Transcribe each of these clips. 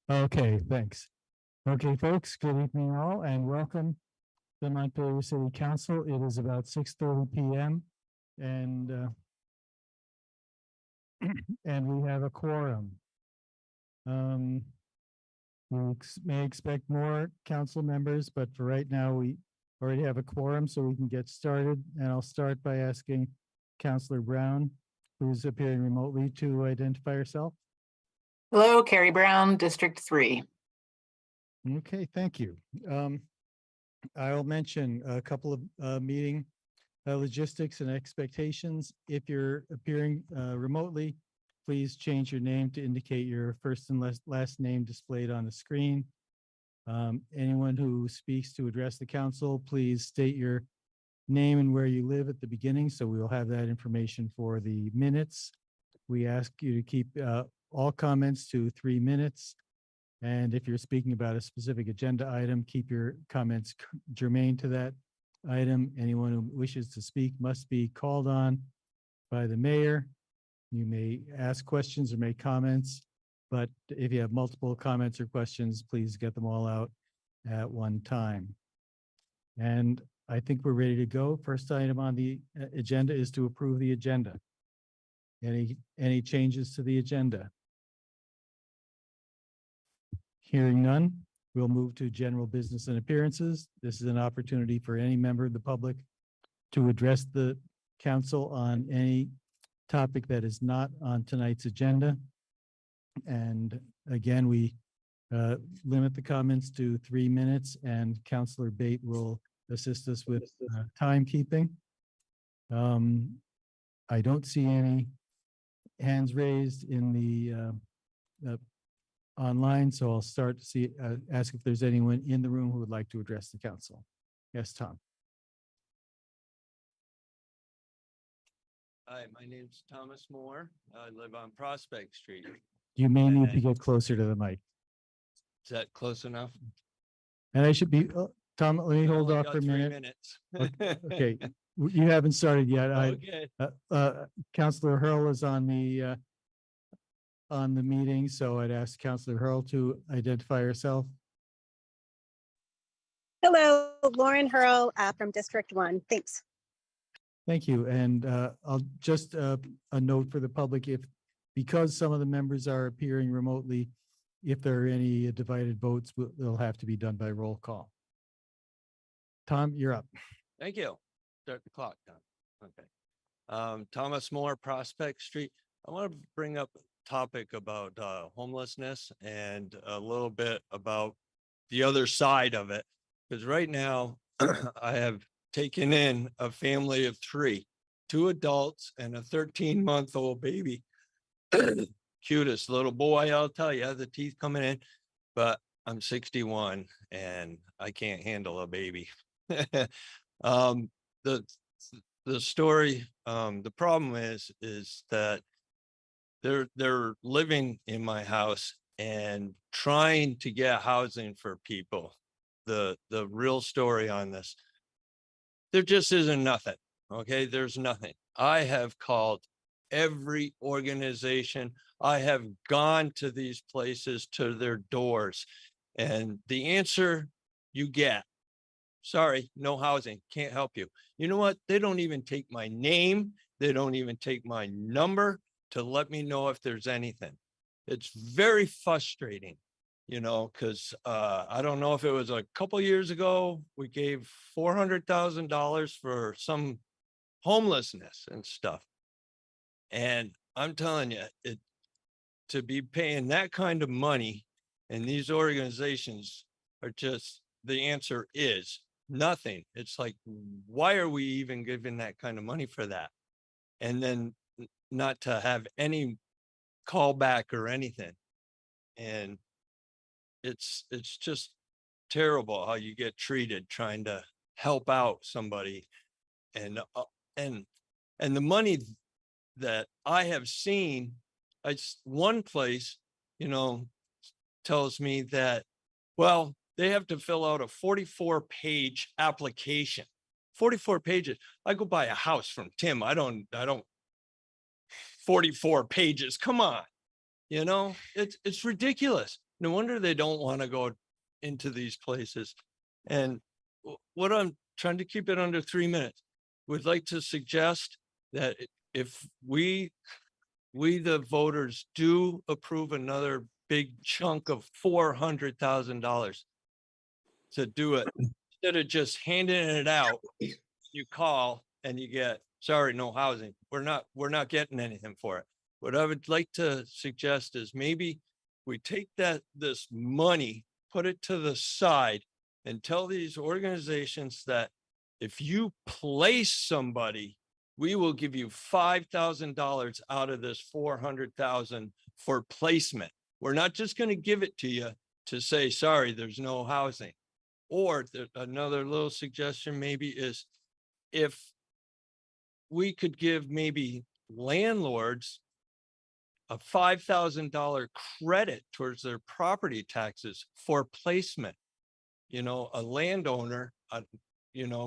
Okay, thanks. Okay, folks, good evening all and welcome to the Montpelier City Council. It is about 6:30 p.m. and and we have a quorum. We may expect more council members, but for right now, we already have a quorum, so we can get started. And I'll start by asking Councillor Brown, who's appearing remotely, to identify herself. Hello, Carrie Brown, District 3. Okay, thank you. I'll mention a couple of meeting logistics and expectations. If you're appearing remotely, please change your name to indicate your first and last name displayed on the screen. Anyone who speaks to address the council, please state your name and where you live at the beginning, so we will have that information for the minutes. We ask you to keep all comments to 3 minutes. And if you're speaking about a specific agenda item, keep your comments germane to that item. Anyone who wishes to speak must be called on by the mayor. You may ask questions or make comments, but if you have multiple comments or questions, please get them all out at one time. And I think we're ready to go. First item on the agenda is to approve the agenda. Any changes to the agenda? Hearing none, we'll move to general business and appearances. This is an opportunity for any member of the public to address the council on any topic that is not on tonight's agenda. And again, we limit the comments to 3 minutes, and Councillor Bate will assist us with timekeeping. I don't see any hands raised in the online, so I'll start to see, ask if there's anyone in the room who would like to address the council. Yes, Tom. Hi, my name's Thomas Moore. I live on Prospect Street. You may need to get closer to the mic. Is that close enough? And I should be, Tom, let me I hold only off got for a 3 minute. minutes. Okay, you haven't started yet. Okay. Councillor Hurl is on the meeting, so I'd ask Councillor Hurl to identify herself. Hello, Lauren Hurl from District 1. Thanks. Thank you. And I'll just a note for the public, because some of the members are appearing remotely, if there are any divided votes, they'll have to be done by roll call. Tom, you're up. Thank you. Start the clock down. Okay. Thomas Moore, Prospect Street. I want to bring up a topic about homelessness and a little bit about the other side of it. Because right now I have taken in a family of 3, 2 adults and a 13-month-old baby. Cutest little boy, I'll tell you, the teeth coming in, but I'm 61 and I can't handle a baby. The story, the problem is that they're living in my house and trying to get housing for people. The real story on this, there just isn't nothing. Okay, there's nothing. I have called every organization. I have gone to these places, to their doors, and the answer you get, sorry, no housing, can't help you. You know what? They don't even take my name. They don't even take my number to let me know if there's anything. It's very frustrating, you know, because I don't know if it was a couple years ago, we gave $400,000 for some homelessness and stuff. And I'm telling you, to be paying that kind of money, and these organizations are just, the answer is nothing. It's like, why are we even giving that kind of money for that? And then not to have any callback or anything. And it's just terrible how you get treated trying to help out somebody. And the money that I have seen, one place, you know, tells me that, well, they have to fill out a 44-page application. 44 pages. I go buy a house from Tim. I don't 44 pages. Come on. You know, it's ridiculous. No wonder they don't want to go into these places. And what I'm trying to keep it under 3 minutes, would like to suggest that if we the voters do approve another big chunk of $400,000 to do it, instead of just handing it out, you call and you get, sorry, no housing. We're not getting anything for it. What I would like to suggest is maybe we take this money, put it to the side and tell these organizations that if you place somebody, we will give you $5,000 out of this 400,000 for placement. We're not just going to give it to you to say, sorry, there's no housing. Or another little suggestion maybe is if we could give maybe landlords a $5,000 credit towards their property taxes for placement. You know, a landowner,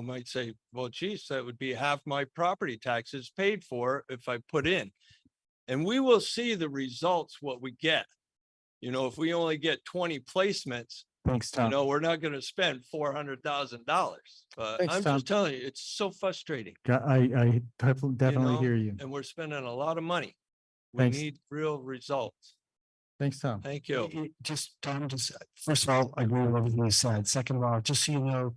might say, well, geez, that would be half my property taxes paid for if I put in. And we will see the results, what we get. You know, if we only get 20 placements, Thanks, Tom. we're not going to spend $400,000. But Thanks, I'm Tom. just telling you, it's so frustrating. I definitely know, hear you. And we're spending a lot of money. We Thanks. need real results. Thanks, Tom. Thank you. Tom, first of all, I agree with everything you said. Second of all, just so you know,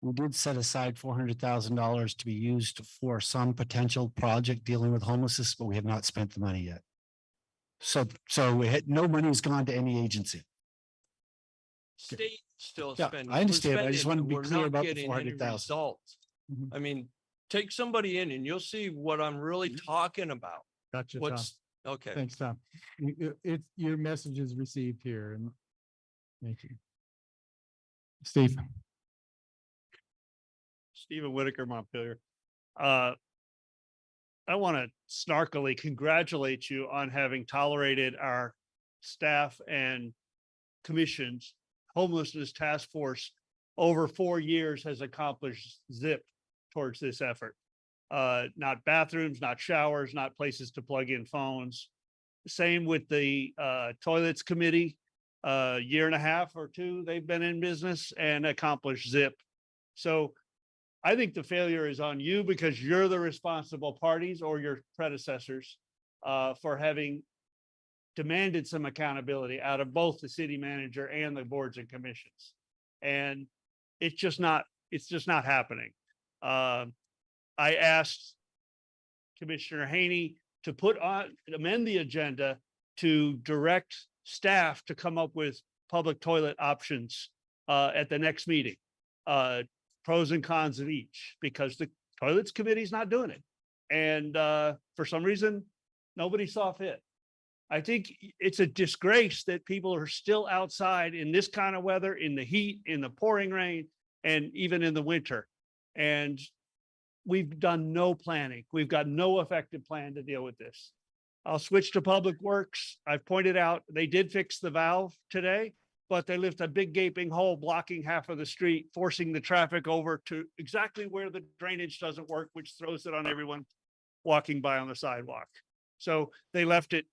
we did set aside $400,000 to be used for some potential project dealing with homelessness, but we have not spent the money yet. So no money has gone to any agency. State still Yeah, spending. I understand, but I just spending, want to be we're clear not about the getting any 400,000. results. Mhm. I mean, take somebody in and you'll see what I'm really talking about. Gotcha, Tom. What's okay. Thanks, Tom. It's your message is received here and thank you. Steve. Stephen Whitaker, Montpelier. I want to snarkily congratulate you on having tolerated our staff and commissions. Homelessness Task Force over 4 years has accomplished zip towards this effort. Not bathrooms, not showers, not places to plug in phones. Same with the toilets committee. Year and a half or two, they've been in business and accomplished zip. So I think the failure is on you because you're the responsible parties or your predecessors for having demanded some accountability out of both the city manager and the boards and commissions. And it's just not happening. I asked Commissioner Haney to amend the agenda to direct staff to come up with public toilet options at the next meeting. Pros and cons of each, because the toilets committee is not doing it. And for some reason, nobody saw fit. I think it's a disgrace that people are still outside in this kind of weather, in the heat, in the pouring rain, and even in the winter. And we've done no planning. We've got no effective plan to deal with this. I'll switch to Public Works. I've pointed out they did fix the valve today, but they left a big gaping hole blocking half of the street, forcing the traffic over to exactly where the drainage doesn't work, which throws it on everyone walking by on the sidewalk. So they left it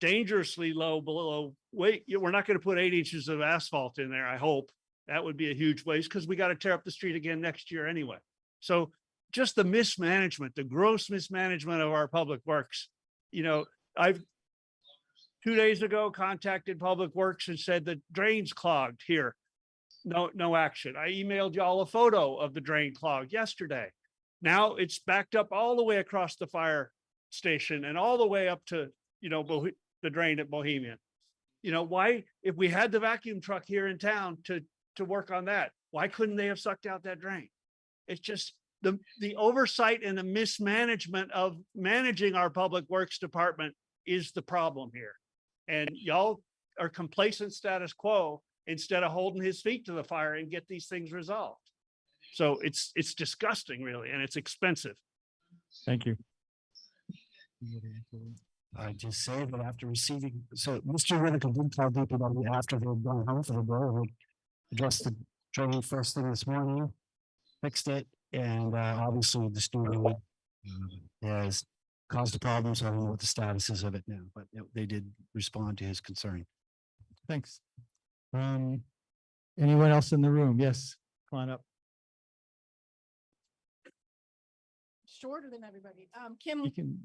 dangerously low below. Wait, we're not going to put 8 inches of asphalt in there. I hope that would be a huge waste because we got to tear up the street again next year anyway. So just the mismanagement, the gross mismanagement of our public works. You know, I've 2 days ago contacted Public Works and said the drain's clogged here. No action. I emailed y'all a photo of the drain clogged yesterday. Now it's backed up all the way across the fire station and all the way up to, the drain at Bohemian. Why, if we had the vacuum truck here in town to work on that, why couldn't they have sucked out that drain? It's just the oversight and the mismanagement of managing our public works department is the problem here. And y'all are complacent status quo instead of holding his feet to the fire and get these things resolved. So it's disgusting, really, and it's expensive. Thank you. I just say that after receiving, so Mr. Whitaker did call DPW after they've gone home for the day, addressed the drain first thing this morning, fixed it, and obviously the student has caused a problem, so I don't know what the status is of it now, but they did respond to his concern. Thanks. Anyone else in the room? Yes, come on up. Shorter than everybody. You can,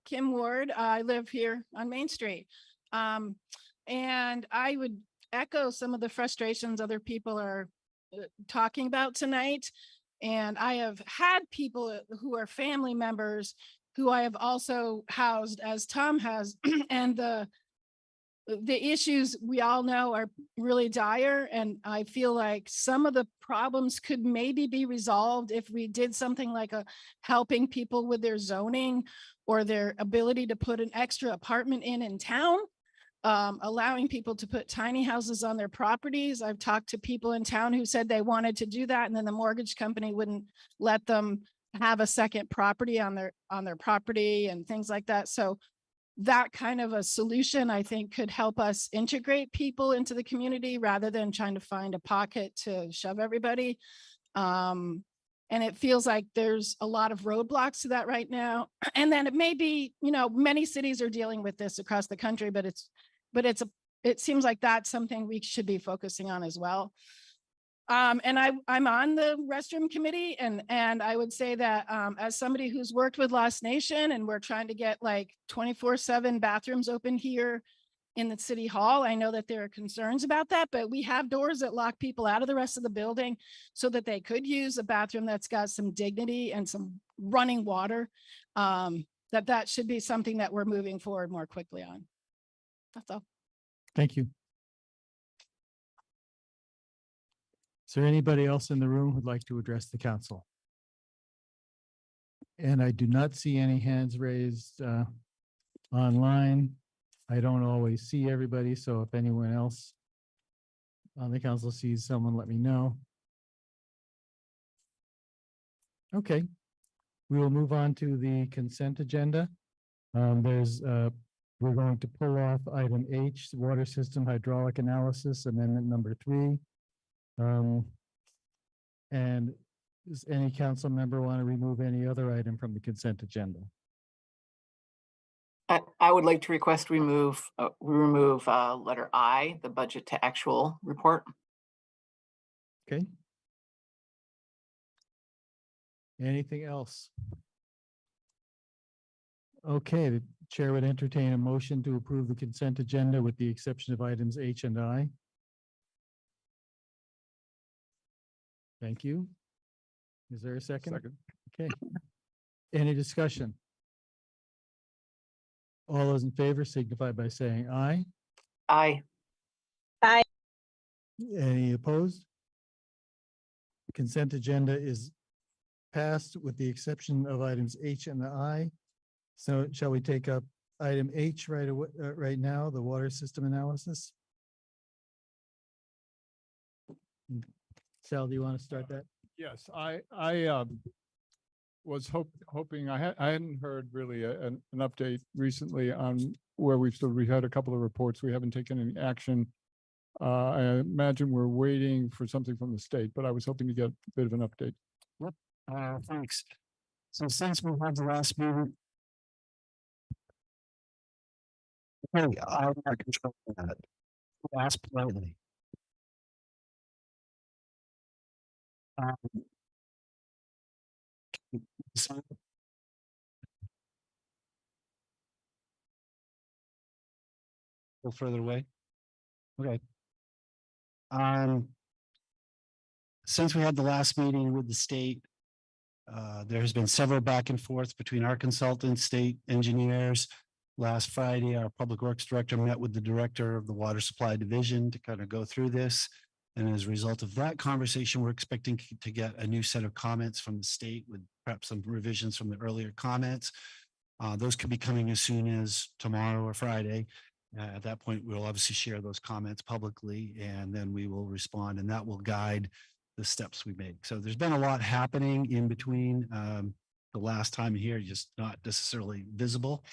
Kim Ward. I live here on Main Street. And I would echo some of the frustrations other people are talking about tonight. And I have had people who are family members who I have also housed, as Tom has, and the issues we all know are really dire. And I feel like some of the problems could maybe be resolved if we did something like helping people with their zoning or their ability to put an extra apartment in town, allowing people to put tiny houses on their properties. I've talked to people in town who said they wanted to do that, and then the mortgage company wouldn't let them have a second property on their property and things like that. So that kind of a solution, I think, could help us integrate people into the community rather than trying to find a pocket to shove everybody. And it feels like there's a lot of roadblocks to that right now. And then it may be, many cities are dealing with this across the country, but it seems like that's something we should be focusing on as well. And I'm on the restroom committee, and I would say that as somebody who's worked with Lost Nation, and we're trying to get like 24/7 bathrooms open here in the city hall, I know that there are concerns about that, but we have doors that lock people out of the rest of the building so that they could use a bathroom that's got some dignity and some running water. That should be something that we're moving forward more quickly on. That's all. thank you. Is there anybody else in the room who'd like to address the council? And I do not see any hands raised online. I don't always see everybody, so if anyone else on the council sees someone, let me know. Okay, we will move on to the consent agenda. We're going to pull off item H, water system hydraulic analysis, amendment number 3. And does any council member want to remove any other item from the consent agenda? I would like to request we remove letter I, the budget to actual report. Okay. Anything else? Okay, the chair would entertain a motion to approve the consent agenda with the exception of items H and I. Thank you. Is there a second? Second. Okay. Any discussion? All those in favor signify by saying aye. Aye. Any opposed? Consent agenda is passed with the exception of items H and I. So shall we take up item H right away, right now, the water system analysis? Sal, do you want to start that? Yes, I was hoping I hadn't heard really an update recently on where we've stood. We had a couple of reports. We haven't taken any action. I imagine we're waiting for something from the state, but I was hoping to get a bit of an update. Thanks. So since we had the last meeting. Okay, I'm not controlling that. Ask politely. So- A little further away. Okay. Since we had the last meeting with the state, there has been several back and forth between our consultants, state engineers. Last Friday, our public works director met with the director of the water supply division to kind of go through this. And as a result of that conversation, we're expecting to get a new set of comments from the state with perhaps some revisions from the earlier comments. Those could be coming as soon as tomorrow or Friday. At that point, we'll obviously share those comments publicly, and then we will respond, and that will guide the steps we make. So there's been a lot happening in between the last time here, just not necessarily visible.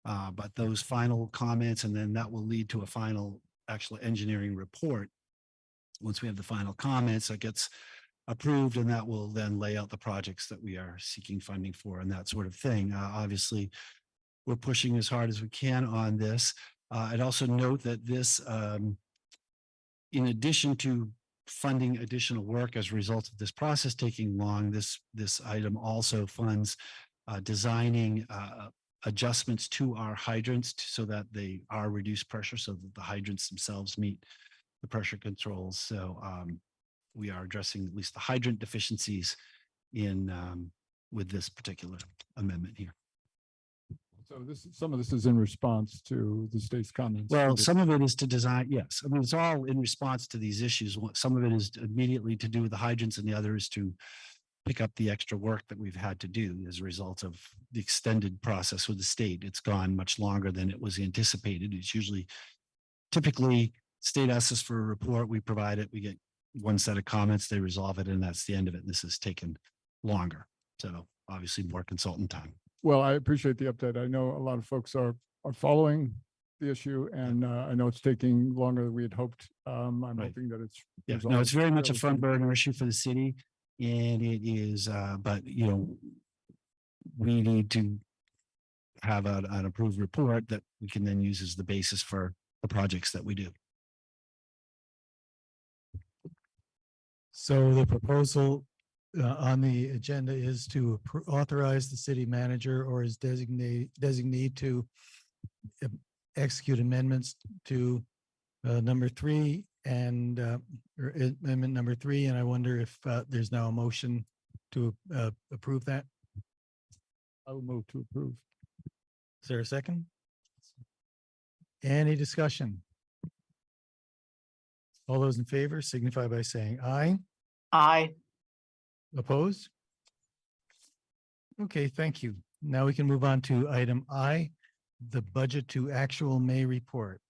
But those final comments, and then that will lead to a final actual engineering report. Once we have the final comments, that gets approved, and that will then lay out the projects that we are seeking funding for and that sort of thing. Obviously, we're pushing as hard as we can on this. I'd also note that this in addition to funding additional work as a result of this process taking long, this item also funds designing adjustments to our hydrants so that they are reduced pressure, so that the hydrants themselves meet the pressure controls. So we are addressing at least the hydrant deficiencies in with this particular amendment here. So some of this is in response to the state's comments. Well, some of it is to design, yes. I mean, it's all in response to these issues. Some of it is immediately to do with the hydrants and the other is to pick up the extra work that we've had to do as a result of the extended process with the state. It's gone much longer than it was anticipated. It's usually typically state asks us for a report, we provide it, we get one set of comments, they resolve it, and that's the end of it. This has taken longer. So obviously more consultant time. Well, I appreciate the update. I know a lot of folks are following the issue and I know it's taking longer than we had hoped. I'm Right. hoping that it's. Yeah, no, it's very much a resolved front fairly soon. burner issue for the city. And it is, but you know, we need to have an approved report that we can then use as the basis for the projects that we do. So the proposal on the agenda is to authorize the city manager or his designee to execute amendments to number 3 and or amendment number 3. And I wonder if there's now a motion to approve that. I will move to approve. Is there a second? Any discussion? All those in favor signify by saying aye. Aye. Opposed? Okay, thank you. Now we can move on to item I, the budget to actual May report.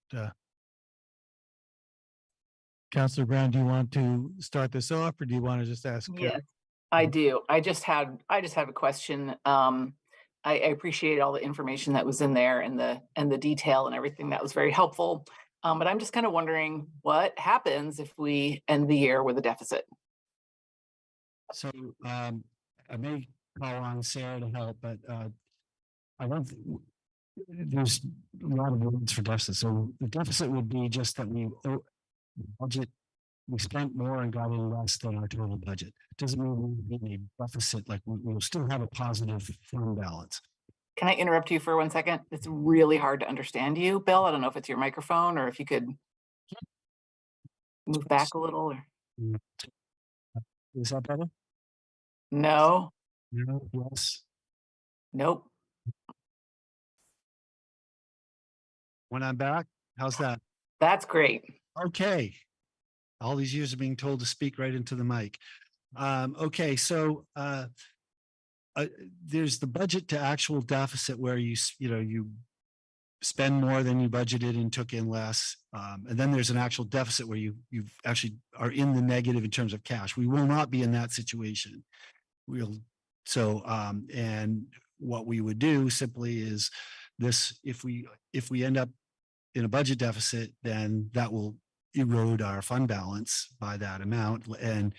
Counselor Brown, do you want to start this off or do you want to just ask? Yes, I do. I just have a question. I appreciate all the information that was in there and the detail and everything. That was very helpful. But I'm just kind of wondering what happens if we end the year with a deficit? So I may call on Sarah to help, but I don't think there's a lot of room for deficit. So the deficit would be just that we spent more and got in less than our total budget. Doesn't mean we'll be in a deficit, like we'll still have a positive fund balance. Can I interrupt you for 1 second? It's really hard to understand you, Bill. I don't know if it's your microphone or if you could move back a little or Is that better? no, No, yes. nope. When I'm back, how's that? That's great. Okay. All these years of being told to speak right into the mic. Okay, so there's the budget to actual deficit where you spend more than you budgeted and took in less. And then there's an actual deficit where you actually are in the negative in terms of cash. We will not be in that situation. And what we would do simply is this, if we end up in a budget deficit, then that will erode our fund balance by that amount. And,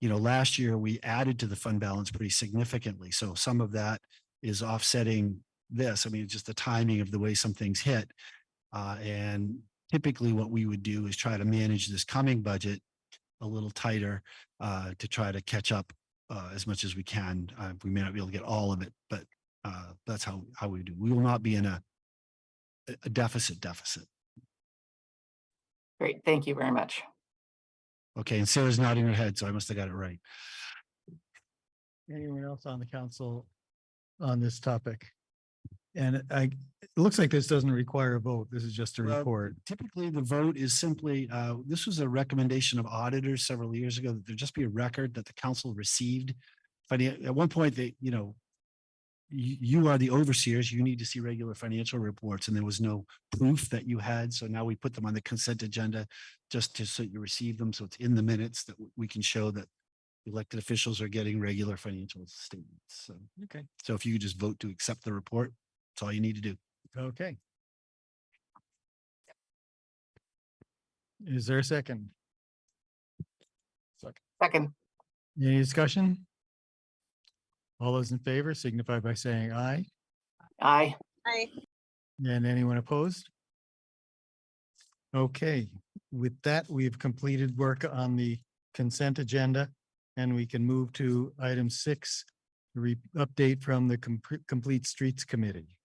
last year we added to the fund balance pretty significantly. So some of that is offsetting this. I mean, it's just the timing of the way some things hit. And typically what we would do is try to manage this coming budget a little tighter to try to catch up as much as we can. We may not be able to get all of it, but that's how we do. We will not be in a deficit. Great. Thank you very much. Okay, and Sarah's nodding her head, so I must have got it right. Anyone else on the council on this topic? And it looks like this doesn't require a vote. This is just a Well, report. Typically, the vote is simply, this was a recommendation of auditors several years ago, that there just be a record that the council received. At one point, you are the overseers, you need to see regular financial reports, and there was no proof that you had. So now we put them on the consent agenda just so you receive them. So it's in the minutes that we can show that elected officials are getting regular financial statements. So, Okay. so if you could just vote to accept the report, that's all you need to do. Okay. Is there a second? Second. Any discussion? All those in favor signify by saying aye. Aye. Aye. And anyone opposed? Okay, with that, we've completed work on the consent agenda and we can move to item 6, update from the Complete Streets Committee.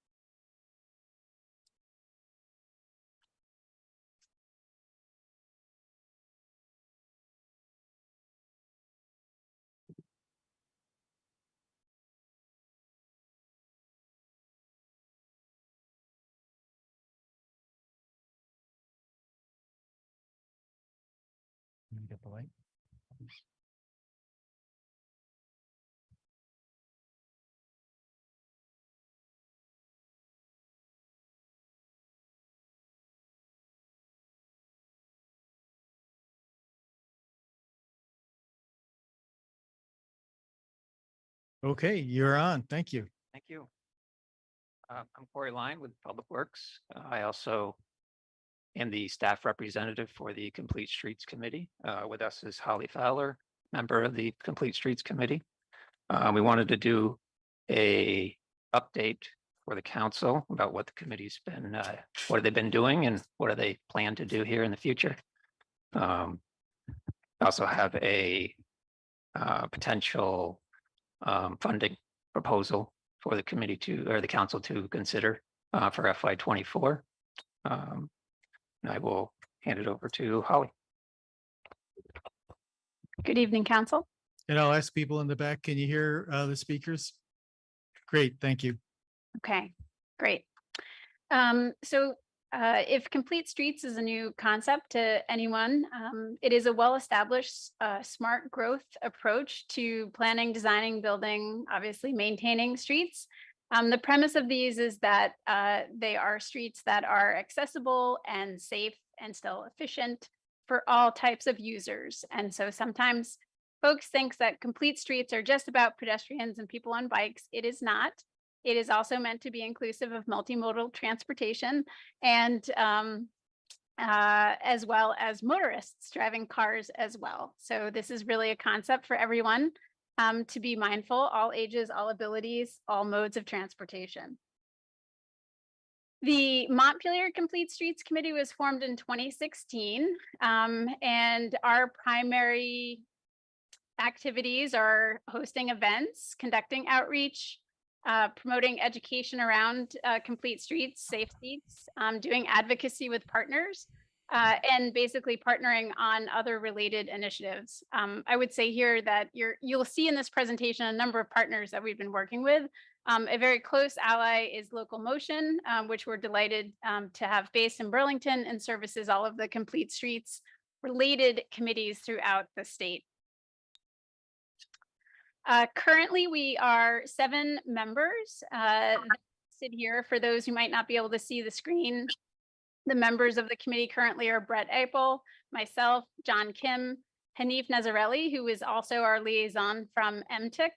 Can you get the light? Okay, you're on. Thank you. Thank you. I'm Corey Line with Public Works. I also am the staff representative for the Complete Streets Committee. With us is Holly Fowler, member of the Complete Streets Committee. We wanted to do a update for the council about what the committee's been, what have they been doing and what do they plan to do here in the future. Also have a potential funding proposal for the committee to, or the council to consider for FY24. I will hand it over to Holly. Good evening, council. And I'll ask people in the back, can you hear the speakers? Great, thank you. Okay, great. If Complete Streets is a new concept to anyone, it is a well-established smart growth approach to planning, designing, building, obviously maintaining streets. The premise of these is that they are streets that are accessible and safe and still efficient for all types of users. And so sometimes folks think that complete streets are just about pedestrians and people on bikes. It is not. It is also meant to be inclusive of multimodal transportation and as well as motorists driving cars as well. So this is really a concept for everyone to be mindful, all ages, all abilities, all modes of transportation. The Montpelier Complete Streets Committee was formed in 2016, and our primary activities are hosting events, conducting outreach, promoting education around complete streets, safe streets, doing advocacy with partners, and basically partnering on other related initiatives. I would say here that you'll see in this presentation a number of partners that we've been working with. A very close ally is Local Motion, which we're delighted to have based in Burlington and services all of the complete streets related committees throughout the state. Currently, we are 7 members sit here. For those who might not be able to see the screen, the members of the committee currently are Brett Apel, myself, John Kim, Hanif Nazarelli, who is also our liaison from MTIC,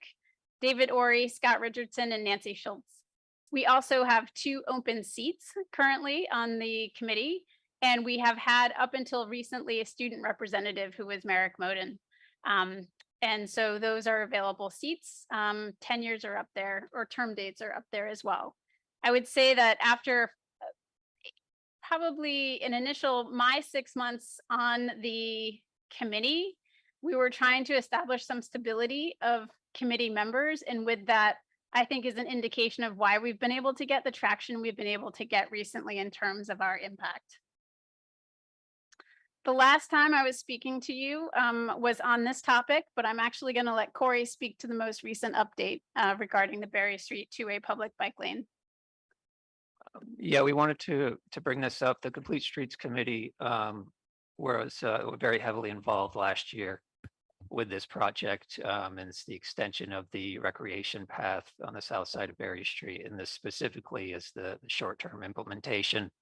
David Ori, Scott Richardson, and Nancy Schultz. We also have 2 open seats currently on the committee, and we have had up until recently a student representative who was Merrick Moden. And so those are available seats. Tenures are up there, or term dates are up there as well. I would say that after probably an initial my 6 months on the committee, we were trying to establish some stability of committee members. And with that, I think is an indication of why we've been able to get the traction we've been able to get recently in terms of our impact. The last time I was speaking to you was on this topic, but I'm actually going to let Corey speak to the most recent update regarding the Berry Street 2-way public bike lane. Yeah, we wanted to bring this up. The Complete Streets Committee was very heavily involved last year with this project, and it's the extension of the recreation path on the south side of Berry Street, and this specifically is the short-term implementation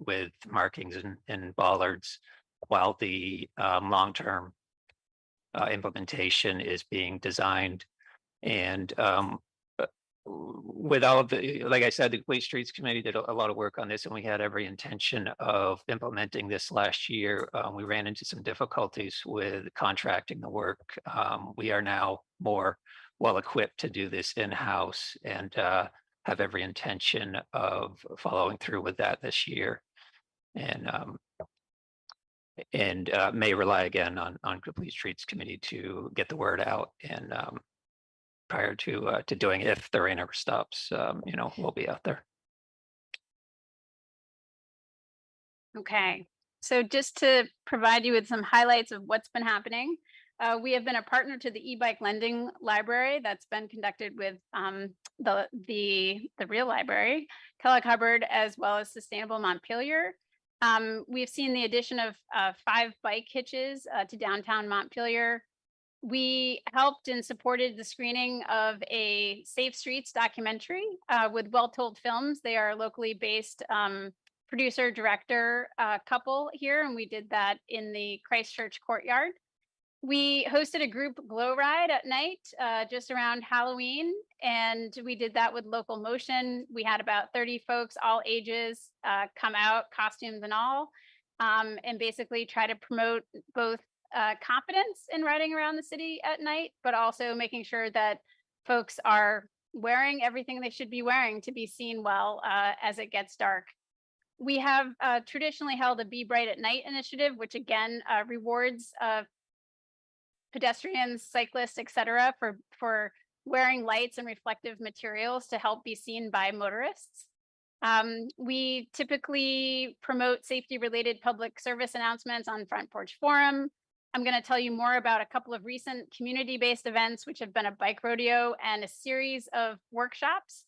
with markings and bollards, while the long-term implementation is being designed. And with all of the, like I said, the Complete Streets Committee did a lot of work on this, and we had every intention of implementing this last year. We ran into some difficulties with contracting the work. We are now more well equipped to do this in-house, and have every intention of following through with that this year. And and may rely again on Complete Streets Committee to get the word out. And prior to doing it, if the rain ever stops, we'll be out there. Okay, so just to provide you with some highlights of what's been happening, we have been a partner to the e-bike lending library that's been conducted with the real library, Kellogg Hubbard, as well as Sustainable Montpelier. We've seen the addition of 5 bike hitches to downtown Montpelier. We helped and supported the screening of a Safe Streets documentary with Well Told Films. They are a locally based producer director couple here, and we did that in the Christchurch courtyard. We hosted a group glow ride at night just around Halloween, and we did that with Local Motion. We had about 30 folks, all ages, come out, costumes and all, and basically try to promote both confidence in riding around the city at night, but also making sure that folks are wearing everything they should be wearing to be seen well as it gets dark. We have traditionally held a Be Bright at Night initiative, which again rewards pedestrians, cyclists, etc., for wearing lights and reflective materials to help be seen by motorists. We typically promote safety-related public service announcements on Front Porch Forum. I'm going to tell you more about a couple of recent community-based events, which have been a bike rodeo and a series of workshops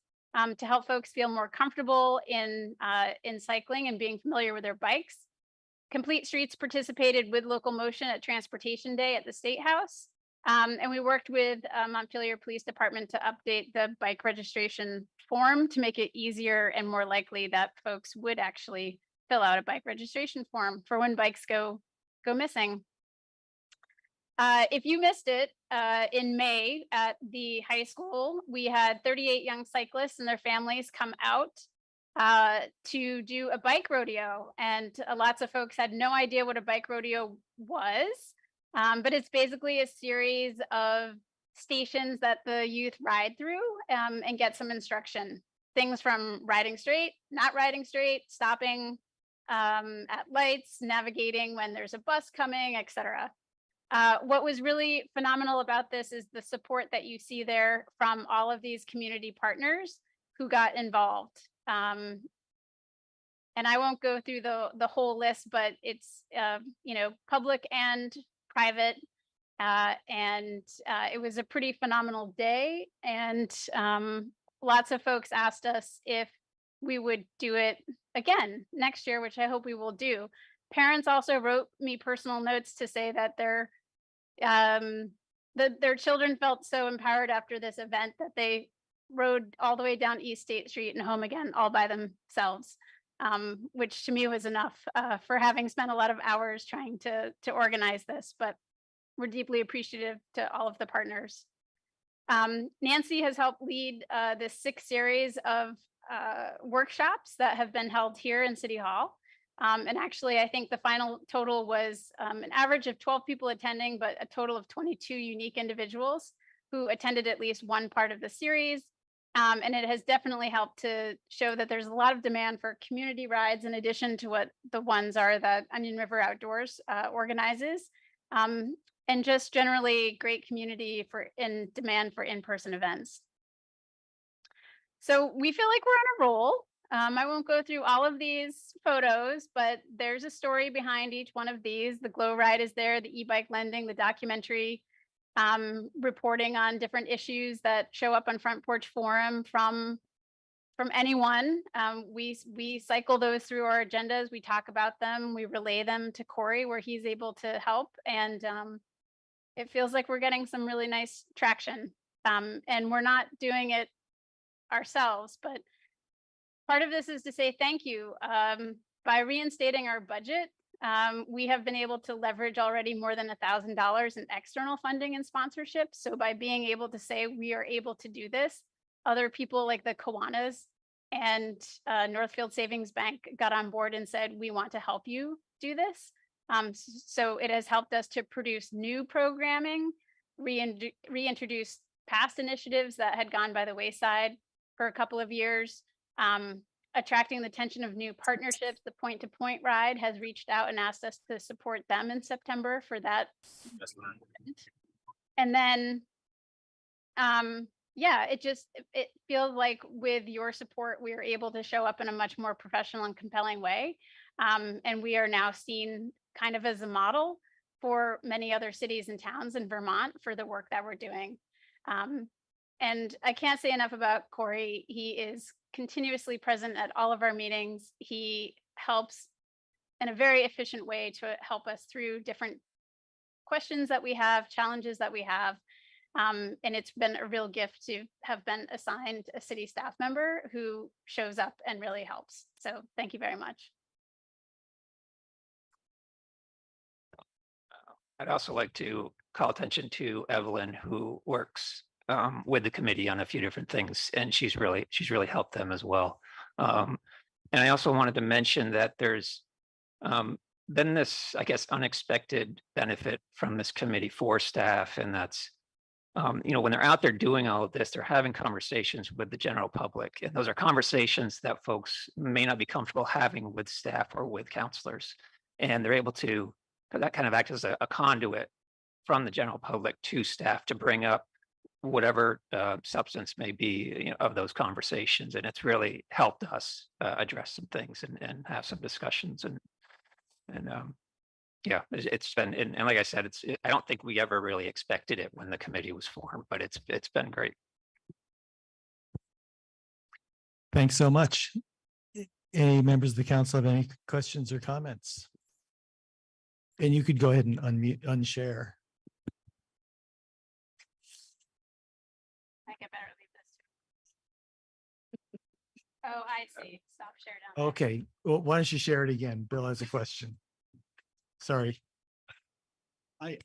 to help folks feel more comfortable in cycling and being familiar with their bikes. Complete Streets participated with Local Motion at Transportation Day at the State House. And we worked with Montpelier Police Department to update the bike registration form to make it easier and more likely that folks would actually fill out a bike registration form for when bikes go missing. If you missed it, in May at the high school, we had 38 young cyclists and their families come out to do a bike rodeo. And lots of folks had no idea what a bike rodeo was, but it's basically a series of stations that the youth ride through and get some instruction. Things from riding straight, not riding straight, stopping at lights, navigating when there's a bus coming, etc. What was really phenomenal about this is the support that you see there from all of these community partners who got involved. And I won't go through the whole list, but it's public and private, and it was a pretty phenomenal day. And lots of folks asked us if we would do it again next year, which I hope we will do. Parents also wrote me personal notes to say that their children felt so empowered after this event that they rode all the way down East State Street and home again all by themselves, which to me was enough for having spent a lot of hours trying to organize this, but we're deeply appreciative to all of the partners. Nancy has helped lead this 6th series of workshops that have been held here in City Hall. And actually, I think the final total was an average of 12 people attending, but a total of 22 unique individuals who attended at least one part of the series. And it has definitely helped to show that there's a lot of demand for community rides in addition to what the ones are that Onion River Outdoors organizes. And just generally great community in demand for in-person events. So we feel like we're on a roll. I won't go through all of these photos, but there's a story behind each one of these. The glow ride is there, the e-bike lending, the documentary, reporting on different issues that show up on Front Porch Forum from anyone. We cycle those through our agendas. We talk about them. We relay them to Corey where he's able to help. And it feels like we're getting some really nice traction. And we're not doing it ourselves, but part of this is to say thank you. By reinstating our budget, we have been able to leverage already more than $1,000 in external funding and sponsorship. So by being able to say we are able to do this, other people like the Kiwanis and Northfield Savings Bank got on board and said, we want to help you do this. So it has helped us to produce new programming, reintroduce past initiatives that had gone by the wayside for a couple of years. attracting the attention of new partnerships. The Point to Point Ride has reached out and asked us to support them in September for that. And then, yeah, it feels like with your support, we are able to show up in a much more professional and compelling way. And we are now seen kind of as a model for many other cities and towns in Vermont for the work that we're doing. And I can't say enough about Corey. He is continuously present at all of our meetings. He helps in a very efficient way to help us through different questions that we have, challenges that we have. And it's been a real gift to have been assigned a city staff member who shows up and really helps. So thank you very much. I'd also like to call attention to Evelyn, who works with the committee on a few different things, and she's really helped them as well. And I also wanted to mention that there's been this, I guess, unexpected benefit from this committee for staff, and that's when they're out there doing all of this, they're having conversations with the general public, and those are conversations that folks may not be comfortable having with staff or with counselors, and they're able to that kind of act as a conduit from the general public to staff to bring up whatever substance may be of those conversations. And it's really helped us address some things and have some discussions. And yeah, it's been, and like I said, I don't think we ever really expected it when the committee was formed, but it's been great. Thanks so much. Any members of the council have any questions or comments? And you could go ahead and unmute, unshare. I think I better leave this. Oh, I see. Stop share down there. Okay, well, why don't you share it again? Bill has a question. Sorry.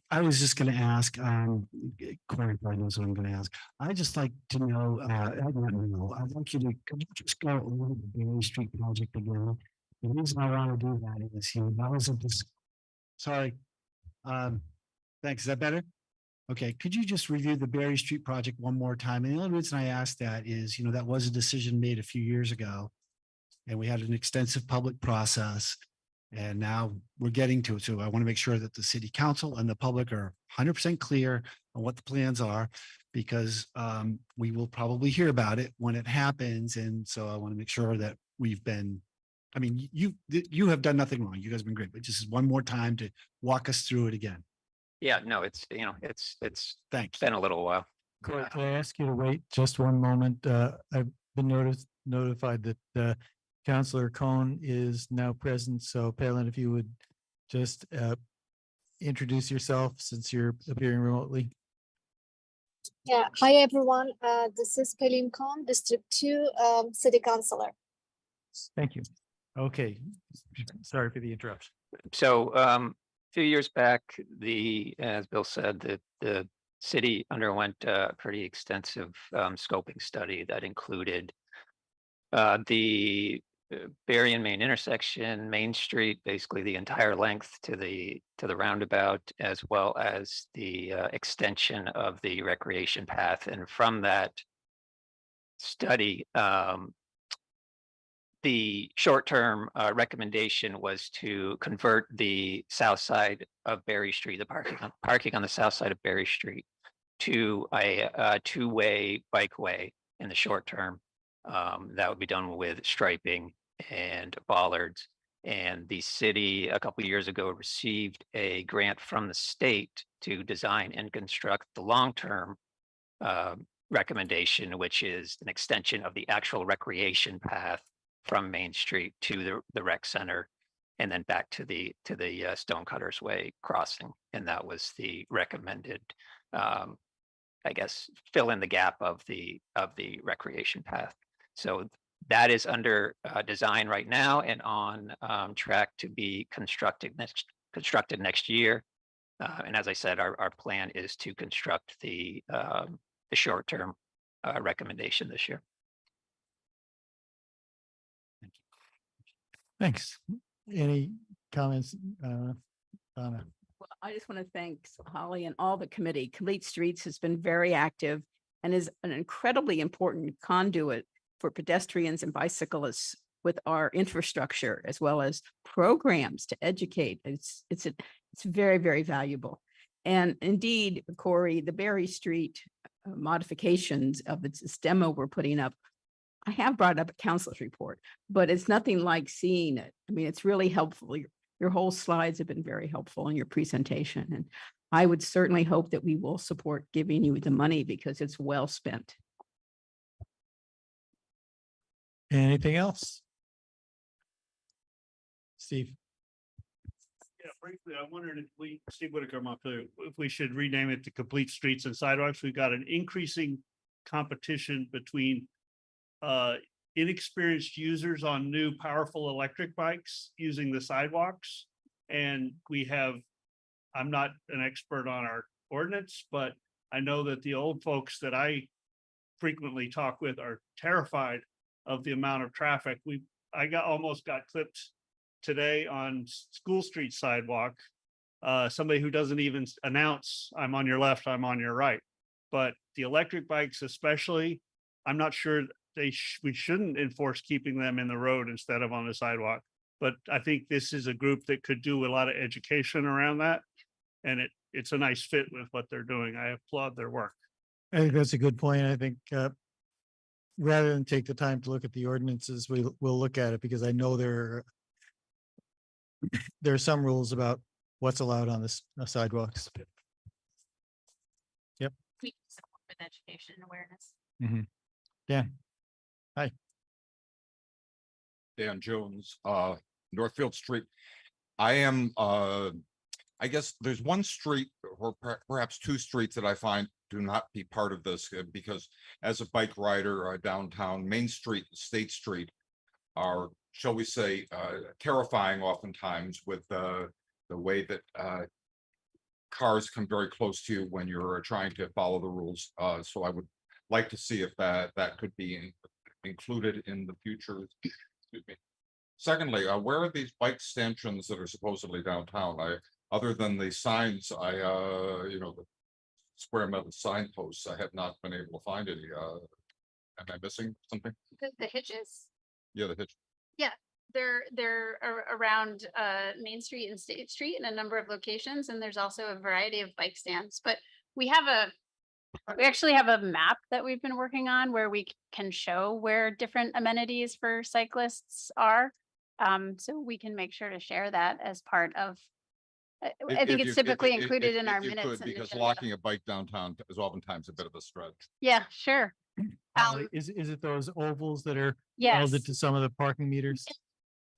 I was just gonna ask, Corey probably knows what I'm gonna ask. I'd just like to know, I'd like you to, could you just go over the Berry Street project again? The reason I want to do that is, that wasn't this, sorry. Thanks, is that better? Okay, could you just review the Berry Street project one more time? And the only reason I asked that is, that was a decision made a few years ago. And we had an extensive public process. And now we're getting to it. So I want to make sure that the city council and the public are 100% clear on what the plans are, because we will probably hear about it when it happens. And so I want to make sure that we've been, I mean, you have done nothing wrong. You guys have been great, but just one more time to walk us through it again. Yeah, no, it's Thanks. been a little while. Corey, can I ask you to wait just one moment? I've been notified that Councillor Cohn is now present. So Palin, if you would just introduce yourself since you're appearing remotely. Yeah, hi everyone. This is Palin Cohn, District 2 City Councilor. Thank you. Okay, sorry for the interruption. So a few years back, as Bill said, the city underwent a pretty extensive scoping study that included the Berry and Main intersection, Main Street, basically the entire length to the roundabout, as well as the extension of the recreation path. And from that study, the short-term recommendation was to convert the south side of Berry Street, the parking on the south side of Berry Street, to a two-way bikeway in the short term. That would be done with striping and bollards. And the city a couple of years ago received a grant from the state to design and construct the long-term recommendation, which is an extension of the actual recreation path from Main Street to the rec center, and then back to the Stonecutters Way crossing. And that was the recommended, I guess, fill in the gap of the recreation path. So that is under design right now and on track to be constructed next year. And as I said, our plan is to construct the short-term recommendation this year. Thanks. Any comments, Donna? Well, I just want to thank Holly and all the committee. Complete Streets has been very active and is an incredibly important conduit for pedestrians and bicyclists with our infrastructure as well as programs to educate. It's very, very valuable. And indeed, Corey, the Berry Street modifications of this demo we're putting up, I have brought up a counselor's report, but it's nothing like seeing it. I mean, it's really helpful. Your whole slides have been very helpful in your presentation. And I would certainly hope that we will support giving you the money because it's well spent. Anything else? Steve? Yeah, briefly, I wondered if we, Steve Whitaker, Montpelier, if we should rename it to Complete Streets and Sidewalks. We've got an increasing competition between inexperienced users on new powerful electric bikes using the sidewalks. And we have, I'm not an expert on our ordinance, but I know that the old folks that I frequently talk with are terrified of the amount of traffic. I almost got clipped today on School Street sidewalk. Somebody who doesn't even announce, I'm on your left, I'm on your right. But the electric bikes especially, I'm not sure we shouldn't enforce keeping them in the road instead of on the sidewalk. But I think this is a group that could do a lot of education around that. And it's a nice fit with what they're doing. I applaud their work. I think that's a good point. I think rather than take the time to look at the ordinances, we'll look at it because I know there are some rules about what's allowed on the sidewalks. Yep. We support with education and awareness. Mm-hmm. Yeah. Hi. Dan Jones, Northfield Street. I am, I guess there's one street or perhaps two streets that I find do not be part of this because as a bike rider downtown, Main Street, State Street are, shall we say, terrifying oftentimes with the way that cars come very close to you when you're trying to follow the rules. So I would like to see if that could be included in the future. Excuse me. Secondly, where are these bike stanchions that are supposedly downtown? Other than the signs, the square metal signposts, I have not been able to find any. Am I missing something? The hitches. Yeah, the hitch. Yeah, they're around Main Street and State Street in a number of locations, and there's also a variety of bike stands. But we actually have a map that we've been working on where we can show where different amenities for cyclists are. So we can make sure to share that as part of. I think it's typically included in our minutes. Because locking a bike downtown is oftentimes a bit of a stretch. Yeah, sure. Holly, is it those ovals that are Yes. welded to some of the parking meters?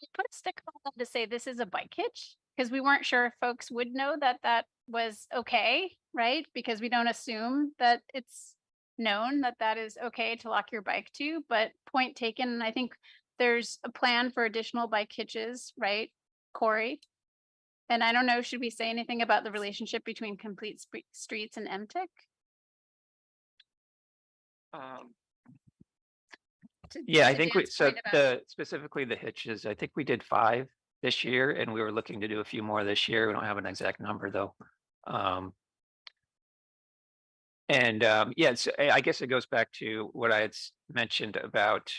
We put a sticker on them to say this is a bike hitch because we weren't sure if folks would know that that was okay, right? Because we don't assume that it's known that that is okay to lock your bike to, but point taken. And I think there's a plan for additional bike hitches, right, Corey? And I don't know, should we say anything about the relationship between Complete Streets and MTIC? Yeah, I to think Dan's so point about- specifically the hitches, I think we did 5 this year and we were looking to do a few more this year. We don't have an exact number though. Yeah, I guess it goes back to what I had mentioned about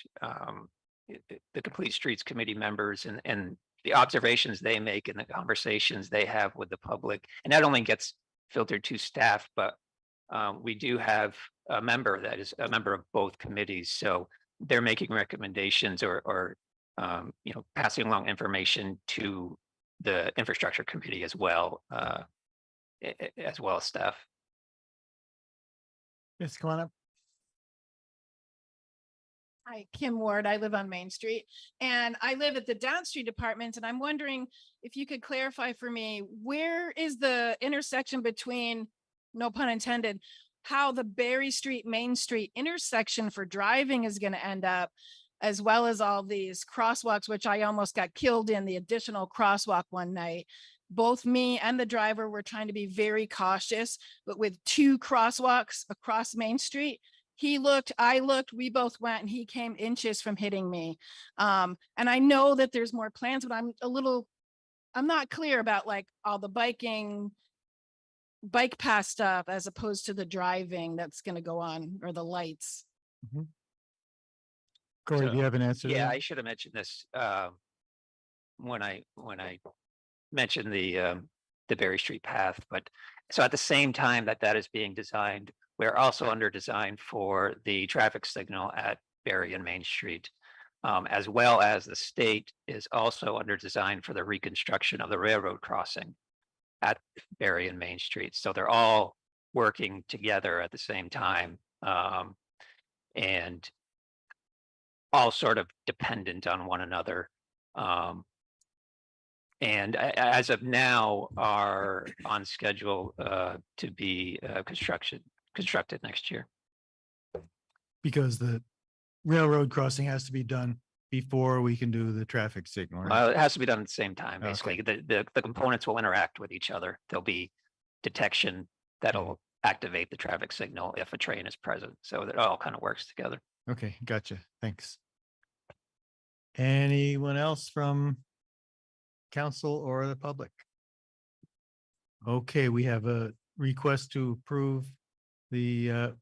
the Complete Streets Committee members and the observations they make and the conversations they have with the public. And that only gets filtered to staff, but we do have a member that is a member of both committees. So they're making recommendations or passing along information to the infrastructure committee as well as staff. Yes, come on up. Hi, Kim Ward. I live on Main Street and I live at the Down Street Apartments. And I'm wondering if you could clarify for me, where is the intersection between, no pun intended, how the Berry Street, Main Street intersection for driving is going to end up, as well as all these crosswalks, which I almost got killed in the additional crosswalk one night. Both me and the driver were trying to be very cautious, but with 2 crosswalks across Main Street, he looked, I looked, we both went, and he came inches from hitting me. And I know that there's more plans, but I'm not clear about like all the bike pass stuff as opposed to the driving that's going to go on, or the lights. Corey, do you So, have an answer to Yeah, that? I should have mentioned this when I mentioned the Berry Street path, but so at the same time that that is being designed, we're also under design for the traffic signal at Berry and Main Street. As well as the state is also under design for the reconstruction of the railroad crossing at Berry and Main Street. So they're all working together at the same time. And all sort of dependent on one another. And as of now are on schedule to be constructed next year. Because the railroad crossing has to be done before we can do the traffic signal, right? It has to be done at the same time, Okay. basically. The components will interact with each other. There'll be detection that'll activate the traffic signal if a train is present. So that all kind of works together. Okay, gotcha. Thanks. Anyone else from council or the public? Okay, we have a request to approve the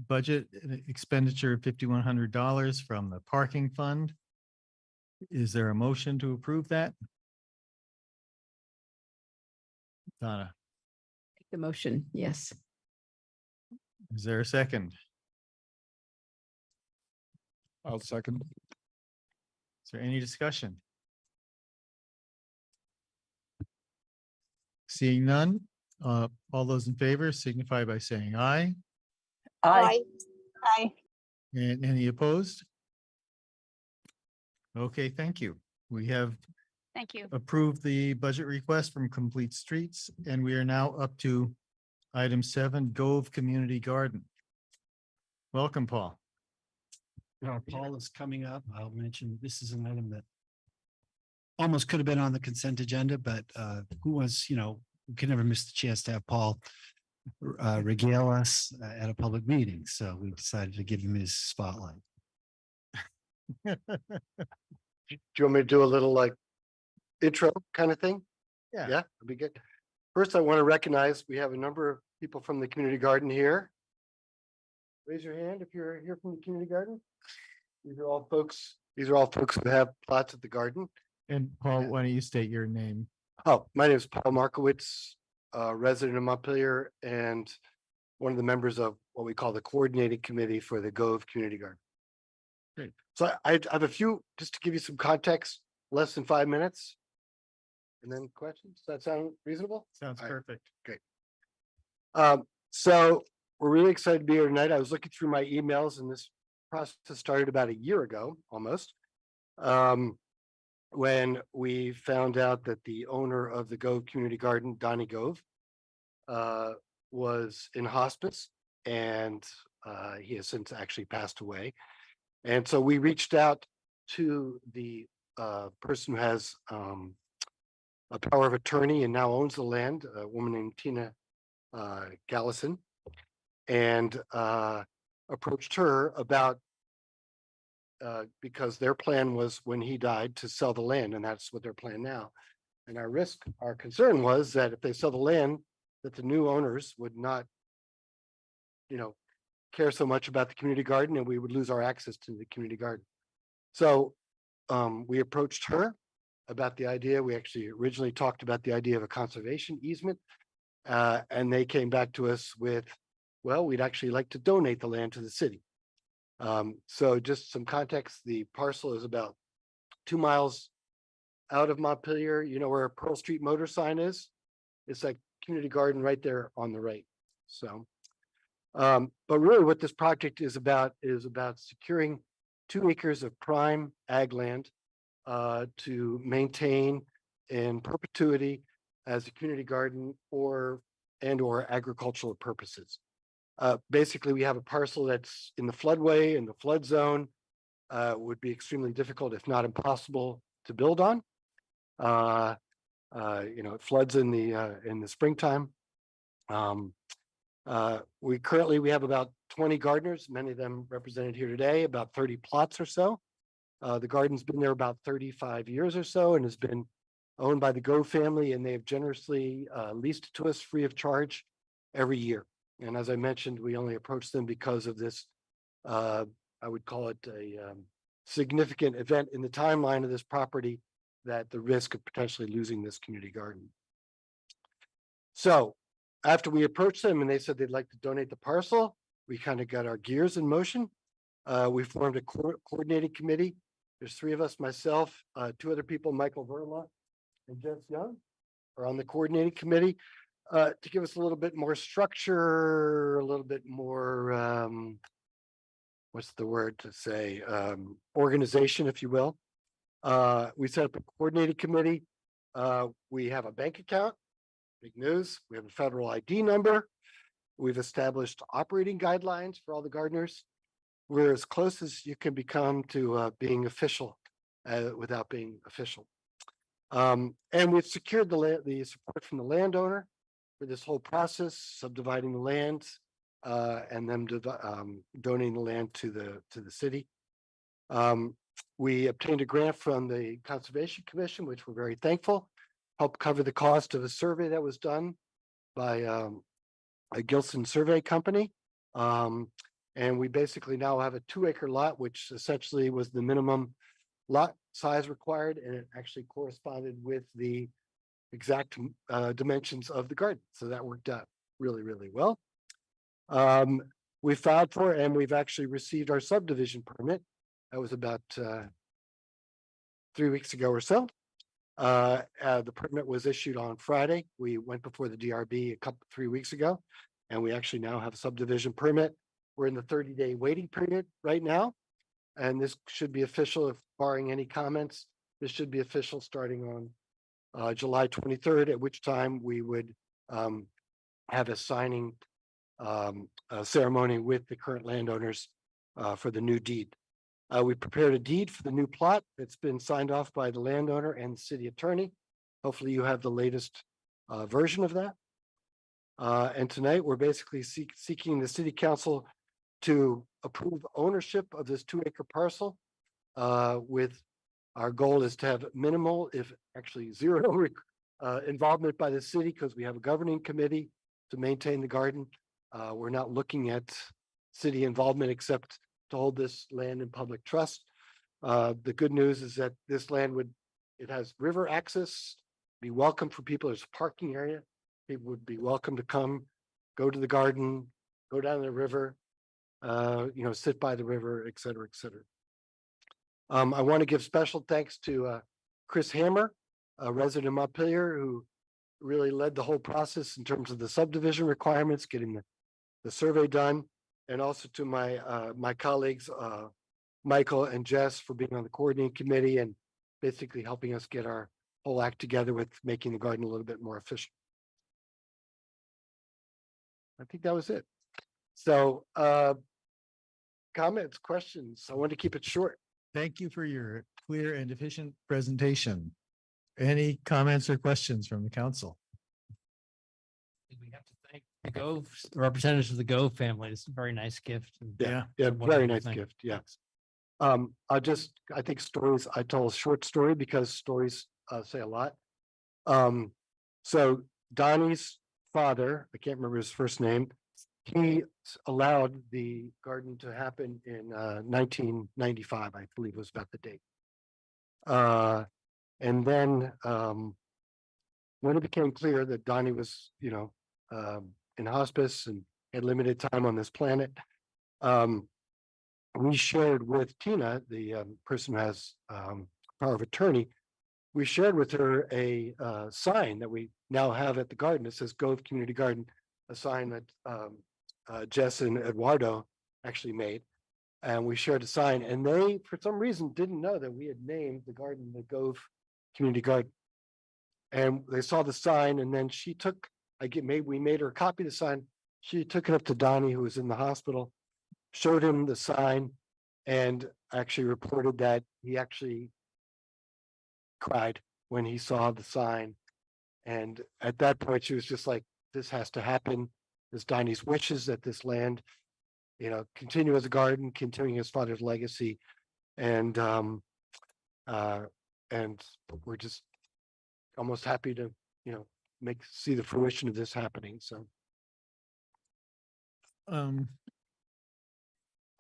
budget expenditure of $5,100 from the parking fund. Is there a motion to approve that? Donna, Take the motion, yes. is there a second? I'll second. Is there any discussion? Seeing none, all those in favor signify by saying aye. Aye. Aye. And any opposed? Okay, thank you. We have Thank you. approved the budget request from Complete Streets, and we are now up to item 7, Gove Community Garden. Welcome, Paul. Paul is coming up. I'll mention this is an item that almost could have been on the consent agenda, but who was, we can never miss the chance to have Paul regale us at a public meeting. So we decided to give him his spotlight. Do you want me to do a little like intro kind of thing? Yeah. Yeah, that'd be good. First, I want to recognize we have a number of people from the community garden here. Raise your hand if you're here from the community garden. These are all folks who have plots at the garden. And Paul, why don't you state your name? Oh, my name is Paul Markowitz, resident of Montpelier and one of the members of what we call the coordinating committee for the Gove Community Garden. Great. So I have a few, just to give you some context, less than 5 minutes. And then questions. Does that sound reasonable? Sounds All right. perfect. Great. So we're really excited to be here tonight. I was looking through my emails and this process started about a year ago, almost. When we found out that the owner of the Gove Community Garden, Donnie Gove, was in hospice and he has since actually passed away. And so we reached out to the person who has a power of attorney and now owns the land, a woman named Tina Gallison, and approached her about because their plan was when he died to sell the land, and that's what their plan now. And our concern was that if they sell the land, that the new owners would not, care so much about the community garden and we would lose our access to the community garden. So we approached her about the idea. We actually originally talked about the idea of a conservation easement. And they came back to us with, well, we'd actually like to donate the land to the city. So just some context, the parcel is about 2 miles out of Montpelier, where Pearl Street motor sign is. It's like community garden right there on the right. So, but really what this project is about securing 2 acres of prime ag land to maintain in perpetuity as a community garden or agricultural purposes. Basically, we have a parcel that's in the floodway and the flood zone, would be extremely difficult, if not impossible, to build on. It floods in the springtime. We have about 20 gardeners, many of them represented here today, about 30 plots or so. The garden's been there about 35 years or so and has been owned by the Gove family, and they have generously leased it to us free of charge every year. And as I mentioned, we only approached them because of this I would call it a significant event in the timeline of this property that the risk of potentially losing this community garden. So after we approached them and they said they'd like to donate the parcel, we kind of got our gears in motion. We formed a coordinating committee. There's three of us, myself, two other people, Michael Verla and Jess Young, are on the coordinating committee to give us a little bit more structure, a little bit more, what's the word to say, organization, if you will. We set up a coordinating committee. We have a bank account, big news. We have a federal ID number. We've established operating guidelines for all the gardeners. We're as close as you can become to being official without being official. And we've secured the support from the landowner for this whole process, subdividing the land and them donating the land to the city. We obtained a grant from the Conservation Commission, which we're very thankful, helped cover the cost of a survey that was done by a Gilson Survey Company. And we basically now have a 2-acre lot, which essentially was the minimum lot size required, and it actually corresponded with the exact dimensions of the garden. So that worked out really, really well. We filed for and we've actually received our subdivision permit. That was about 3 weeks ago or so. The permit was issued on Friday. We went before the DRB 3 weeks ago, and we actually now have a subdivision permit. We're in the 30-day waiting period right now, and this should be official, if barring any comments. This should be official starting on July 23rd, at which time we would have a signing ceremony with the current landowners for the new deed. We prepared a deed for the new plot that's been signed off by the landowner and the city attorney. Hopefully you have the latest version of that. And tonight we're basically seeking the city council to approve ownership of this 2-acre parcel with our goal is to have minimal, if actually zero involvement by the city, because we have a governing committee to maintain the garden. We're not looking at city involvement except to hold this land in public trust. The good news is that this land it has river access, be welcome for people. There's a parking area. People would be welcome to come, go to the garden, go down the river, sit by the river, et cetera, et cetera. I want to give special thanks to Chris Hammer, a resident of Montpelier, who really led the whole process in terms of the subdivision requirements, getting the survey done, and also to my colleagues, Michael and Jess, for being on the coordinating committee and basically helping us get our whole act together with making the garden a little bit more efficient. I think that was it. So comments, questions? I want to keep it short. Thank you for your clear and efficient presentation. Any comments or questions from the council? We have to thank the Gove representatives of the Gove family. It's a very nice gift. Yeah, very wonderful nice thing. gift. Yes. I think stories, I tell a short story because stories say a lot. So Donnie's father, I can't remember his first name, he allowed the garden to happen in 1995, I believe was about the date. And then when it became clear that Donnie was, in hospice and had limited time on this planet, we shared with Tina, the person who has power of attorney, we shared with her a sign that we now have at the garden. It says Gove Community Garden, a sign that Jess and Eduardo actually made. And we shared a sign, and they, for some reason, didn't know that we had named the garden the Gove Community Garden. And they saw the sign, and then she took, we made her a copy of the sign. She took it up to Donnie, who was in the hospital, showed him the sign, and actually reported that he actually cried when he saw the sign. And at that point, she was just like, this has to happen. This Donnie's wishes that this land, continue as a garden, continuing his father's legacy. And we're just almost happy to, see the fruition of this happening. So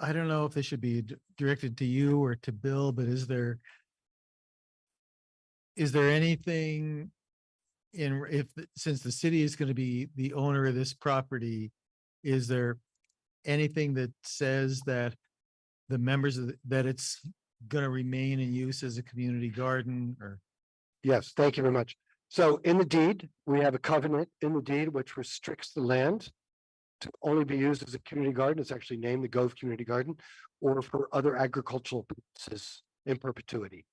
I don't know if this should be directed to you or to Bill, but is there anything since the city is going to be the owner of this property, is there anything that says that the members that it's going to remain in use as a community garden or? Yes, thank you very much. So in the deed, we have a covenant in the deed which restricts the land to only be used as a community garden. It's actually named the Gove Community Garden, or for other agricultural purposes in perpetuity.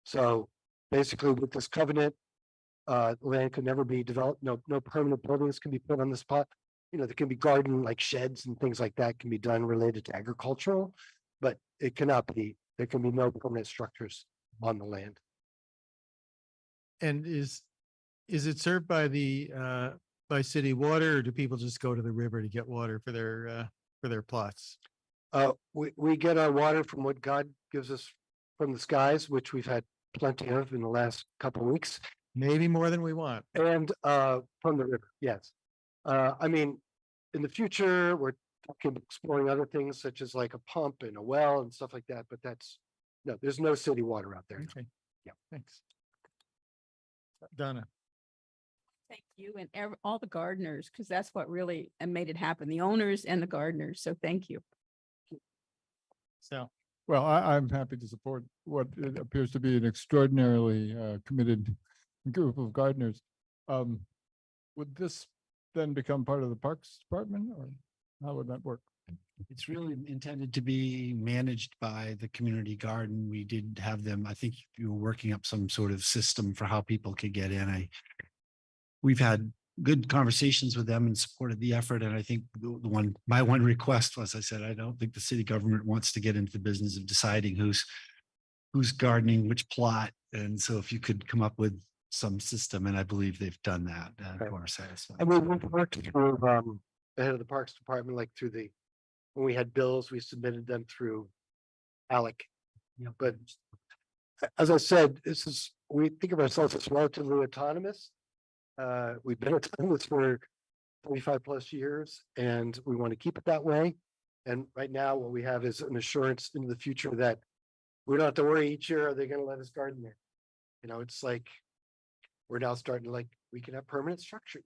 So basically with this covenant, land could never be developed. No permanent buildings can be put on the spot. There can be garden like sheds and things like that can be done related to agricultural, but it cannot be, there can be no permanent structures on the land. And is it served by by city water, or do people just go to the river to get water for their plots? We get our water from what God gives us from the skies, which we've had plenty of in the last couple of weeks. Maybe more than we want. And from the river, yes. I mean, in the future, we're exploring other things such as like a pump and a well and stuff like that, but there's no city water out there. Okay. Yeah. Thanks. Donna. Thank you and all the gardeners, because that's what really made it happen, the owners and the gardeners. So thank you. So. Well, I'm happy to support what it appears to be an extraordinarily committed group of gardeners. Would this then become part of the Parks Department, or how would that work? It's really intended to be managed by the community garden. We did have them, I think you were working up some sort of system for how people could get in. We've had good conversations with them and supported the effort. And I think my one request was, I said, I don't think the city government wants to get into the business of deciding who's gardening, which plot. And so if you could come up with some system, and I believe they've done that to our satisfaction. And we've worked through the head of the Parks Department, like when we had bills, we submitted them through ALEC. Yep. But as I said, we think of ourselves as relatively autonomous. We've been autonomous for 35 plus years, and we want to keep it that way. And right now, what we have is an assurance into the future that we don't have to worry each year, are they going to let us garden there? It's like, we're now starting to we can have permanent structure,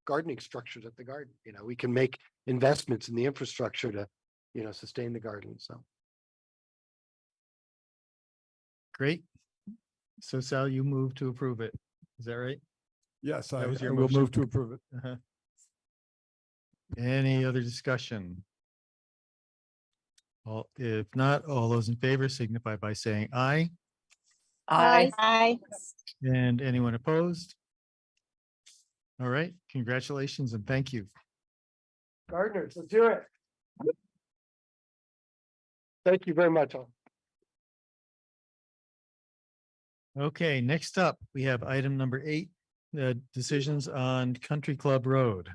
gardening structures at the garden. We can make investments in the infrastructure to, sustain the garden. So. Great. So Sal, you move to approve it. Is that right? Yes, That I was your will motion? move to approve it. Uh-huh. Any other discussion? If not, all those in favor signify by saying aye. Aye. Aye. And anyone opposed? All right, congratulations and thank you. Gardeners, let's do it. Thank you very much. Okay, next up, we have item number 8, decisions on Country Club Road.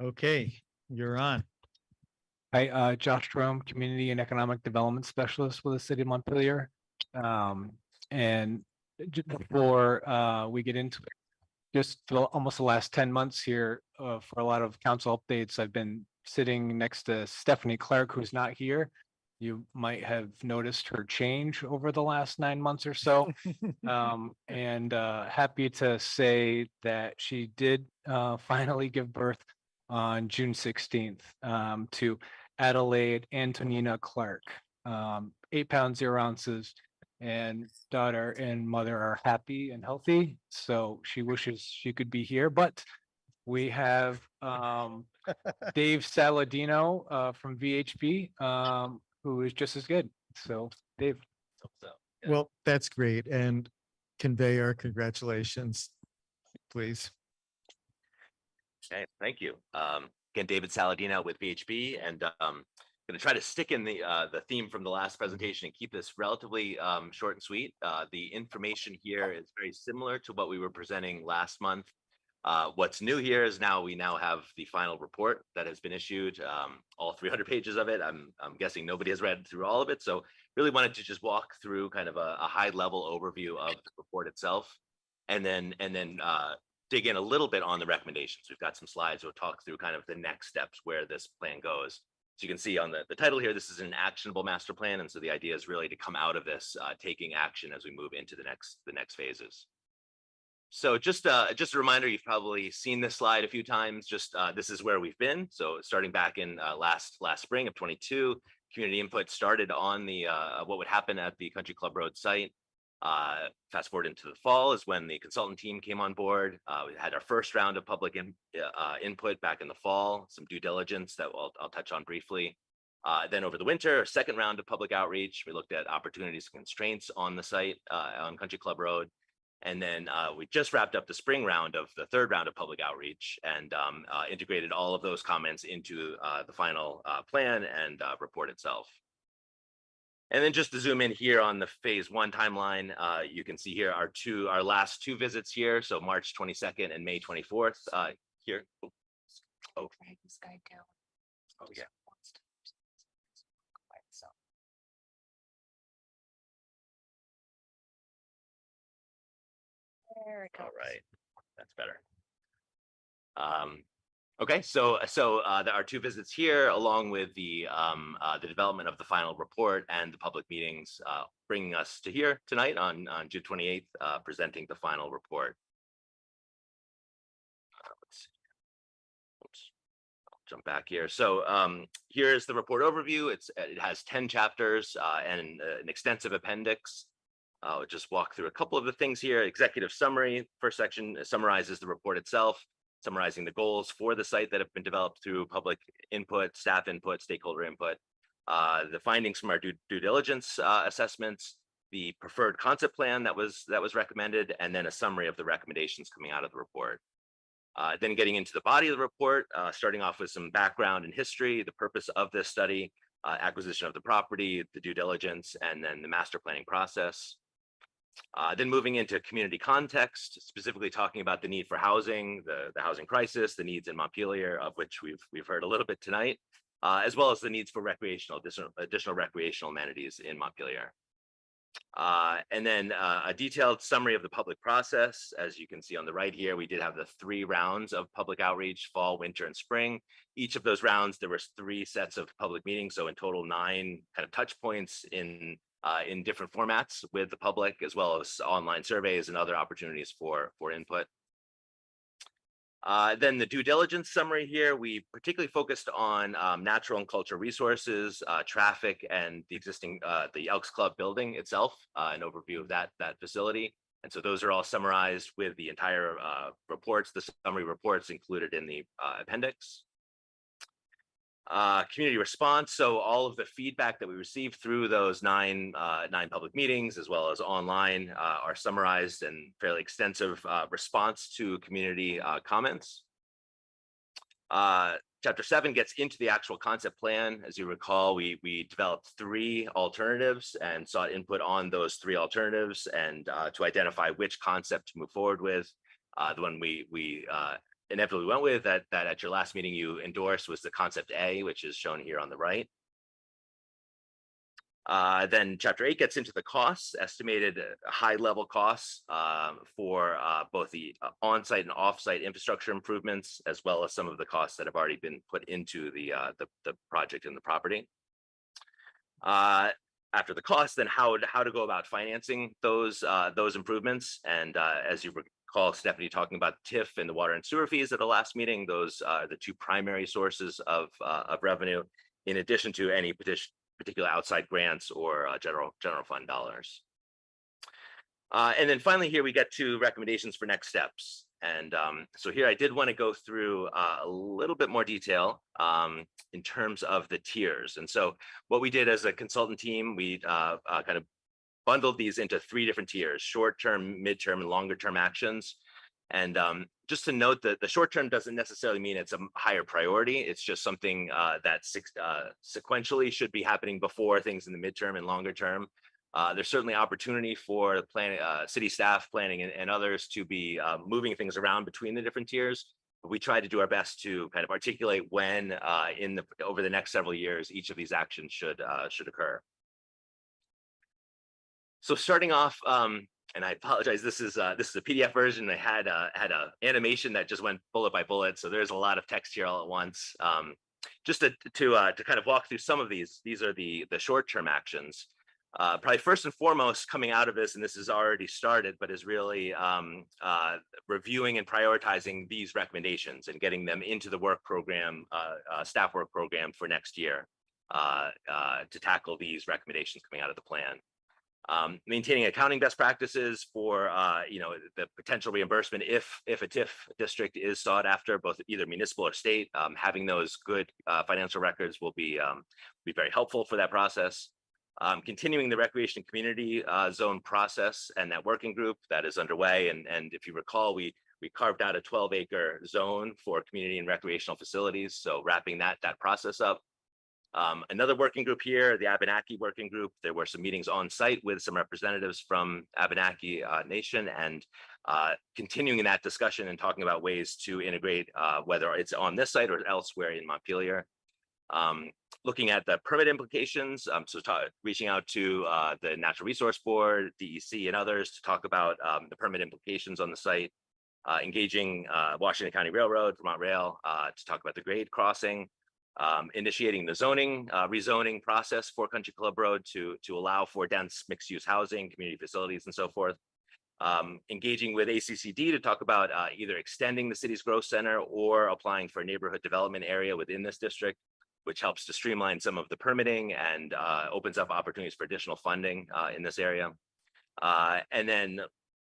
Okay, you're on. Hi, Josh Jerome, Community and Economic Development Specialist with the City of Montpelier. And before we get into it, just for almost the last 10 months here, for a lot of council updates, I've been sitting next to Stephanie Clark, who's not here. You might have noticed her change over the last 9 months or so. And happy to say that she did finally give birth on June 16th to Adelaide Antonina Clark. 8 pounds, 0 ounces, and daughter and mother are happy and healthy. So she wishes she could be here, but we have Dave Saladino from VHB, who is just as good. So Dave. Well, that's great. And convey our congratulations, please. Okay, thank you. Again, David Saladino with VHB, and going to try to stick in the theme from the last presentation and keep this relatively short and sweet. The information here is very similar to what we were presenting last month. What's new here is we now have the final report that has been issued, all 300 pages of it. I'm guessing nobody has read through all of it, so really wanted to just walk through kind of a high level overview of the report itself, and then dig in a little bit on the recommendations. We've got some slides we'll talk through kind of the next steps where this plan goes. So you can see on the title here, this is an actionable master plan, and so the idea is really to come out of this taking action as we move into the next phases. So just a reminder, you've probably seen this slide a few times. This is where we've been. So starting back in last spring of 22, community input started on the what would happen at the Country Club Road site. Fast forward into the fall is when the consultant team came on board. We had our first round of public input back in the fall, some due diligence that I'll touch on briefly. Then over the winter, a second round of public outreach. We looked at opportunities and constraints on the site on Country Club Road. And then we just wrapped up the spring round of the third round of public outreach and integrated all of those comments into the final plan and report itself. And then just to zoom in here on the phase 1 timeline, you can see here our last 2 visits here. So March 22nd and May 24th here. Oh, yeah. There it goes. All right, that's better. Okay, so our 2 visits here, along with the development of the final report and the public meetings, bringing us to here tonight on June 28th, presenting the final report. Let's see. Oops. I'll jump back here. So here's the report overview. It has 10 chapters and an extensive appendix. I'll just walk through a couple of the things here. Executive summary. First section summarizes the report itself, summarizing the goals for the site that have been developed through public input, staff input, stakeholder input, the findings from our due diligence assessments, the preferred concept plan that was recommended, and then a summary of the recommendations coming out of the report. Then getting into the body of the report, starting off with some background and history, the purpose of this study, acquisition of the property, the due diligence, and then the master planning process. Then moving into community context, specifically talking about the need for housing, the housing crisis, the needs in Montpelier, of which we've heard a little bit tonight, as well as the needs for additional recreational amenities in Montpelier. And then a detailed summary of the public process. As you can see on the right here, we did have the 3 rounds of public outreach, fall, winter, and spring. Each of those rounds, there was 3 sets of public meetings. So in total, 9 kind of touch points in different formats with the public, as well as online surveys and other opportunities for input. Then the due diligence summary here, we particularly focused on natural and cultural resources, traffic, and the existing the Elks Club building itself, an overview of that facility. And so those are all summarized with the entire reports, the summary reports included in the appendix. Community response. So all of the feedback that we received through those nine public meetings, as well as online, are summarized in fairly extensive response to community comments. Chapter 7 gets into the actual concept plan. As you recall, we developed 3 alternatives and sought input on those 3 alternatives and to identify which concept to move forward with. The one we inevitably went with that at your last meeting you endorsed was the concept A, which is shown here on the right. Then chapter 8 gets into the costs, estimated high level costs for both the on-site and off-site infrastructure improvements, as well as some of the costs that have already been put into the project and the property. After the cost, then how to go about financing those improvements. And as you recall, Stephanie talking about TIF and the water and sewer fees at the last meeting, those are the two primary sources of revenue, in addition to any particular outside grants or general fund dollars. And then finally, here we get to recommendations for next steps. And so here I did want to go through a little bit more detail in terms of the tiers. And so what we did as a consultant team, we kind of bundled these into 3 different tiers: short-term, mid-term, and longer-term actions. And just to note that the short-term doesn't necessarily mean it's a higher priority. It's just something that sequentially should be happening before things in the midterm and longer term. There's certainly opportunity for the planning, city staff, planning, and others to be moving things around between the different tiers. But we try to do our best to kind of articulate when over the next several years each of these actions should occur. So starting off, and I apologize, this is a PDF version. I had a animation that just went bullet by bullet, so there's a lot of text here all at once. Just to kind of walk through some of these are the short-term actions. Probably first and foremost coming out of this, and this has already started, but is really reviewing and prioritizing these recommendations and getting them into the work program, staff work program for next year to tackle these recommendations coming out of the plan. Maintaining accounting best practices for the potential reimbursement if a TIF district is sought after, both either municipal or state. Having those good financial records will be very helpful for that process. Continuing the recreation community zone process and that working group that is underway. And if you recall, we carved out a 12-acre zone for community and recreational facilities. So wrapping that process up. Another working group here, the Abenaki working group. There were some meetings on site with some representatives from Abenaki Nation, and continuing that discussion and talking about ways to integrate, whether it's on this site or elsewhere in Montpelier. Looking at the permit implications, reaching out to the Natural Resource Board, DEC, and others to talk about the permit implications on the site. Engaging Washington County Railroad, Vermont Rail, to talk about the grade crossing. Initiating the rezoning process for Country Club Road to allow for dense mixed-use housing, community facilities, and so forth. Engaging with ACCD to talk about either extending the city's growth center or applying for a neighborhood development area within this district, which helps to streamline some of the permitting and opens up opportunities for additional funding in this area. And then,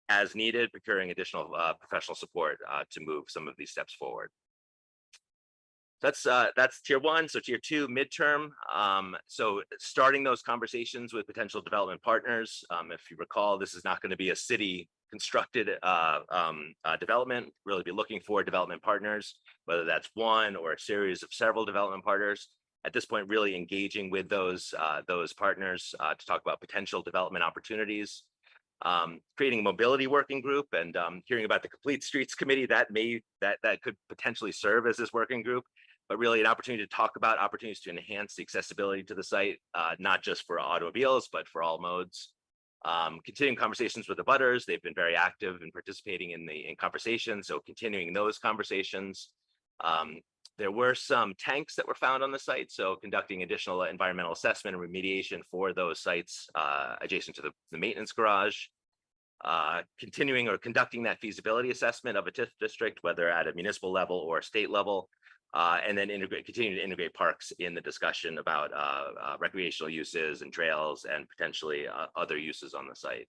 as needed, procuring additional professional support to move some of these steps forward. That's tier 1. So tier 2, midterm. So starting those conversations with potential development partners. If you recall, this is not going to be a city constructed development. Really be looking for development partners, whether that's one or a series of several development partners. At this point, really engaging with those partners to talk about potential development opportunities. Creating a mobility working group and hearing about the Complete Streets Committee that could potentially serve as this working group, but really an opportunity to talk about opportunities to enhance the accessibility to the site, not just for automobiles, but for all modes. Continuing conversations with the abutters. They've been very active in participating in conversations, so continuing those conversations. There were some tanks that were found on the site, so conducting additional environmental assessment and remediation for those sites adjacent to the maintenance garage. Continuing or conducting that feasibility assessment of a TIF district, whether at a municipal level or state level, and then continue to integrate parks in the discussion about recreational uses and trails and potentially other uses on the site.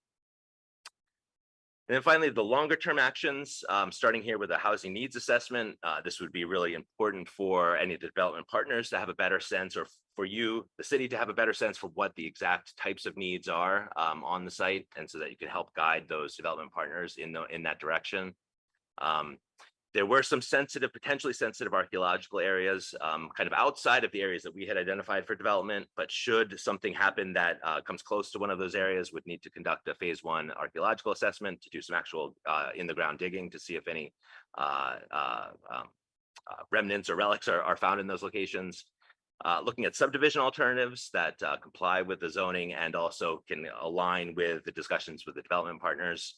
And then finally, the longer term actions, starting here with a housing needs assessment. This would be really important for any of the development partners to have a better sense, or for you, the city, to have a better sense for what the exact types of needs are on the site, and so that you can help guide those development partners in that direction. There were some potentially sensitive archaeological areas kind of outside of the areas that we had identified for development, but should something happen that comes close to one of those areas, would need to conduct a phase 1 archaeological assessment to do some actual in the ground digging to see if any remnants or relics are found in those locations. looking at subdivision alternatives that comply with the zoning and also can align with the discussions with the development partners.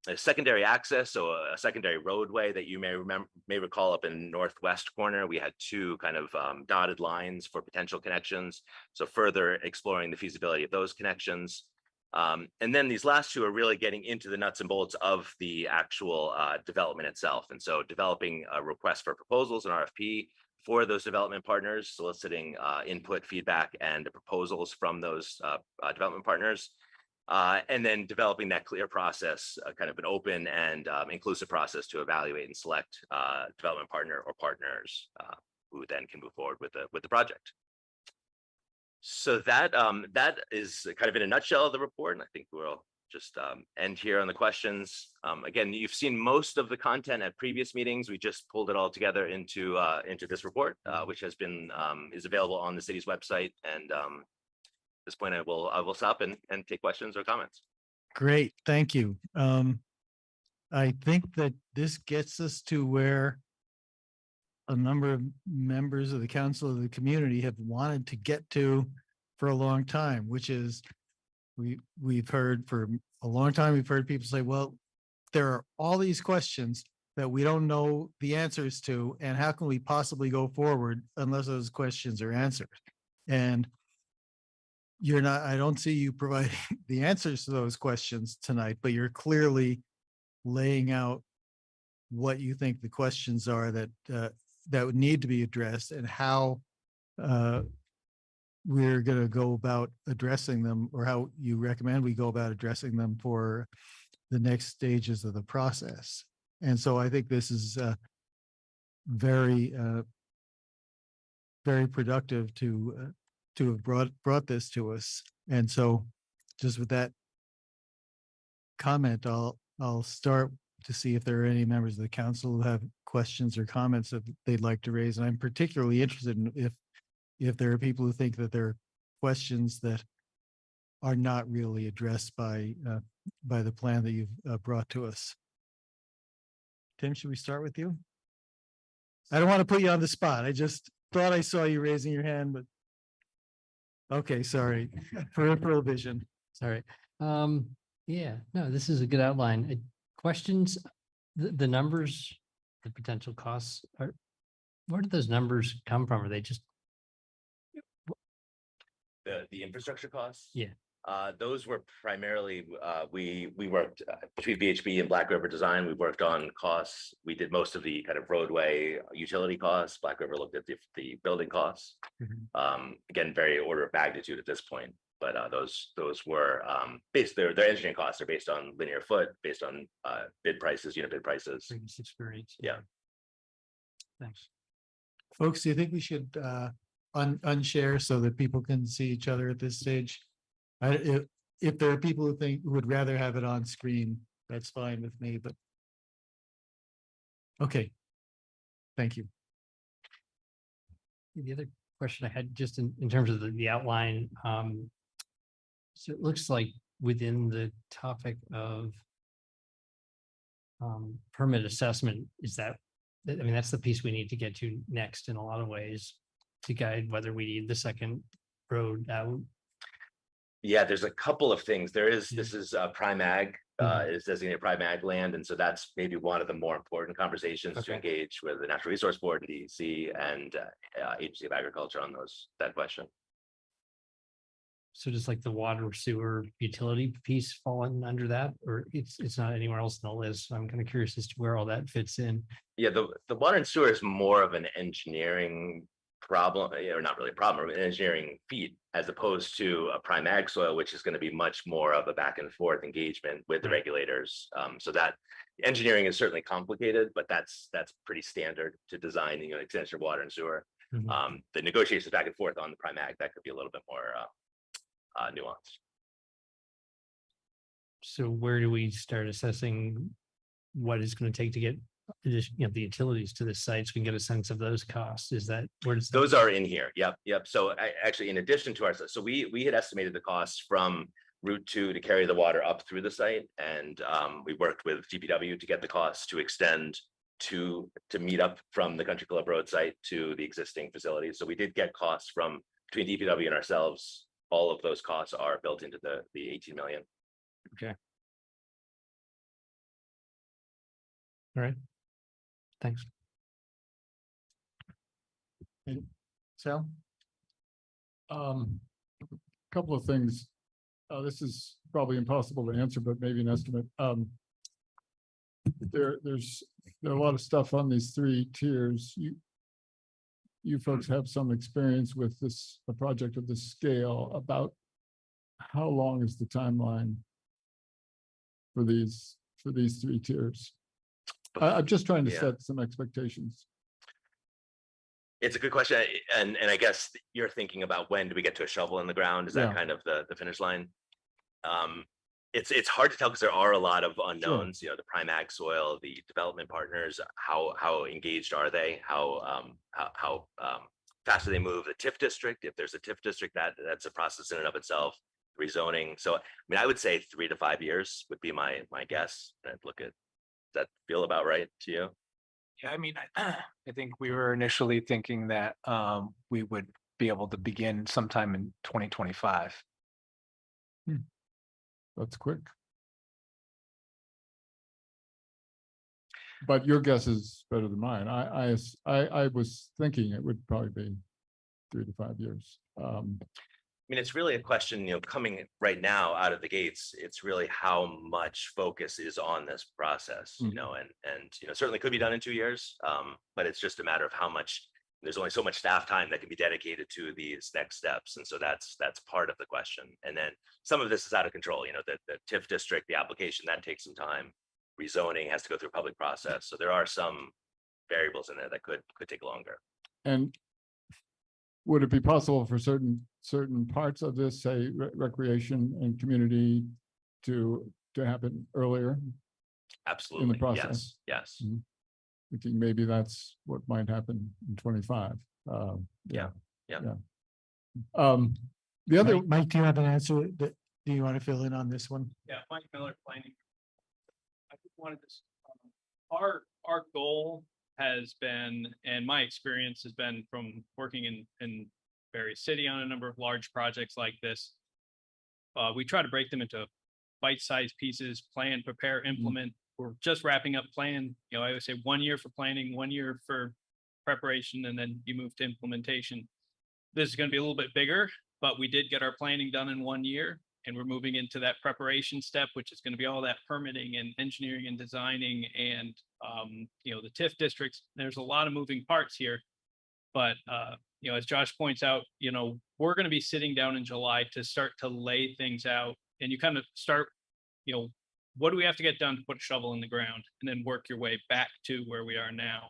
A secondary access, so a secondary roadway that you may recall up in northwest corner, we had two kind of dotted lines for potential connections. So further exploring the feasibility of those connections. And then these last two are really getting into the nuts and bolts of the actual development itself. And so developing a request for proposals, an RFP for those development partners, soliciting input, feedback, and proposals from those development partners. And then developing that clear process, kind of an open and inclusive process to evaluate and select development partner or partners who then can move forward with the project. So that is kind of in a nutshell the report, and I think we'll just end here on the questions. Again, you've seen most of the content at previous meetings. We just pulled it all together into this report, which has been is available on the city's website. And this point, I will stop and take questions or comments. Great, thank you. I think that this gets us to where a number of members of the council of the community have wanted to get to for a long time, which is we've heard for a long time, we've heard people say, well, there are all these questions that we don't know the answers to, and how can we possibly go forward unless those questions are answered? And I don't see you providing the answers to those questions tonight, but you're clearly laying out what you think the questions are that would need to be addressed, and how we're going to go about addressing them, or how you recommend we go about addressing them for the next stages of the process. And so I think this is very productive to have brought this to us. And so just with that comment, I'll start to see if there are any members of the council who have questions or comments that they'd like to raise. And I'm particularly interested in if there are people who think that there are questions that are not really addressed by the plan that you've brought to us. Tim, should we start with you? I don't want to put you on the spot. I just thought I saw you raising your hand, but okay, sorry. Peripheral vision. Sorry. Yeah, no, this is a good outline. Questions, the numbers, the potential costs where did those numbers come from? Are they just? The infrastructure costs? Yeah. Those were primarily, we worked between VHB and Black River Design. We worked on costs. We did most of the kind of roadway utility costs. Black River looked at the building costs. Again, very order of magnitude at this point. But those were based, their engineering costs are based on linear foot, based on bid prices, unit bid prices. Previous experience. Yeah. Thanks. Folks, do you think we should unshare so that people can see each other at this stage? If there are people who would rather have it on screen, that's fine with me, but okay. Thank you. The other question I had, just in terms of the outline, so it looks like within the topic of permit assessment, I mean, that's the piece we need to get to next in a lot of ways to guide whether we need the second road out. Yeah, there's a couple of things. This is prime ag, is designated prime ag land. And so that's maybe one of the more important conversations to engage with the Natural Resource Board and DEC and Agency of Agriculture on that question. So does like the water sewer utility piece fall in under that, or it's not anywhere else in the list? So I'm kind of curious as to where all that fits in. Yeah, the water and sewer is more of an engineering problem, or not really a problem, or an engineering feat, as opposed to a prime ag soil, which is going to be much more of a back and forth engagement with the regulators. So that engineering is certainly complicated, but that's pretty standard to design, extension of water and sewer. The negotiations back and forth on the prime ag, that could be a little bit more nuanced. So where do we start assessing what it's going to take to get the utilities to this site, so we can get a sense of those costs? Is that where does those are in here? Yep. So actually, in addition to so we had estimated the costs from Route 2 to carry the water up through the site, and we worked with DPW to get the costs to extend to meet up from the Country Club Road site to the existing facility. So we did get costs from between DPW and ourselves. All of those costs are built into the 18 million. Okay. All right. Thanks. And Sal? Couple of things. This is probably impossible to answer, but maybe an estimate. There's a lot of stuff on these 3 tiers. You folks have some experience with this, a project of this scale. About how long is the timeline for these 3 tiers? I'm just trying to set some expectations. It's a good question. And I guess you're thinking about when do we get to a shovel in the ground? Is that Yeah. kind of the finish line? It's hard to tell because there are a lot of unknowns, you know, the prime ag soil, the development partners, how engaged are they? How fast do they move? The TIF district, if there's a TIF district, that's a process in and of itself, rezoning. So, I mean, I would say 3 to 5 years would be my guess. I'd look at, does that feel about right to you? Yeah, I mean, I think we were initially thinking that we would be able to begin sometime in 2025. That's quick. But your guess is better than mine. I was thinking it would probably be 3 to 5 years. I mean, it's really a question, you know, coming right now out of the gates, it's really how much focus is on this process, you know, and you know, certainly could be done in 2 years, but it's just a matter of how much, there's only so much staff time that can be dedicated to these next steps. And so that's part of the question. And then some of this is out of control, you know, the TIF district, the application, that takes some time. Rezoning has to go through a public process. So there are some variables in there that could take longer. And would it be possible for certain parts of this, say recreation and community, to happen earlier? Absolutely. In the process? Yes. Thinking maybe that's what might happen in 25. Yeah. The other, Mike, do you have an answer? Do you want to fill in on this one? Yeah, Mike Miller, planning. I just wanted to, our goal has been, and my experience has been from working in Berry City on a number of large projects like this. We try to break them into bite-sized pieces, plan, prepare, implement. We're just wrapping up plan. You know, I always say 1 year for planning, 1 year for preparation, and then you move to implementation. This is going to be a little bit bigger, but we did get our planning done in 1 year, and we're moving into that preparation step, which is going to be all that permitting and engineering and designing and, you know, the TIF districts. There's a lot of moving parts here, but, you know, as Josh points out, you know, we're going to be sitting down in July to start to lay things out, and you kind of start, you know, what do we have to get done to put a shovel in the ground, and then work your way back to where we are now.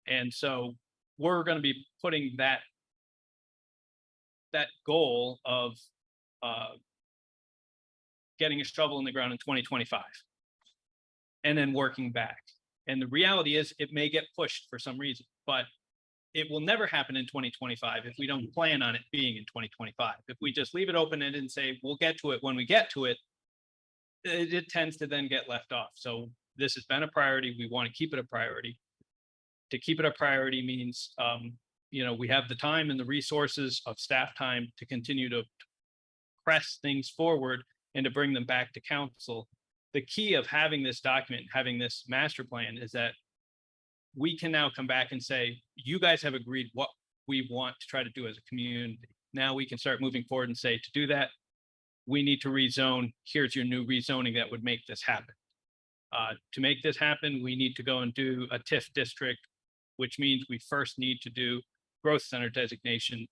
And so we're going to be putting that goal of getting a shovel in the ground in 2025 and then working back. And the reality is it may get pushed for some reason, but it will never happen in 2025 if we don't plan on it being in 2025. If we just leave it open-ended and say, we'll get to it when we get to it, it tends to then get left off. So this has been a priority. We want to keep it a priority. To keep it a priority means, you know, we have the time and the resources of staff time to continue to press things forward and to bring them back to council. The key of having this document, having this master plan, is that we can now come back and say, you guys have agreed what we want to try to do as a community. Now we can start moving forward and say, to do that, we need to rezone. Here's your new rezoning that would make this happen. To make this happen, we need to go and do a TIF district, which means we first need to do growth center designation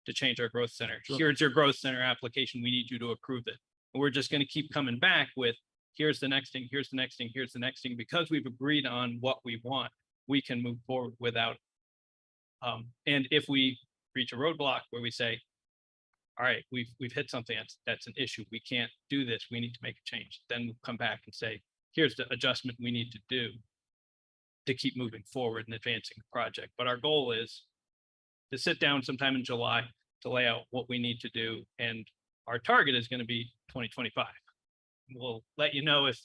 to change our growth center. Sure. Here's your growth center application. We need you to approve it. And we're just going to keep coming back with, here's the next thing, here's the next thing, here's the next thing. Because we've agreed on what we want, we can move forward without. And if we reach a roadblock where we say, all right, we've hit something that's an issue, we can't do this, we need to make a change, then we'll come back and say, here's the adjustment we need to do to keep moving forward and advancing the project. But our goal is to sit down sometime in July to lay out what we need to do. And our target is going to be 2025. We'll let you know if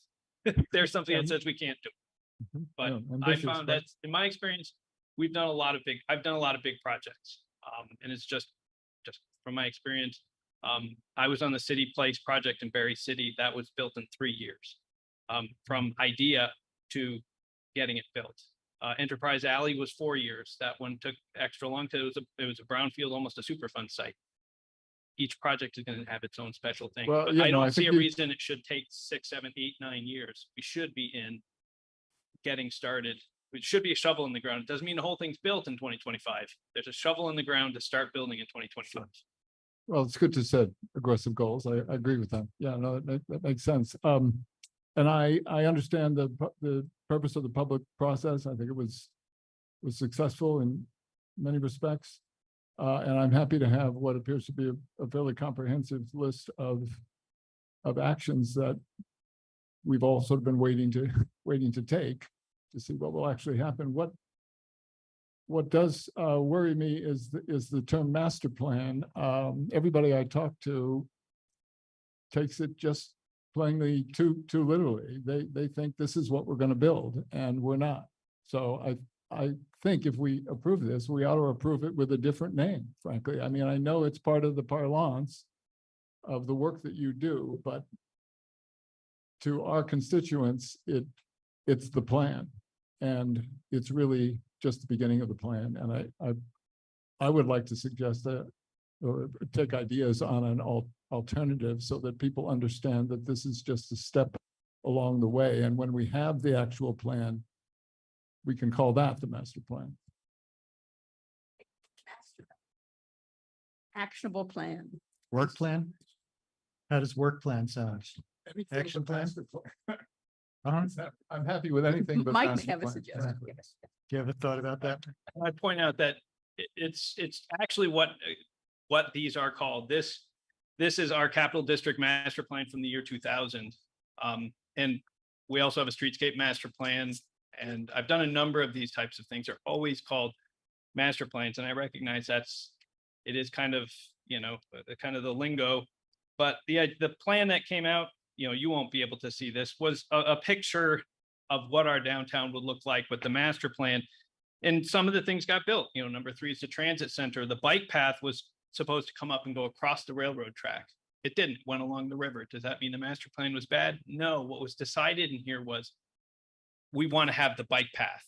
there's something that says we can't do. But Yeah, I ambitious, found but- that in my experience, I've done a lot of big projects. And it's just from my experience. I was on the City Place project in Berry City that was built in 3 years. From idea to getting it built. Enterprise Alley was 4 years. That one took extra long. It was a brownfield, almost a Superfund site. Each project is going to have its own special thing. Well, But yeah, I no, I don't see think a you- reason it should take 6, 7, 8, 9 years. We should be in getting started. It should be a shovel in the ground. It doesn't mean the whole thing's built in 2025. There's a shovel in the ground to start building in 2025. Well, it's good to set aggressive goals. I agree with that. Yeah, no, that makes sense. And I understand the purpose of the public process. I think it was successful in many respects. And I'm happy to have what appears to be a fairly comprehensive list of actions that we've all sort of been waiting to take to see what will actually happen. What does worry me is the term master plan. Everybody I talk to takes it just plainly too literally. They think this is what we're going to build, and we're not. So I think if we approve this, we ought to approve it with a different name, frankly. I mean, I know it's part of the parlance of the work that you do, but to our constituents, it's the plan. And it's really just the beginning of the plan. And I would like to suggest that, or take ideas on an alternative so that people understand that this is just a step along the way. And when we have the actual plan, we can call that the master plan. Actionable plan. Work plan? How does work plan sound? Anything Action but plan? master plan. Uh-huh. I'm happy with anything but Mike may master have a plan. suggestion. Do you have a thought about that? I point out that it's actually what these are called. This is our capital district master plan from the year 2000. And we also have a streetscape master plan. And I've done a number of these types of things. They're always called master plans. And I recognize it is kind of, kind of the lingo, but the plan that came out, you won't be able to see this, was a picture of what our downtown would look like with the master plan. And some of the things got built. Number 3 is the transit center. The bike path was supposed to come up and go across the railroad track. It didn't, went along the river. Does that mean the master plan was bad? No, what was decided in here was we want to have the bike path.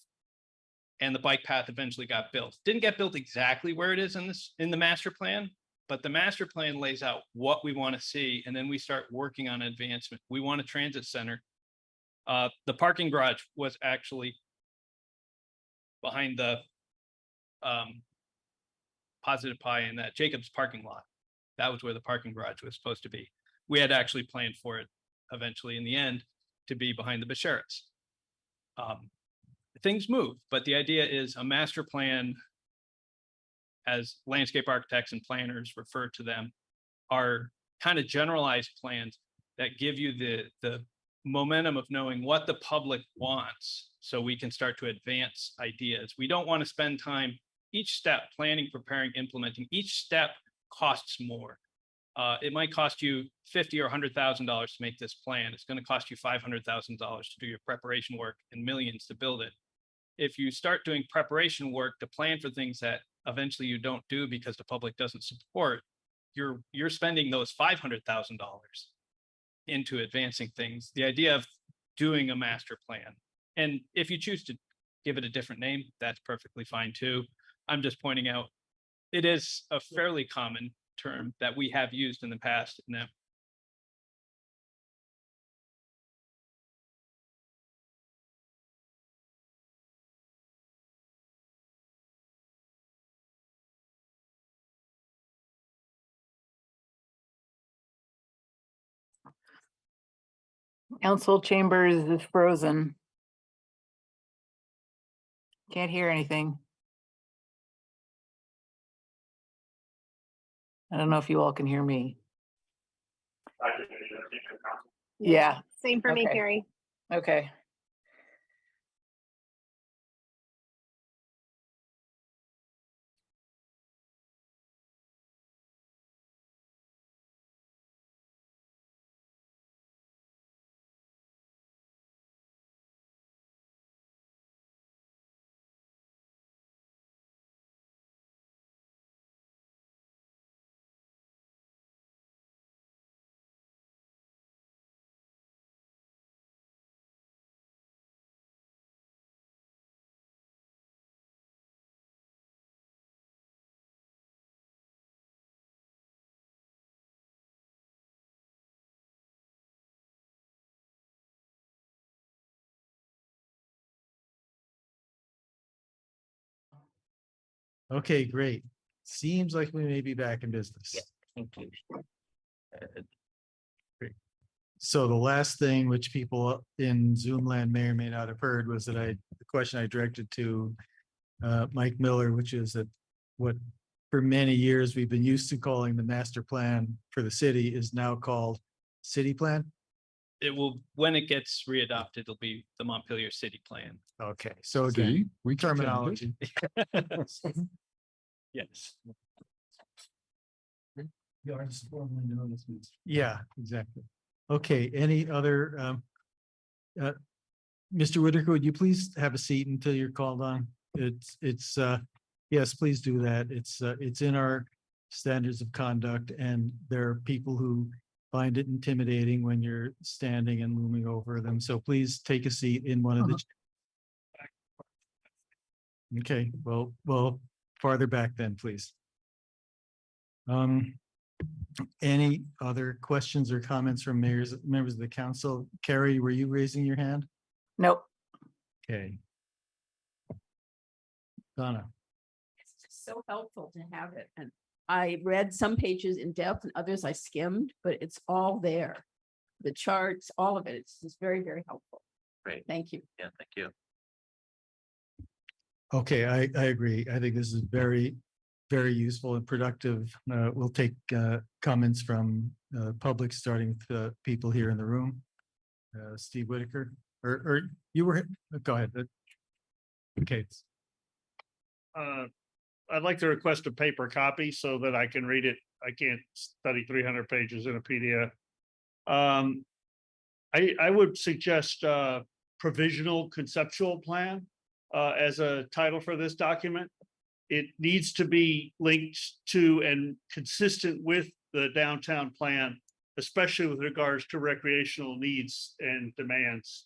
And the bike path eventually got built. Didn't get built exactly where it is in the master plan, but the master plan lays out what we want to see. And then we start working on advancement. We want a transit center. The parking garage was actually behind the Positive Pie and that Jacob's parking lot. That was where the parking garage was supposed to be. We had actually planned for it eventually in the end to be behind the Basharets. Things move, but the idea is a master plan, as landscape architects and planners refer to them, are kind of generalized plans that give you the momentum of knowing what the public wants so we can start to advance ideas. We don't want to spend time, each step, planning, preparing, implementing, each step costs more. It might cost you $50,000 or $100,000 to make this plan. It's going to cost you $500,000 to do your preparation work and millions to build it. If you start doing preparation work to plan for things that eventually you don't do because the public doesn't support, you're spending those $500,000 into advancing things. The idea of doing a master plan, and if you choose to give it a different name, that's perfectly fine too. I'm just pointing out it is a fairly common term that we have used in the past. Now, Council chambers is frozen. Can't hear anything. I don't know if you all can hear me. Yeah. Same for me, Okay. Carrie. Okay. Okay, great. Seems like we may be back in business. Thank you. So the last thing which people in Zoom land may or may not have heard was that the question I directed to Mike Miller, which is that what for many years we've been used to calling the master plan for the city is now called city plan. It will, when it gets readopted, it'll be the Montpelier City Plan. Okay, so See, again, we can change it. terminology. Yes. Yeah, exactly. Okay, any other, Mr. Whitaker, would you please have a seat until you're called on? Yes, please do that. It's in our standards of conduct, and there are people who find it intimidating when you're standing and looming over them. So please take a seat in one of the. Okay, well, farther back then, please. Any other questions or comments from members of the council? Carrie, were you raising your hand? Nope. Okay. Donna. It's just so helpful to have it. And I read some pages in depth and others I skimmed, but it's all there. The charts, all of it. It's just very, very helpful. Great. Thank you. Yeah, thank you. Okay, I agree. I think this is very, very useful and productive. We'll take comments from public, starting with people here in the room. Steve Whitaker, or you were, go ahead. Okay. I'd like to request a paper copy so that I can read it. I can't study 300 pages in a PDF. I would suggest provisional conceptual plan as a title for this document. It needs to be linked to and consistent with the downtown plan, especially with regards to recreational needs and demands,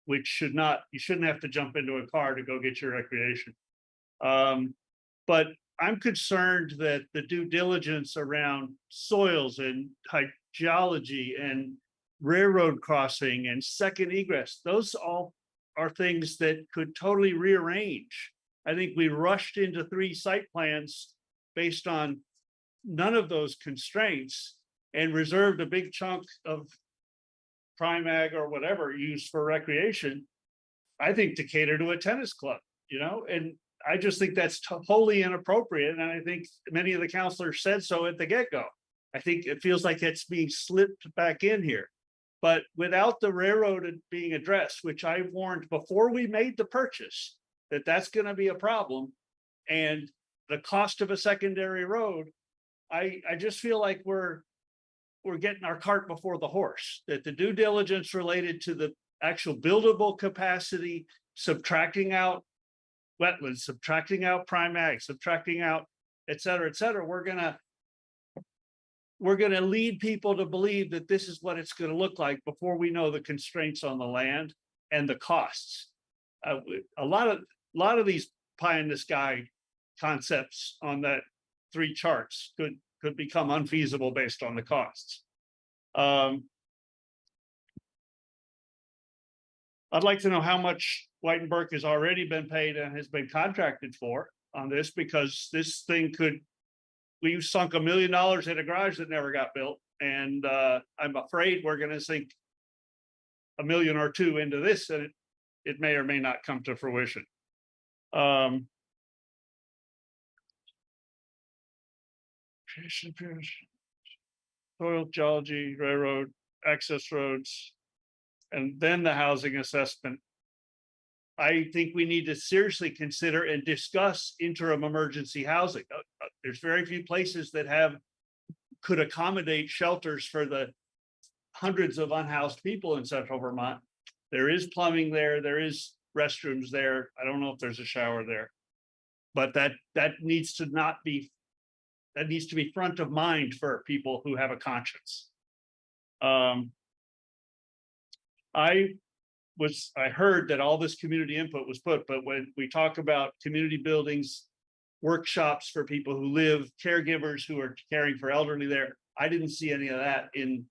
which you shouldn't have to jump into a car to go get your recreation. But I'm concerned that the due diligence around soils and hydrology and railroad crossing and second egress, those all are things that could totally rearrange. I think we rushed into 3 site plans based on none of those constraints and reserved a big chunk of prime ag or whatever used for recreation, I think, to cater to a tennis club, and I just think that's wholly inappropriate. And I think many of the counselors said so at the get-go. I think it feels like it's being slipped back in here. But without the railroad being addressed, which I warned before we made the purchase, that's going to be a problem, and the cost of a secondary road, I just feel like we're getting our cart before the horse, that the due diligence related to the actual buildable capacity, subtracting out wetlands, subtracting out prime ag, subtracting out, et cetera, we're gonna lead people to believe that this is what it's gonna look like before we know the constraints on the land and the costs. A lot of these pie in the sky concepts on that 3 charts could become unfeasible based on the costs. I'd like to know how much White and Burke has already been paid and has been contracted for on this, because this thing we sunk $1 million in a garage that never got built. And I'm afraid we're going to sink $1 million or 2 into this, and it may or may not come to fruition. Soil geology, railroad, access roads, and then the housing assessment. I think we need to seriously consider and discuss interim emergency housing. There's very few places that could accommodate shelters for the hundreds of unhoused people in central Vermont. There is plumbing there, there is restrooms there. I don't know if there's a shower there, but that needs to be front of mind for people who have a conscience. I heard that all this community input was put, but when we talk about community buildings, workshops for people who live, caregivers who are caring for elderly there, I didn't see any of that in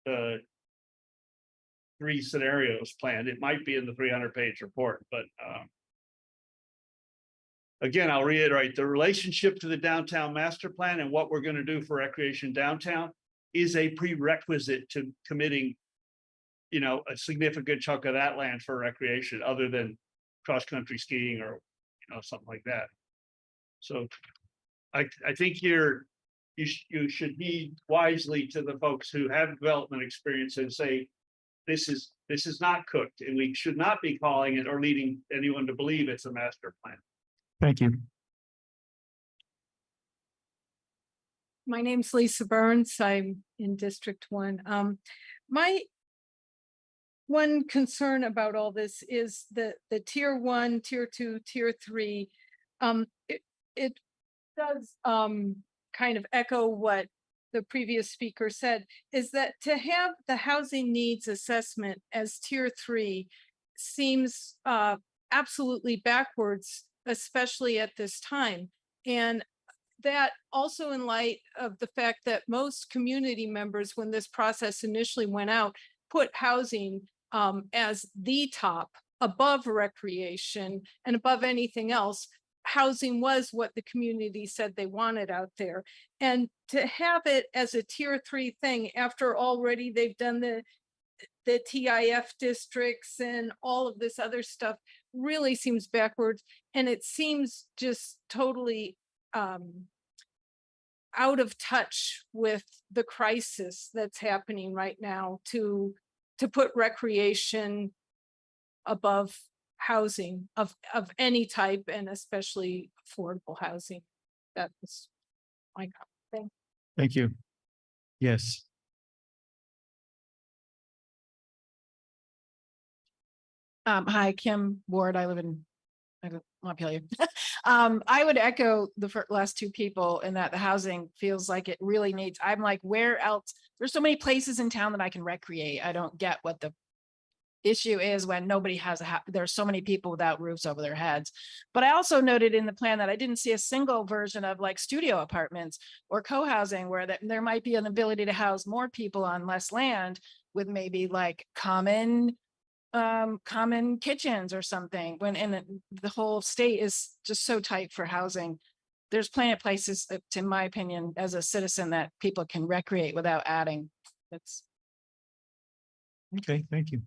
the 3 scenarios planned. It might be in the 300-page report, but again, I'll reiterate, the relationship to the downtown master plan and what we're going to do for recreation downtown is a prerequisite to committing, you know, a significant chunk of that land for recreation other than cross-country skiing or, you know, something like that. So I think you should heed wisely to the folks who have development experience and say, this is not cooked, and we should not be calling it or leading anyone to believe it's a master plan. Thank you. My name's Lisa Burns. I'm in District 1. My one concern about all this is the tier 1, tier 2, tier 3. It does kind of echo what the previous speaker said, is that to have the housing needs assessment as tier 3 seems absolutely backwards, especially at this time. And that also in light of the fact that most community members, when this process initially went out, put housing as the top above recreation and above anything else. Housing was what the community said they wanted out there. And to have it as a tier 3 thing after already they've done the TIF districts and all of this other stuff really seems backwards. And it seems just totally out of touch with the crisis that's happening right now to put recreation above housing of any type, and especially affordable housing. That was my comment. Thank you. Yes. Hi, Kim Ward. I live in Montpelier. I would echo the last two people in that the housing feels like it really needs, I'm like, where else? There's so many places in town that I can recreate. I don't get what the issue is when nobody has there's so many people without roofs over their heads. But I also noted in the plan that I didn't see a single version of like studio apartments or co-housing where there might be an ability to house more people on less land with maybe like common kitchens or something, when the whole state is just so tight for housing. There's plenty of places, in my opinion, as a citizen, that people can recreate without adding. That's okay. Thank you.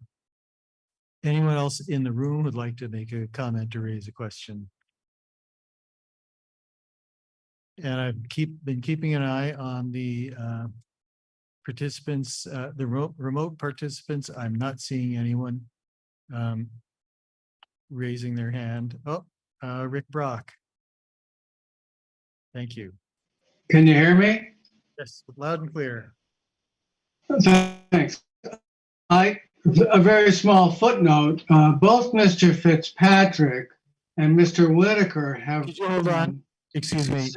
Anyone else in the room would like to make a comment or raise a question? And I've been keeping an eye on the participants, the remote participants. I'm not seeing anyone raising their hand. Oh, Rick Brock. Thank you. Can you hear me? Yes, loud and clear. Thanks. A very small footnote, both Mr. Fitzpatrick and Mr. Whitaker have hold on. Excuse me.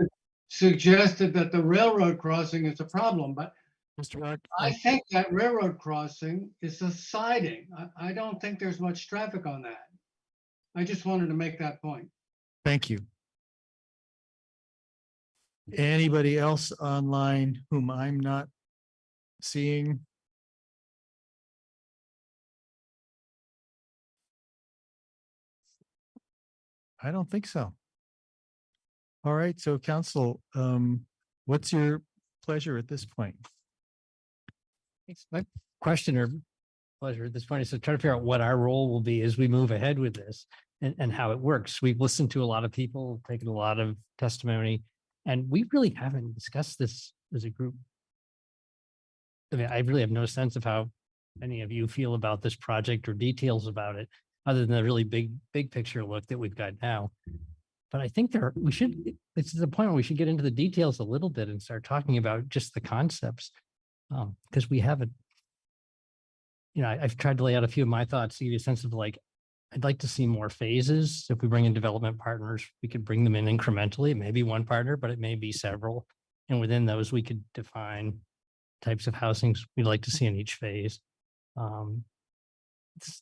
Suggested that the railroad crossing is a problem, but Mr. Rock, I think that railroad crossing is a siding. I don't think there's much traffic on that. I just wanted to make that point. Thank you. Anybody else online whom I'm not seeing? I don't think so. All right, so council, what's your pleasure at this point? My question or pleasure at this point is to try to figure out what our role will be as we move ahead with this and how it works. We've listened to a lot of people, taken a lot of testimony, and we really haven't discussed this as a group. I mean, I really have no sense of how any of you feel about this project or details about it, other than the really big picture look that we've got now. But I think it's the point where we should get into the details a little bit and start talking about just the concepts. Because we haven't, I've tried to lay out a few of my thoughts to give you a sense of like, I'd like to see more phases. If we bring in development partners, we could bring them in incrementally. It may be one partner, but it may be several. And within those, we could define types of housings we'd like to see in each phase.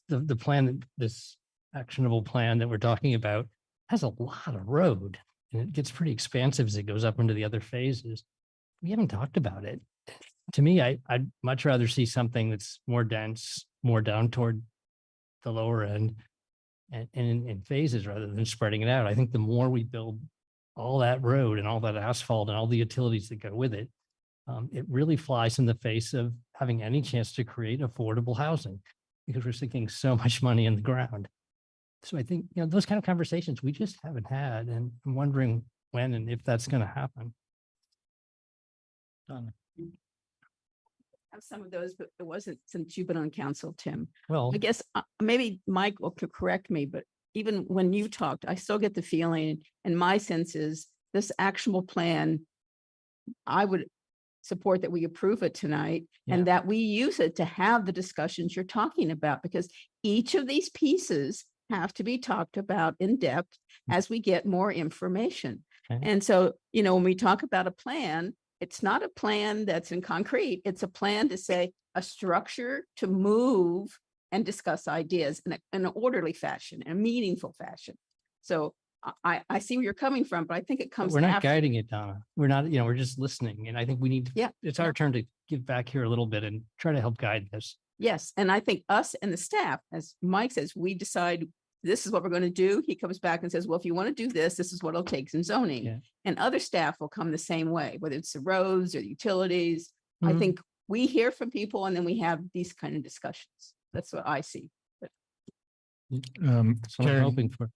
The plan, this actionable plan that we're talking about, has a lot of road, and it gets pretty expansive as it goes up into the other phases. We haven't talked about it. To me, I'd much rather see something that's more dense, more down toward the lower end, and in phases rather than spreading it out. I think the more we build all that road and all that asphalt and all the utilities that go with it, it really flies in the face of having any chance to create affordable housing because we're sinking so much money in the ground. So I think, those kind of conversations we just haven't had, and I'm wondering when and if that's going to happen. Donna. Have some of those, but it wasn't since you've been on council, Tim. Well, I guess maybe Michael could correct me, but even when you talked, I still get the feeling, and my sense is this actual plan, I would support that we approve it tonight and that we use it to have the discussions you're talking about, because each of these pieces have to be talked about in depth as we get more information. Okay. And so, when we talk about a plan, it's not a plan that's in concrete. It's a plan to say a structure to move and discuss ideas in an orderly fashion, in a meaningful fashion. So I see where you're coming from, but I think it comes. We're not after. guiding it, Donna. We're not, we're just listening. And I think we need, it's our turn to give back here a little bit and try to help guide this. Yes, and I think us and the staff, as Mike says, we decide this is what we're going to do. He comes back and says, well, if you want to do this, this is what it'll take in zoning. Yeah. And other staff will come the same way, whether it's the roads or the utilities. I Mhm. think we hear from people and then we have these kind of discussions. That's what I see. But That's what I'm Carrie, hoping for.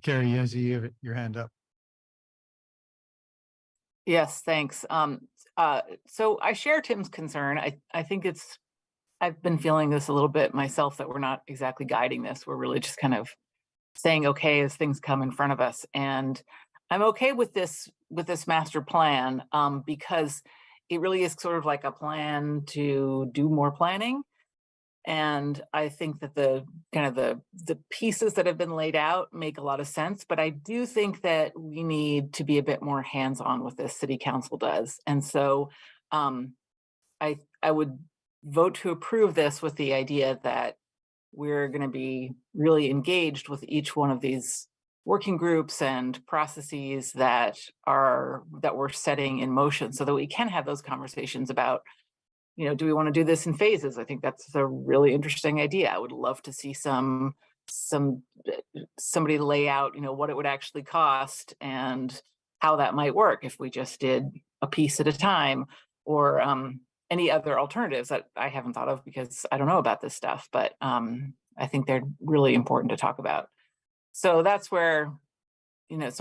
Carrie, as you have your hand up. Yes, thanks. So I share Tim's concern. I think I've been feeling this a little bit myself, that we're not exactly guiding this. We're really just kind of saying, okay, as things come in front of us. And I'm okay with this master plan, because it really is sort of like a plan to do more planning. And I think that the pieces that have been laid out make a lot of sense, but I do think that we need to be a bit more hands-on with this, city council does. And so I would vote to approve this with the idea that we're going to be really engaged with each one of these working groups and processes that we're setting in motion, so that we can have those conversations about, do we want to do this in phases? I think that's a really interesting idea. I would love to see somebody lay out, what it would actually cost and how that might work if we just did a piece at a time, or any other alternatives that I haven't thought of because I don't know about this stuff, but I think they're really important to talk about. So that's where, that's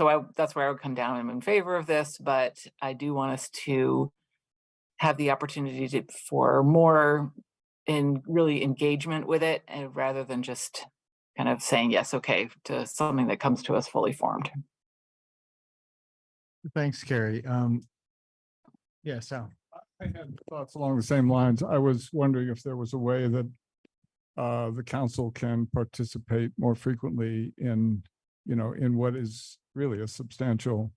where I would come down. I'm in favor of this, but I do want us to have the opportunity for more really engagement with it, and rather than just kind of saying yes, okay, to something that comes to us fully formed. Thanks, Carrie. Yeah, Sal. I had thoughts along the same lines. I was wondering if there was a way that the council can participate more frequently in what is really a substantial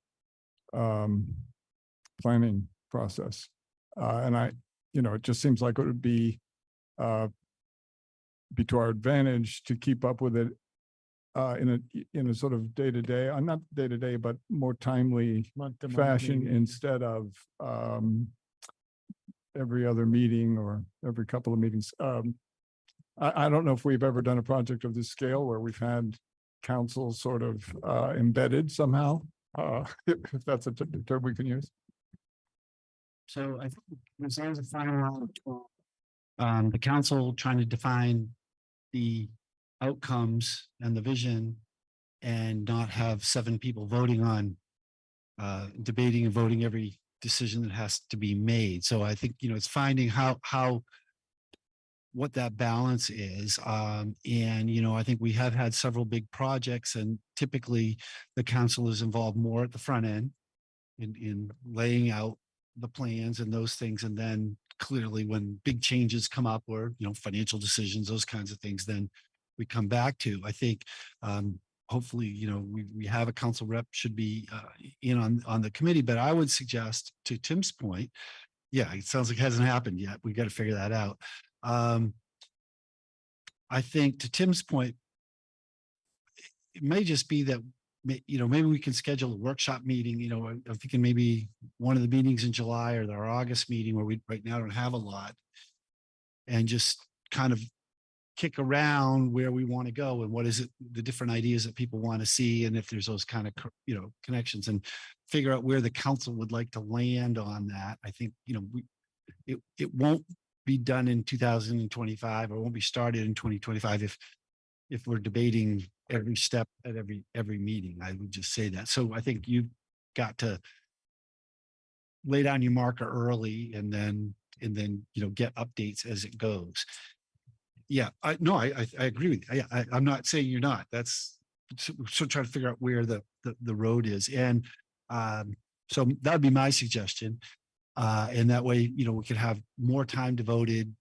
planning process. And it just seems like it would be to our advantage to keep up with it in a sort of day-to-day, not day-to-day, but more timely Month-to-month fashion, meeting. instead of every other meeting or every couple of meetings. I don't know if we've ever done a project of this scale where we've had council sort of embedded somehow, if that's a term we can use. So I think as long as the final, the council trying to define the outcomes and the vision, and not have 7 people voting on, debating and voting every decision that has to be made. So I think, it's finding what that balance is. And, I think we have had several big projects, and typically the council is involved more at the front end in laying out the plans and those things. And then clearly when big changes come up, or, financial decisions, those kinds of things, then we come back to. I think hopefully, we have a council rep should be in on the committee, but I would suggest, to Tim's point, it sounds like it hasn't happened yet. We got to figure that out. I think to Tim's point, it may just be that, maybe we can schedule a workshop meeting. I'm thinking maybe one of the meetings in July or our August meeting, where we right now don't have a lot, and just kind of kick around where we want to go and what is it, the different ideas that people want to see, and if there's those kind of, connections, and figure out where the council would like to land on that. I think, it won't be done in 2025, or won't be started in 2025 if we're debating every step at every meeting. I would just say that. So I think you've got to lay down your marker early and then get updates as it goes. Yeah, I agree with you. I'm not saying you're not. That's so trying to figure out where the road is. And so that would be my suggestion. And that way, we could have more time devoted,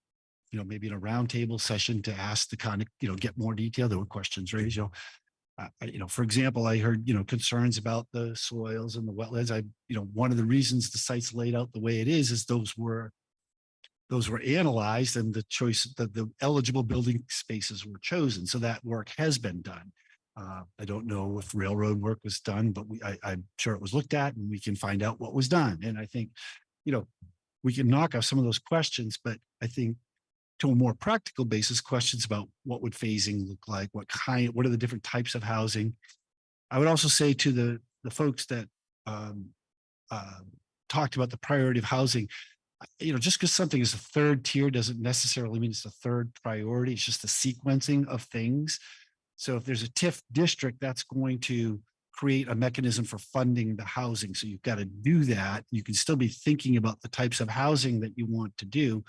maybe in a roundtable session to ask the kind of, get more detail. There were questions raised, for example, I heard, concerns about the soils and the wetlands. One of the reasons the site's laid out the way it is those were analyzed, and the choice that the eligible building spaces were chosen. So that work has been done. I don't know if railroad work was done, but I'm sure it was looked at, and we can find out what was done. And I think, we can knock off some of those questions, but I think to a more practical basis, questions about what would phasing look like, what are the different types of housing. I would also say to the folks that talked about the priority of housing, just because something is a third tier doesn't necessarily mean it's a third priority. It's just the sequencing of things. So if there's a TIF district, that's going to create a mechanism for funding the housing. So you've got to do that. You can still be thinking about the types of housing that you want to do.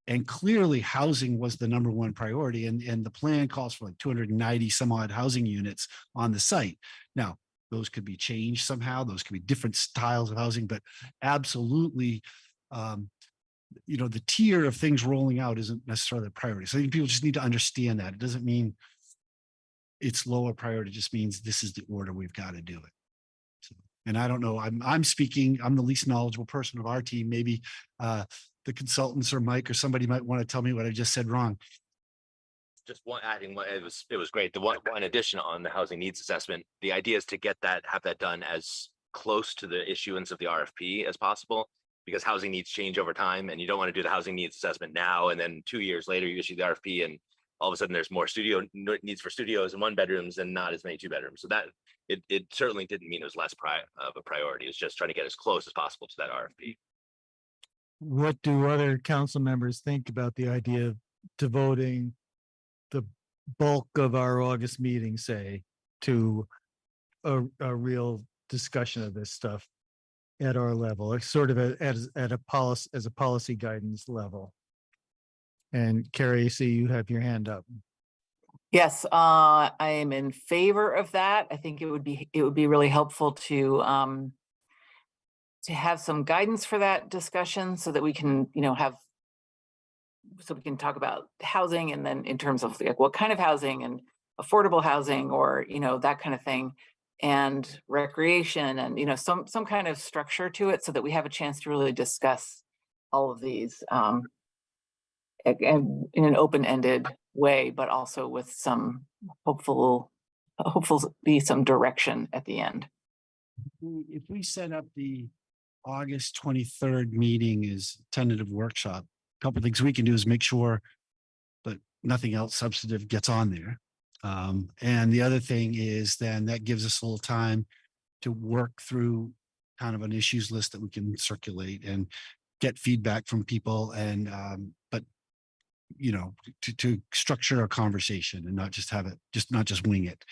And clearly housing was the number one priority. And the plan calls for like 290 some odd housing units on the site. Now, those could be changed somehow. Those could be different styles of housing, but absolutely, the tier of things rolling out isn't necessarily a priority. So I think people just need to understand that. It doesn't mean it's lower priority, it just means this is the order we've got to do it. So, and I don't know, I'm speaking, I'm the least knowledgeable person of our team. Maybe the consultants or Mike or somebody might want to tell me what I just said wrong. Just adding one, it was great. The one addition on the housing needs assessment, the idea is to have that done as close to the issuance of the RFP as possible, because housing needs change over time, and you don't want to do the housing needs assessment now and then 2 years later you issue the RFP and all of a sudden there's more needs for studios and 1 bedrooms and not as many 2 bedrooms. So that it certainly didn't mean it was less of a priority. It's just trying to get as close as possible to that RFP. What do other council members think about the idea of devoting the bulk of our August meeting, say, to a real discussion of this stuff at our level, or sort of as a policy guidance level? And Carrie, I see you have your hand up. Yes, I am in favor of that. I think it would be really helpful to have some guidance for that discussion so that we can, so we can talk about housing, and then in terms of like what kind of housing and affordable housing, or, that kind of thing, and recreation, and, some kind of structure to it so that we have a chance to really discuss all of these in an open-ended way, but also with some hopefully some direction at the end. If we set up the August 23rd meeting as tentative workshop, a couple of things we can do is make sure that nothing else substantive gets on there. And the other thing is then that gives us a little time to work through kind of an issues list that we can circulate and get feedback from people, and but to structure a conversation and not just have it, not just wing it.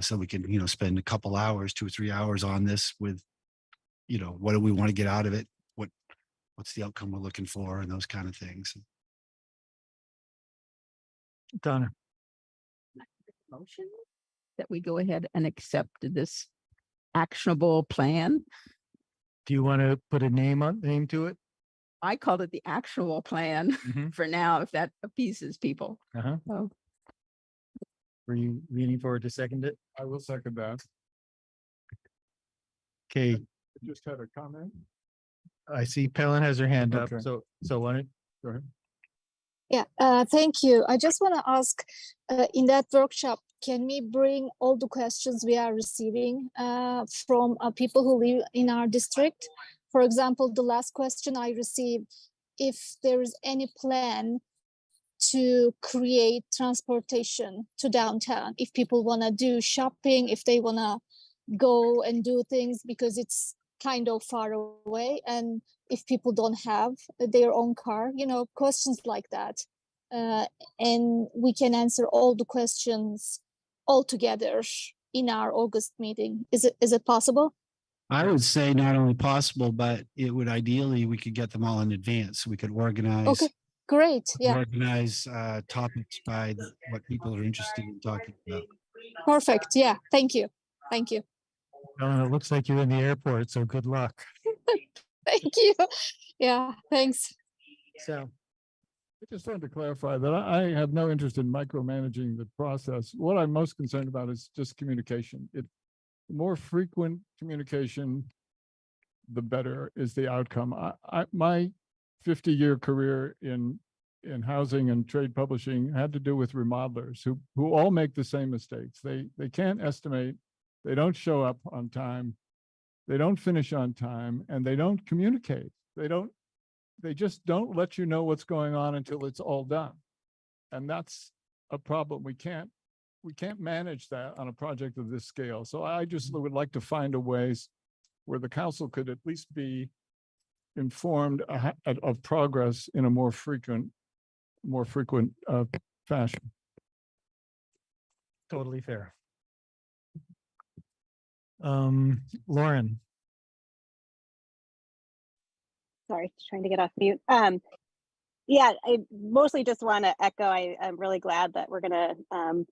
So we can, spend a couple hours, 2 or 3 hours on this with, what do we want to get out of it? What's the outcome we're looking for, and those kind of things. Donna. Motion that we go ahead and accept this actionable plan. Do you want to put a name to it? I called it the actionable plan for now, if that appeases people. So, Were you leaning forward to second it? I will second that. Okay, I just had a comment. I see Pelin has her hand up. Okay. So why don't Go ahead. Yeah, thank you. I just want to ask, in that workshop, can we bring all the questions we are receiving from people who live in our district? For example, the last question I received, if there is any plan to create transportation to downtown. If people want to do shopping, if they want to go and do things because it's kind of far away, and if people don't have their own car, questions like that. And we can answer all the questions all together in our August meeting. Is it possible? I would say not only possible, but it would ideally, we could get them all in advance. So we could organize. Okay, great. Yeah, Organize topics by what people are interested in talking about. perfect. Yeah, thank you. Thank you. Ellen, it looks like you're in the airport, so good luck. Thank you. Yeah, thanks. So, I just wanted to clarify that I have no interest in micromanaging the process. What I'm most concerned about is just communication. The more frequent communication, the better is the outcome. My 50-year career in housing and trade publishing had to do with remodelers who all make the same mistakes. They can't estimate, they don't show up on time, they don't finish on time, and they don't communicate. They just don't let you know what's going on until it's all done. And that's a problem. We can't manage that on a project of this scale. So I just would like to find a ways where the council could at least be informed of progress in a more frequent fashion. totally fair. Lauren, Sorry, trying to get off mute. Yeah, I mostly just want to echo, I'm really glad that we're going to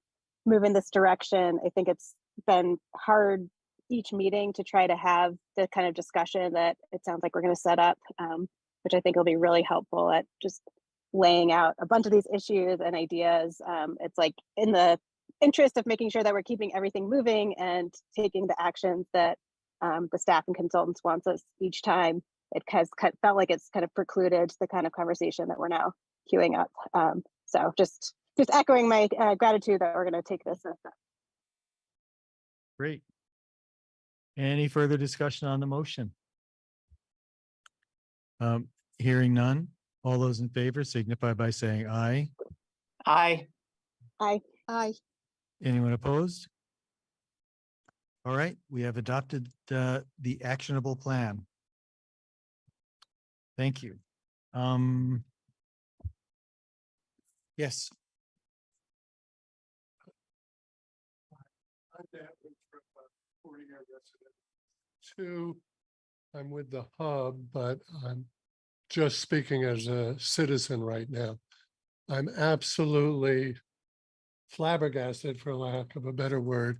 move in this direction. I think it's been hard each meeting to try to have the kind of discussion that it sounds like we're going to set up, which I think will be really helpful at just laying out a bunch of these issues and ideas. It's like in the interest of making sure that we're keeping everything moving and taking the actions that the staff and consultants wants us each time. It has felt like it's kind of precluded the kind of conversation that we're now queuing up. So just echoing my gratitude that we're going to take this. great. Any further discussion on the motion? Hearing none. All those in favor signify by saying aye. Aye. Aye. Aye. Anyone opposed? All right, we have adopted the actionable plan. Thank you. Yes. Two, I'm with the hub, but I'm just speaking as a citizen right now. I'm absolutely flabbergasted, for lack of a better word,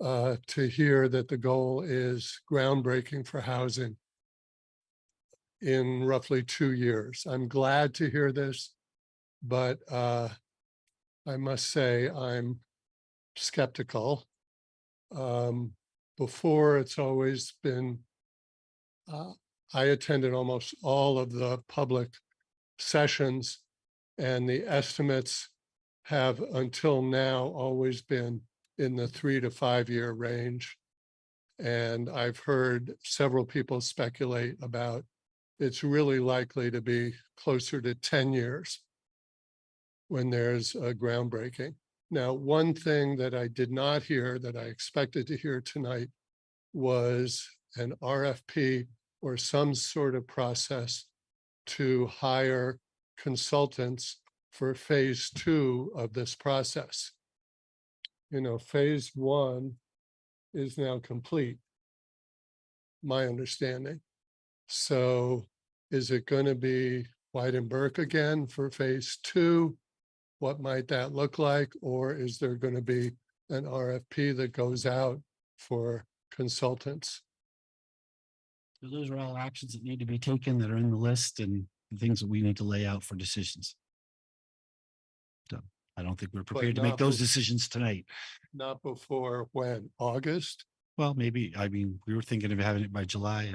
to hear that the goal is groundbreaking for housing in roughly 2 years. I'm glad to hear this, but I must say I'm skeptical. Before, it's always been, I attended almost all of the public sessions, and the estimates have until now always been in the 3 to 5 year range. And I've heard several people speculate about it's really likely to be closer to 10 years when there's a groundbreaking. Now, one thing that I did not hear that I expected to hear tonight was an RFP or some sort of process to hire consultants for phase 2 of this process. Phase 1 is now complete, my understanding. So is it going to be White and Burke again for phase 2? What might that look like? Or is there going to be an RFP that goes out for consultants? So those are all actions that need to be taken that are in the list and the things that we need to lay out for decisions. So I don't think we're prepared to make those decisions tonight. Not before when? August? Well, maybe, we were thinking of having it by July.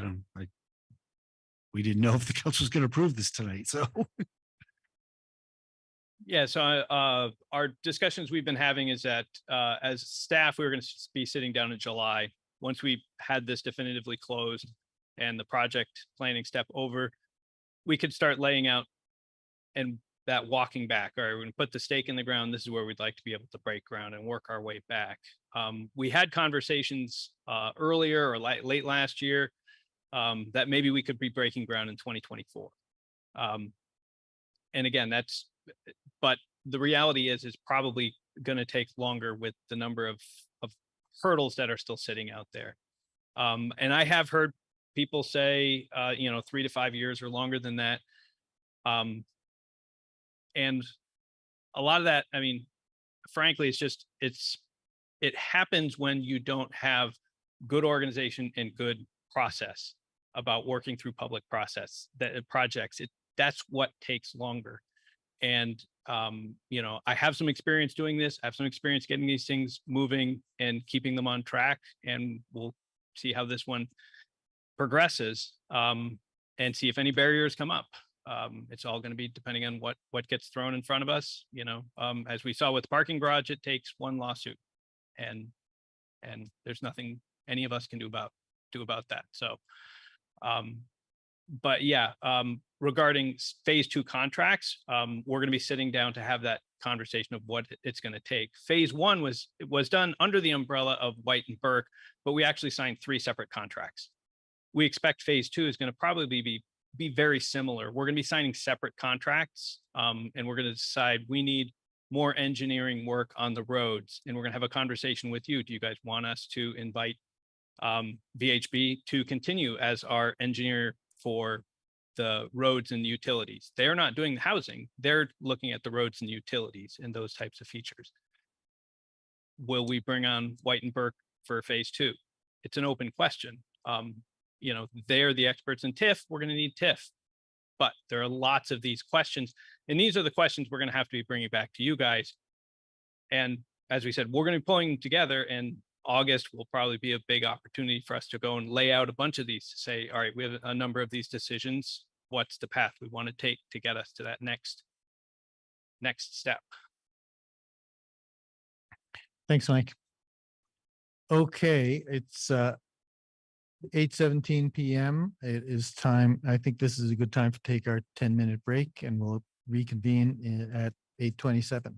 We didn't know if the council was going to approve this tonight, so. Yeah, so our discussions we've been having is that as staff, we were going to be sitting down in July. Once we had this definitively closed and the project planning step over, we could start laying out and that walking back. All right, we're gonna put the stake in the ground. This is where we'd like to be able to break ground and work our way back. We had conversations earlier or late last year that maybe we could be breaking ground in 2024. And again, but the reality is probably going to take longer with the number of hurdles that are still sitting out there. And I have heard people say, 3 to 5 years or longer than that. And a lot of that, I mean, frankly, it happens when you don't have good organization and good process about working through public projects. That's what takes longer. And, I have some experience doing this. I have some experience getting these things moving and keeping them on track. And we'll see how this one progresses, and see if any barriers come up. It's all going to be depending on what gets thrown in front of us. As we saw with parking garage, it takes one lawsuit, and there's nothing any of us can do about that. So, but yeah, regarding phase 2 contracts, we're going to be sitting down to have that conversation of what it's going to take. Phase 1 was done under the umbrella of White and Burke, but we actually signed 3 separate contracts. We expect phase 2 is going to probably be very similar. We're going to be signing separate contracts, and we're going to decide we need more engineering work on the roads, and we're going to have a conversation with you. Do you guys want us to invite VHB to continue as our engineer for the roads and the utilities? They're not doing the housing. They're looking at the roads and utilities and those types of features. Will we bring on White and Burke for phase 2? It's an open question. They're the experts in TIF. We're going to need TIF, but there are lots of these questions, and these are the questions we're going to have to be bringing back to you guys. And as we said, we're going to be pulling them together, and August will probably be a big opportunity for us to go and lay out a bunch of these to say, all right, we have a number of these decisions. What's the path we want to take to get us to that next step? Thanks, Mike. Okay, it's 8:17 p.m. It is time. I think this is a good time to take our 10-minute break, and we'll reconvene at 8:27.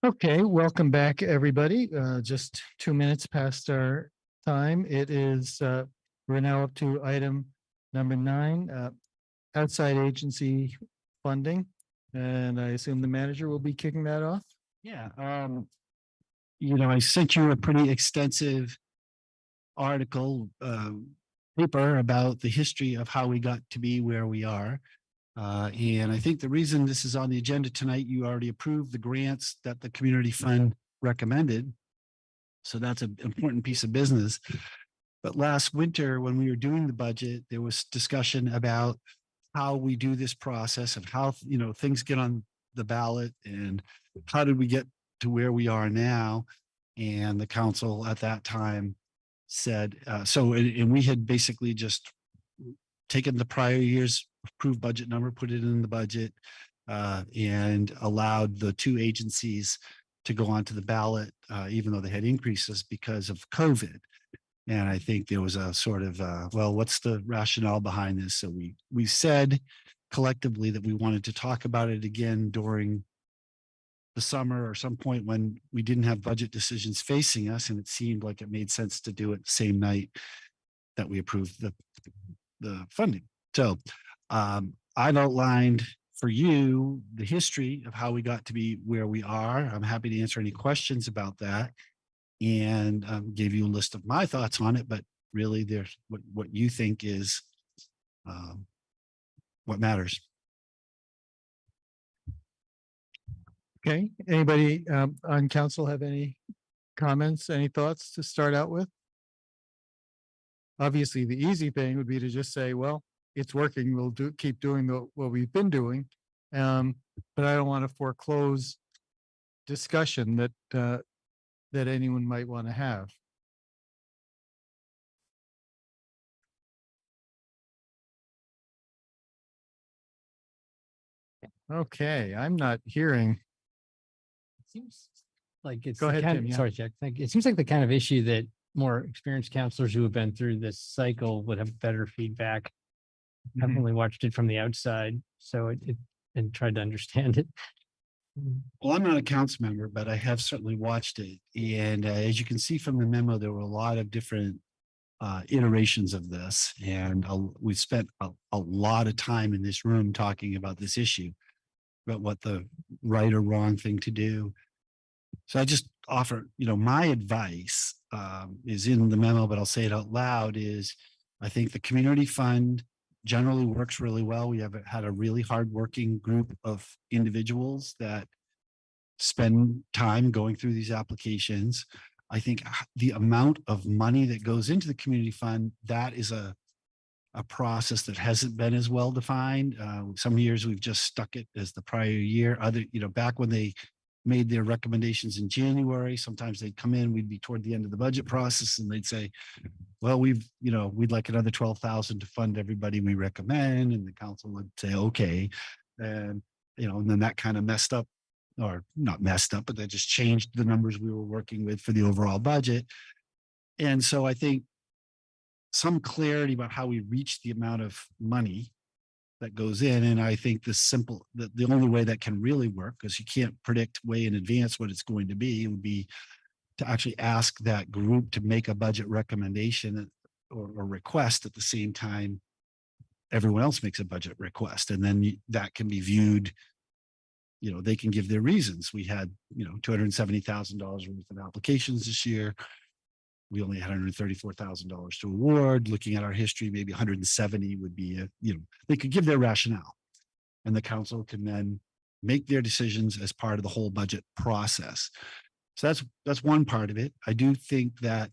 Okay, welcome back, everybody. Just 2 minutes past our time. It is, we're now up to item number 9, outside agency funding. And I assume the manager will be kicking that off. Yeah, I sent you a pretty extensive article, paper about the history of how we got to be where we are. And I think the reason this is on the agenda tonight, you already approved the grants that the community fund recommended. So that's an important piece of business. But last winter, when we were doing the budget, there was discussion about how we do this process and how, things get on the ballot and how did we get to where we are now? And the council at that time said, and we had basically just taken the prior year's approved budget number, put it in the budget, and allowed the 2 agencies to go onto the ballot, even though they had increases because of COVID. And I think there was a sort of, well, what's the rationale behind this? So we said collectively that we wanted to talk about it again during the summer or some point when we didn't have budget decisions facing us, and it seemed like it made sense to do it the same night that we approved the funding. So I've outlined for you the history of how we got to be where we are. I'm happy to answer any questions about that and gave you a list of my thoughts on it, but really there's what you think is what matters. Okay, anybody on council have any comments, any thoughts to start out with? Obviously, the easy thing would be to just say, well, it's working, we'll keep doing what we've been doing. But I don't want to foreclose discussion that anyone might want to have. Okay, I'm not hearing. Seems like it's Go the ahead, kind Tim, of, yeah. sorry, Jack. It seems like the kind of issue that more experienced counselors who have been through this cycle would have better feedback. I've Mhm. only watched it from the outside, so it and tried to understand it. Well, I'm not a council member, but I have certainly watched it. And as you can see from the memo, there were a lot of different iterations of this. And we spent a lot of time in this room talking about this issue, about what the right or wrong thing to do. So I just offer, my advice is in the memo, but I'll say it out loud is I think the community fund generally works really well. We have had a really hardworking group of individuals that spend time going through these applications. I think the amount of money that goes into the community fund, that is a process that hasn't been as well defined. Some years we've just stuck it as the prior year. Other, back when they made their recommendations in January, sometimes they'd come in, we'd be toward the end of the budget process and they'd say, well, we'd like another 12,000 to fund everybody we recommend. And the council would say, okay. And, and then that kind of messed up, or not messed up, but that just changed the numbers we were working with for the overall budget. And so I think some clarity about how we reach the amount of money that goes in. And I think the only way that can really work, because you can't predict way in advance what it's going to be, would be to actually ask that group to make a budget recommendation or request at the same time everyone else makes a budget request. And then that can be viewed, they can give their reasons. We had, $270,000 worth of applications this year. We only had $134,000 to award. Looking at our history, maybe 170 would be, they could give their rationale. And the council can then make their decisions as part of the whole budget process. So that's one part of it. I do think that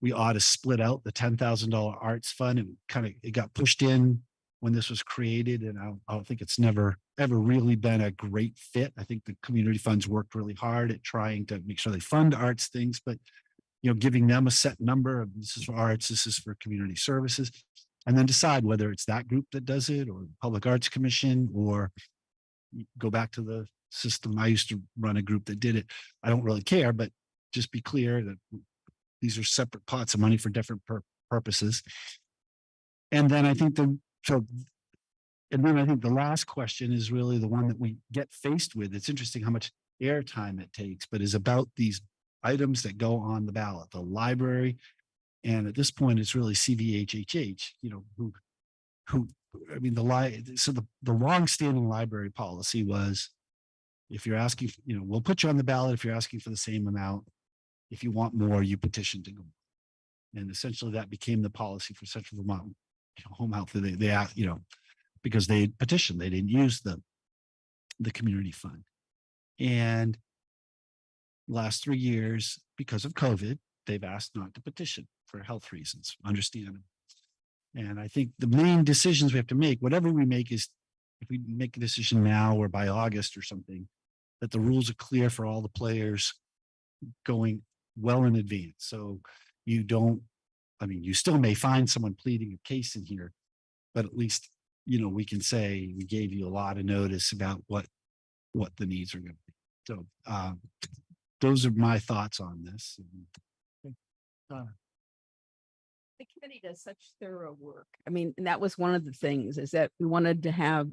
we ought to split out the $10,000 arts fund. It got pushed in when this was created, and I don't think it's ever really been a great fit. I think the community funds worked really hard at trying to make sure they fund arts things, but giving them a set number of this is for arts, this is for community services, and then decide whether it's that group that does it or Public Arts Commission, or go back to the system. I used to run a group that did it. I don't really care, but just be clear that these are separate pots of money for different purposes. And then I think And then I think the last question is really the one that we get faced with. It's interesting how much airtime it takes, but is about these items that go on the ballot, the library. And at this point, it's really CVHHH, who, I mean, so the longstanding library policy was, if you're asking, we'll put you on the ballot if you're asking for the same amount. If you want more, you petition to go. And essentially that became the policy for Central Vermont Home Health. They asked, because they petitioned, they didn't use the community fund. And last 3 years, because of COVID, they've asked not to petition for health reasons, understandable. And I think the main decisions we have to make, whatever we make, is if we make a decision now or by August or something, that the rules are clear for all the players going well in advance. So you don't, you still may find someone pleading a case in here, but at least, we can say we gave you a lot of notice about what the needs are going to be. So those are my thoughts on this. The committee does such thorough work. I mean, and that was one of the things, is that we wanted to have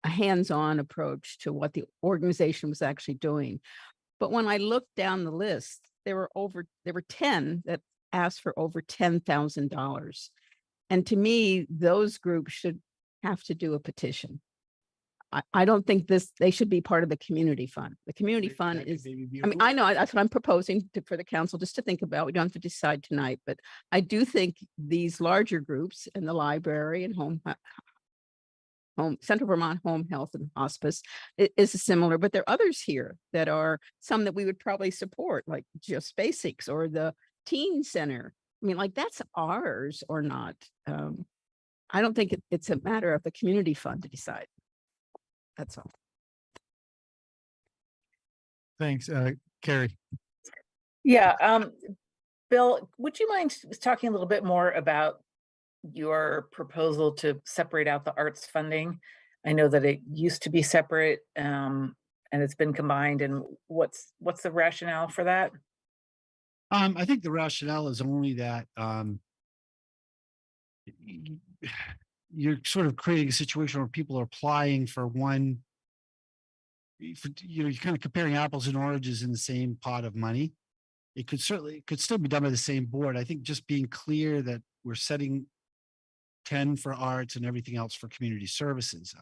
a hands-on approach to what the organization was actually doing. But when I looked down the list, there were 10 that asked for over $10,000. And to me, those groups should have to do a petition. I don't think they should be part of the community fund. The community fund is, I know that's what I'm proposing for the council just to think about. We don't have to decide tonight, but I do think these larger groups in the library and home Central Vermont Home Health and Hospice is similar, but there are others here that are some that we would probably support, like Just Basics or the Teen Center. I mean, like, that's ours or not. I don't think it's a matter of the community fund to decide. That's all. Thanks, Carrie. Yeah, Bill, would you mind talking a little bit more about your proposal to separate out the arts funding? I know that it used to be separate, and it's been combined, and what's the rationale for that? I think the rationale is only that you're sort of creating a situation where people are applying for one, you're kind of comparing apples and oranges in the same pot of money. It could still be done by the same board. I think just being clear that we're setting 10 for arts and everything else for community services.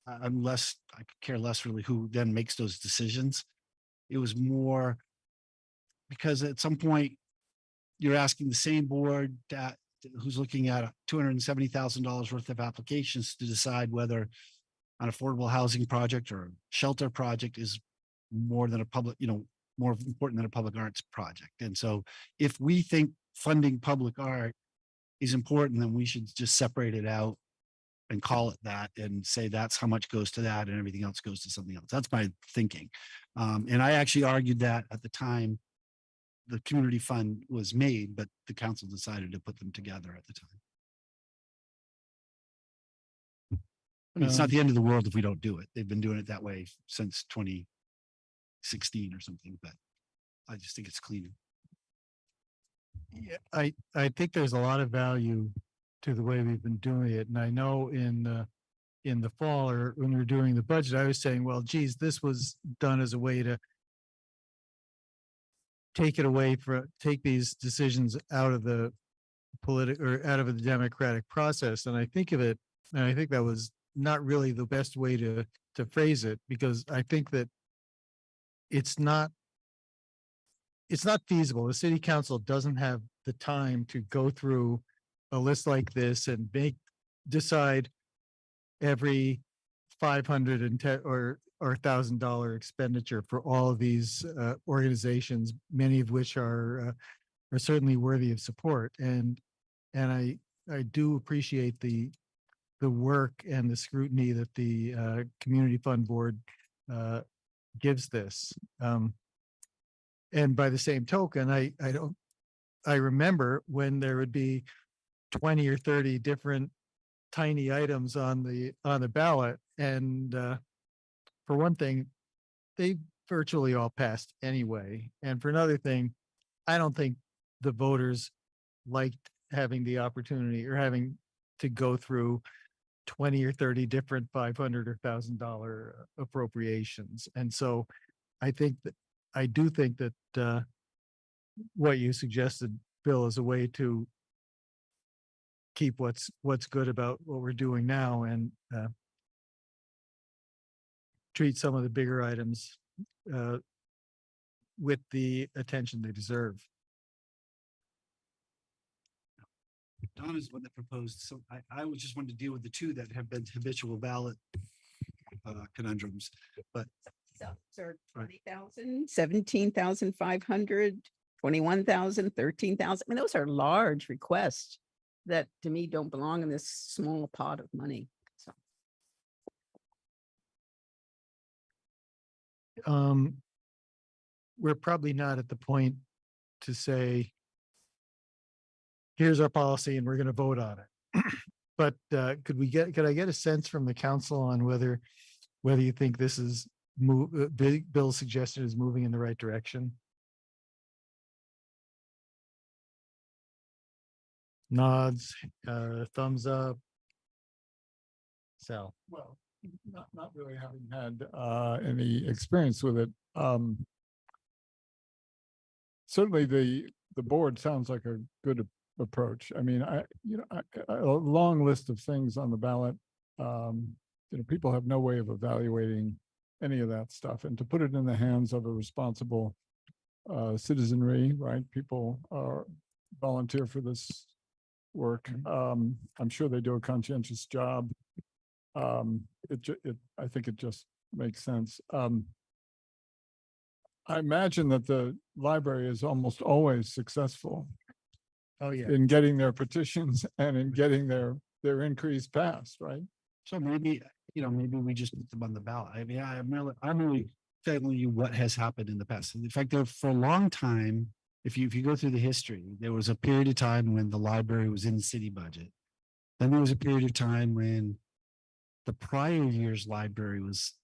I could care less really who then makes those decisions. It was more because at some point you're asking the same board who's looking at $270,000 worth of applications to decide whether an affordable housing project or a shelter project is more than more important than a public arts project. And so if we think funding public art is important, then we should just separate it out and call it that and say that's how much goes to that and everything else goes to something else. That's my thinking. And I actually argued that at the time the community fund was made, but the council decided to put them together at the time. I mean, it's not the end of the world if we don't do it. They've been doing it that way since 2016 or something, but I just think it's cleaner. Yeah, I think there's a lot of value to the way we've been doing it. And I know in the fall, or when we were doing the budget, I was saying, well, geez, this was done as a way to take these decisions out of the out of the democratic process. And I think that was not really the best way to phrase it, because I think that it's not feasible. The city council doesn't have the time to go through a list like this and decide every $510 or $1,000 expenditure for all of these organizations, many of which are certainly worthy of support. And I do appreciate the work and the scrutiny that the Community Fund Board gives this. And by the same token, I remember when there would be 20 or 30 different tiny items on the ballot, and for one thing, they virtually all passed anyway. And for another thing, I don't think the voters liked having the opportunity or having to go through 20 or 30 different 500 or $1,000 appropriations. And so I do think that what you suggested, Bill, is a way to keep what's good about what we're doing now and treat some of the bigger items with the attention they deserve. Donna's one that proposed, so I was just wanted to deal with the two that have been habitual ballot conundrums, but. Sir, Right. 20,000, 17,500, 21,000, 13,000. I mean, those are large requests that to me don't belong in this small pot of money. So We're probably not at the point to say, here's our policy and we're going to vote on it. But could I get a sense from the council on whether you think this is Bill's suggestion is moving in the right direction? Nods, thumbs up. So. Well, not really having had any experience with it. Certainly the board sounds like a good approach. I mean, a long list of things on the ballot. People have no way of evaluating any of that stuff, and to put it in the hands of a responsible citizenry, right? People volunteer for this work. I'm sure they do a conscientious job. I think it just makes sense. I imagine that the library is almost always successful. Oh, yeah. In getting their petitions and in getting their increase passed, right? So maybe, maybe we just put them on the ballot. I mean, I'm really telling you what has happened in the past. In fact, for a long time, if you go through the history, there was a period of time when the library was in the city budget. Then there was a period of time when the prior year's library was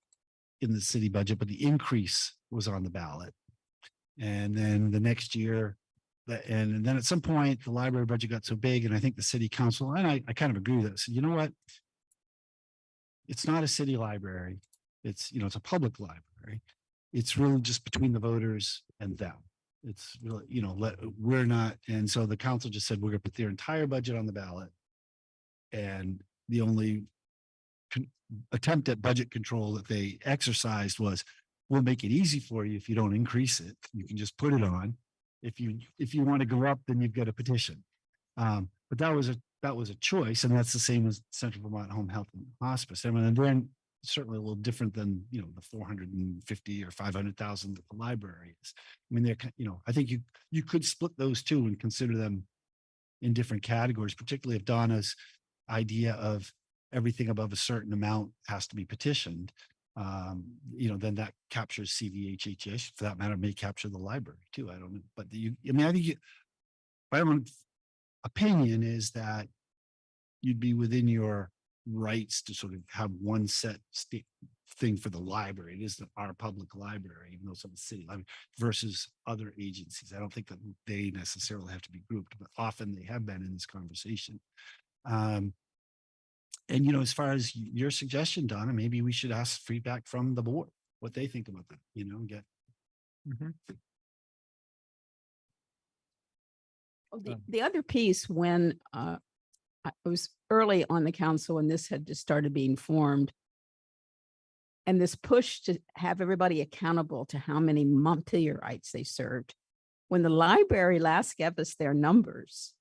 in the city budget, but the increase was on the ballot. And then the next year, and then at some point, the library budget got so big, and I think the city council, and I kind of agree with that, said, you know what? It's not a city library. It's a public library. It's really just between the voters and them. It's really, we're not. And so the council just said, we're going to put their entire budget on the ballot. And the only attempt at budget control that they exercised was, we'll make it easy for you if you don't increase it. You can just put it on. If you want to go up, then you've got a petition. But that was a choice, and that's the same as Central Vermont Home Health and Hospice. I mean, and they're certainly a little different than the 450 or 500,000 that the library is. I mean, I think you could split those two and consider them in different categories, particularly if Donna's idea of everything above a certain amount has to be petitioned. Then that captures CVHHS, for that matter, may capture the library too. I don't know, but I think my own opinion is that you'd be within your rights to sort of have one set thing for the library. It is our public library, even though it's a city library, versus other agencies. I don't think that they necessarily have to be grouped, but often they have been in this conversation. And as far as your suggestion, Donna, maybe we should ask feedback from the board, what they think about that, and get. the other piece, when I was early on the council and this had just started being formed, and this push to have everybody accountable to how many Montpelierites they served. When the library last gave us their numbers,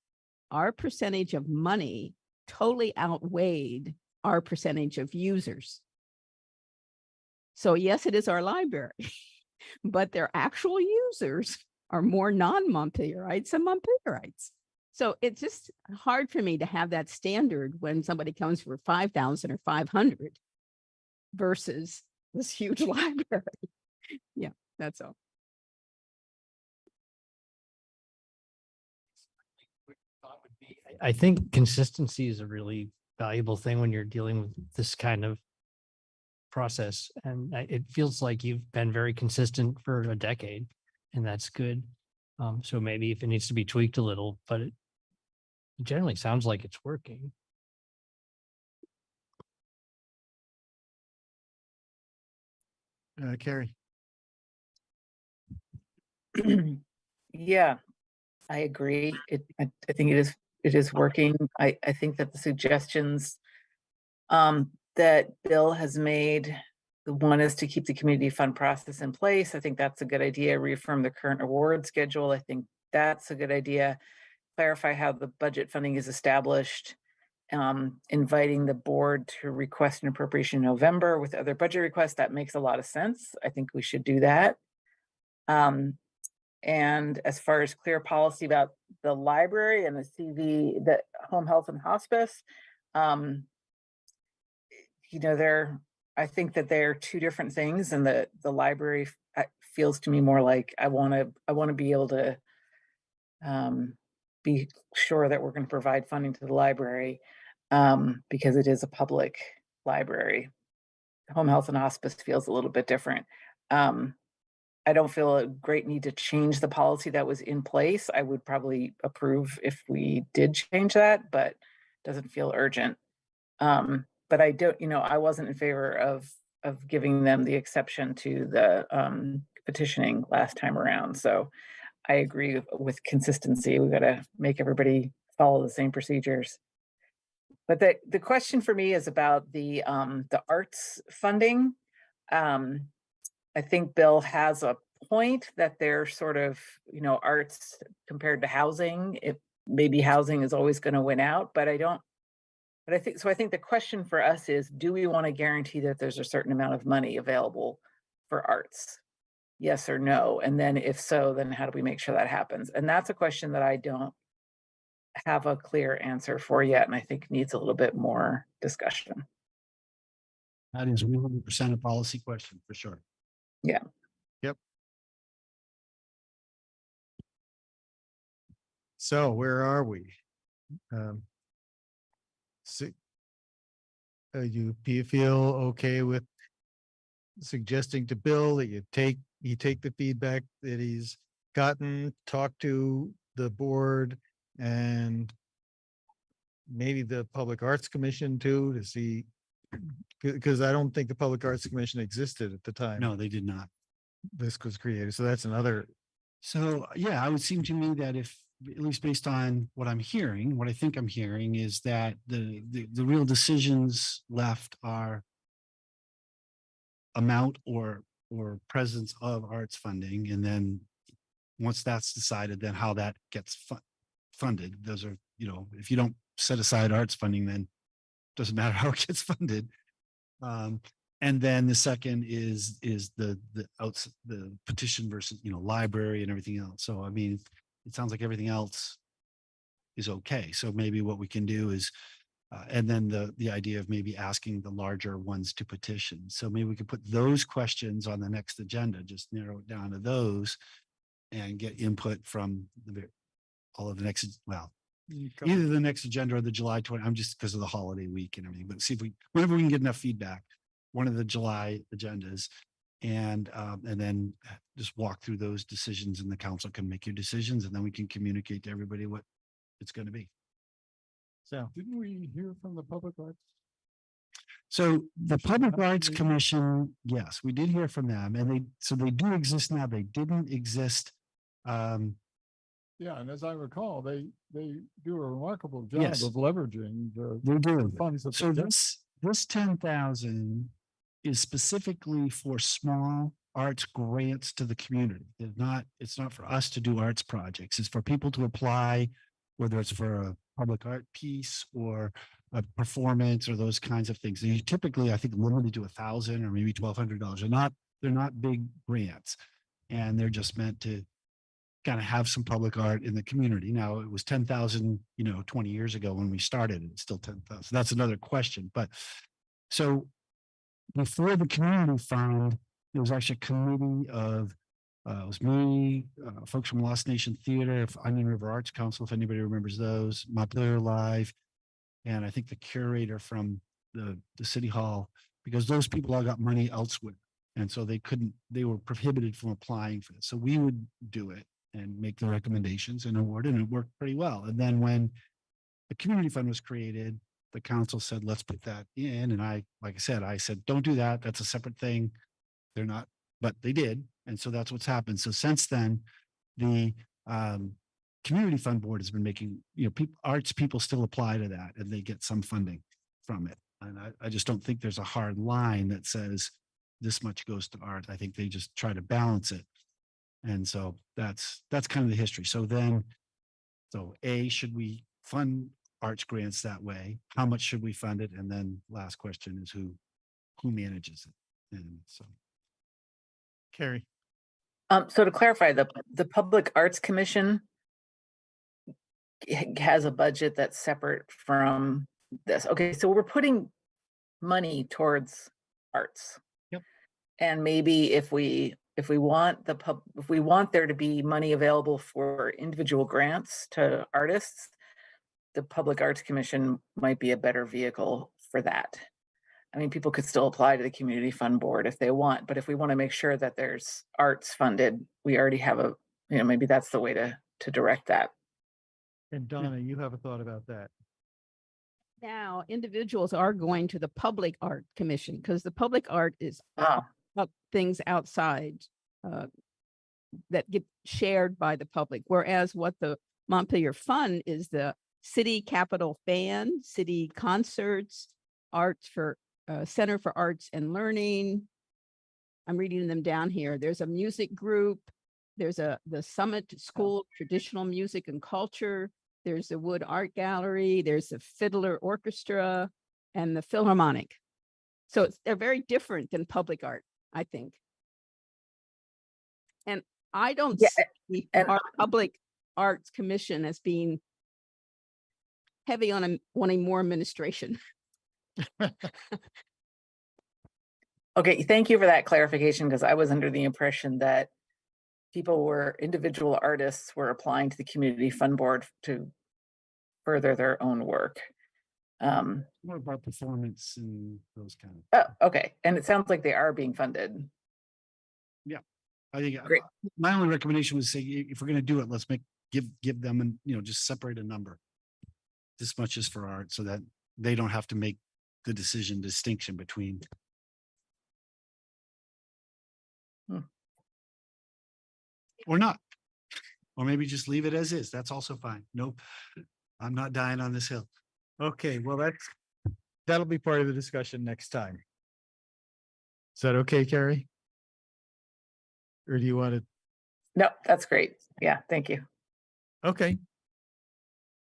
our percentage of money totally outweighed our percentage of users. So yes, it is our library, but their actual users are more non-Montpelierites than Montpelierites. So it's just hard for me to have that standard when somebody comes for 5,000 or 500 versus this huge library. Yeah, that's all. I think consistency is a really valuable thing when you're dealing with this kind of process. And it feels like you've been very consistent for a decade, and that's good. So maybe if it needs to be tweaked a little, but it generally sounds like it's working. Carrie. Yeah, I agree. I think it is working. I think that the suggestions that Bill has made, the one is to keep the community fund process in place. I think that's a good idea. Reaffirm the current award schedule. I think that's a good idea. Clarify how the budget funding is established. Inviting the board to request an appropriation in November with other budget requests. That makes a lot of sense. I think we should do that. And as far as clear policy about the library and the CV, the home health and hospice, you know, I think that they're two different things, and the library feels to me more like I want to be able to be sure that we're going to provide funding to the library because it is a public library. Home health and hospice feels a little bit different. I don't feel a great need to change the policy that was in place. I would probably approve if we did change that, but doesn't feel urgent. But I don't, you know, I wasn't in favor of giving them the exception to the petitioning last time around. So I agree with consistency. We got to make everybody follow the same procedures. But the question for me is about the arts funding. I think Bill has a point that they're sort of, you know, arts compared to housing. Maybe housing is always going to win out, but I think so. I think the question for us is, do we want to guarantee that there's a certain amount of money available for arts? Yes or no? And then if so, then how do we make sure that happens? And that's a question that I don't have a clear answer for yet, and I think needs a little bit more discussion. That is 100% a policy question for sure. Yeah. Yep. So where are we? So, do you feel okay with suggesting to Bill that you take the feedback that he's gotten, talk to the board and maybe the Public Arts Commission too, to see, because I don't think the Public Arts Commission existed at the time No, they did not. this was created. So that's another. So, yeah, it would seem to me that if, at least based on what I'm hearing, what I think I'm hearing is that the real decisions left are amount or presence of arts funding. And then once that's decided, then how that gets funded. Those are, you know, if you don't set aside arts funding, then it doesn't matter how it gets funded. And then the second is the petition versus, you know, library and everything else. So, I mean, it sounds like everything else is okay. So maybe what we can do is, and then the idea of maybe asking the larger ones to petition. So maybe we could put those questions on the next agenda, just narrow it down to those and get input from all of the next, well, either the next agenda or the July 20, I'm just because of the holiday week and everything, but see if whenever we can get enough feedback, one of the July agendas, and then just walk through those decisions, and the council can make your decisions, and then we can communicate to everybody what it's going to be. So Didn't we hear from the Public Arts? So the Public Arts Commission, yes, we did hear from them, and they do exist now. They didn't exist. Yeah, and as I recall, they do a remarkable job Yes. of leveraging They do. the funds. That So they get. this 10,000 is specifically for small arts grants to the community. It's not for us to do arts projects. It's for people to apply, whether it's for a public art piece or a performance or those kinds of things. They typically, I think, limited to $1,000 or maybe $1,200. They're not big grants, and they're just meant to kind of have some public art in the community. Now, it was 10,000, 20 years ago when we started, and it's still 10,000. That's another question. But so before the community fund, there was actually a committee of, it was me, folks from Lost Nation Theater, Onion River Arts Council, if anybody remembers those, Montpelier Live, and I think the curator from the city hall, because those people all got money elsewhere. And so they were prohibited from applying for this. So we would do it and make the recommendations and award, and it worked pretty well. And then when the community fund was created, the council said, let's put that in. And like I said, don't do that. That's a separate thing. They're not but they did. And so that's what's happened. So since then, the Community Fund Board has been making, people, arts people still apply to that and they get some funding from it. And I just don't think there's a hard line that says this much goes to art. I think they just try to balance it. And so that's kind of the history. So A, should we fund arts grants that way? How much should we fund it? And then last question is who manages it? And so. Carrie. So to clarify, the Public Arts Commission has a budget that's separate from this. Okay, so we're putting money towards arts. Yep. And maybe if we want if we want there to be money available for individual grants to artists, the Public Arts Commission might be a better vehicle for that. I mean, people could still apply to the Community Fund Board if they want, but if we want to make sure that there's arts funded, we already have maybe that's the way to direct that. And Donna, you have a thought about that? Now, individuals are going to the Public Art Commission because the public art is things outside that get shared by the public. Whereas what the Montpelier Fund is the city capital band, city concerts, arts for Center for Arts and Learning. I'm reading them down here. There's a music group. There's the Summit School of Traditional Music and Culture. There's the Wood Art Gallery. There's the Fiddler Orchestra and the Philharmonic. So they're very different than public art, I think. And I don't see our Public Arts Commission as being heavy on wanting more administration. Okay, thank you for that clarification, because I was under the impression that individual artists were applying to the Community Fund Board to further their own work. More about performance and those kind of. Oh, okay. And it sounds like they are being funded. Yeah, I think Great. my only recommendation was say, if we're going to do it, let's give them and, just separate a number. This much is for art so that they don't have to make the distinction between. Or not, or maybe just leave it as is. That's also fine. Nope. I'm not dying on this hill. Okay, well, that'll be part of the discussion next time. Is that okay, Carrie? Or do you want to? No, that's great. Yeah, thank you. Okay.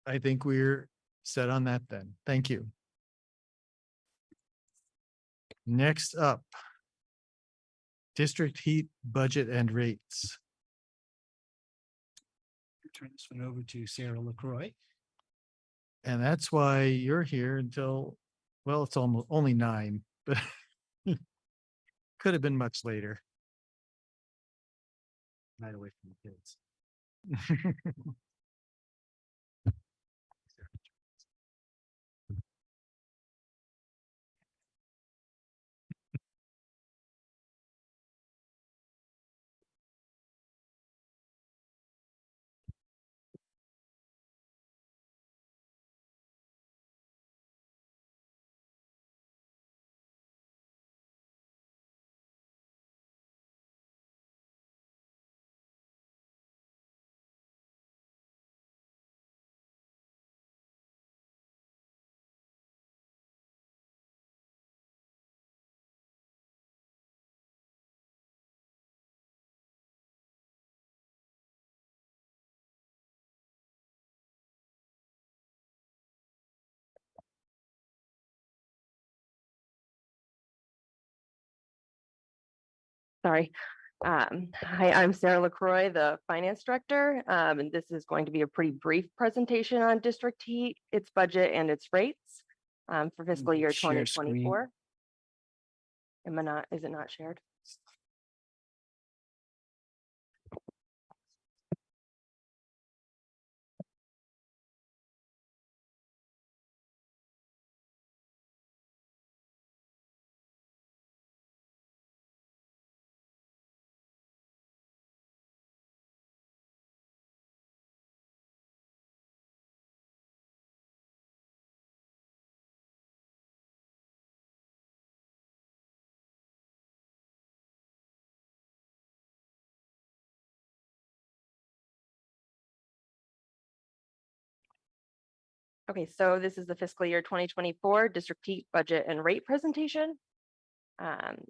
I think we're set on that then. Thank you. Next up, district heat budget and rates. Turn this one over to Sarah LaCroix. And that's why you're here until, well, it's almost only 9, but could have been much later. Night away from the kids. Sorry. Hi, I'm Sarah LaCroix, the Finance Director, and this is going to be a pretty brief presentation on district heat, its budget, and its rates for fiscal year Share screen. 2024. Is it not shared? Okay, so this is the fiscal year 2024 district heat budget and rate presentation.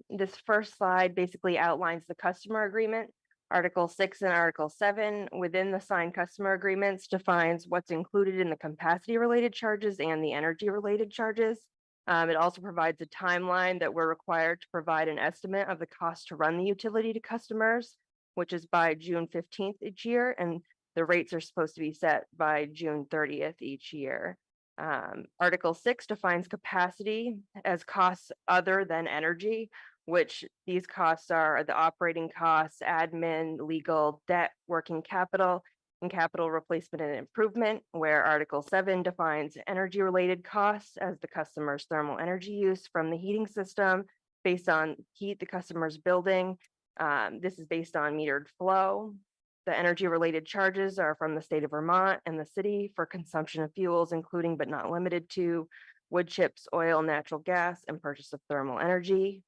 This first slide basically outlines the customer agreement. Article 6 and Article 7 within the signed customer agreements defines what's included in the capacity related charges and the energy related charges. It also provides a timeline that we're required to provide an estimate of the cost to run the utility to customers, which is by June 15th each year, and the rates are supposed to be set by June 30th each year. Article 6 defines capacity as costs other than energy, which these costs are the operating costs, admin, legal, debt, working capital, and capital replacement and improvement, where Article 7 defines energy-related costs as the customer's thermal energy use from the heating system based on heat the customer's building. This is based on metered flow. The energy-related charges are from the state of Vermont and the city for consumption of fuels, including but not limited to wood chips, oil, natural gas, and purchase of thermal energy.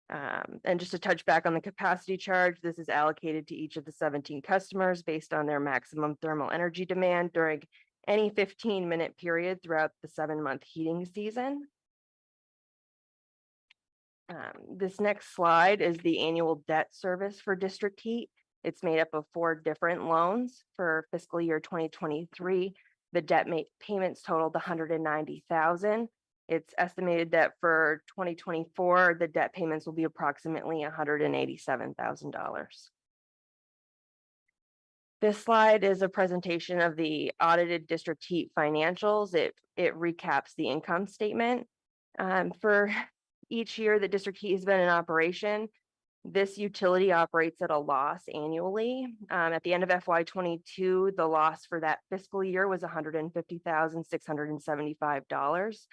And just to touch back on the capacity charge, this is allocated to each of the 17 customers based on their maximum thermal energy demand during any 15-minute period throughout the 7-month heating season. This next slide is the annual debt service for district heat. It's made up of 4 different loans. For fiscal year 2023, the debt payments totaled $190,000. It's estimated that for 2024, the debt payments will be approximately $187,000. This slide is a presentation of the audited district heat financials. It recaps the income statement. For each year that district heat has been in operation, this utility operates at a loss annually. At the end of FY22, the loss for that fiscal year was $150,675.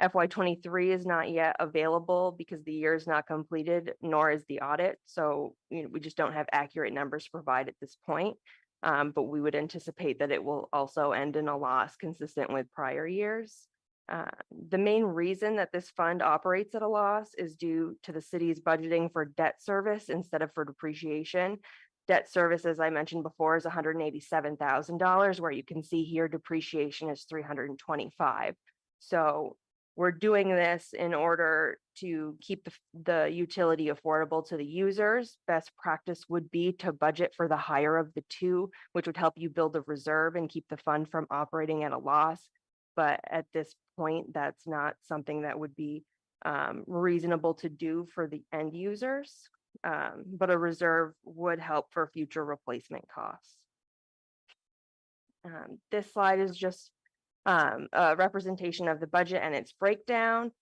FY23 is not yet available because the year is not completed, nor is the audit. So we just don't have accurate numbers to provide at this point. But we would anticipate that it will also end in a loss consistent with prior years. The main reason that this fund operates at a loss is due to the city's budgeting for debt service instead of for depreciation. Debt service, as I mentioned before, is $187,000, where you can see here depreciation is $325,000. So we're doing this in order to keep the utility affordable to the users. Best practice would be to budget for the higher of the two, which would help you build a reserve and keep the fund from operating at a loss. But at this point, that's not something that would be reasonable to do for the end users. But a reserve would help for future replacement costs. This slide is just a representation of the budget and its breakdown,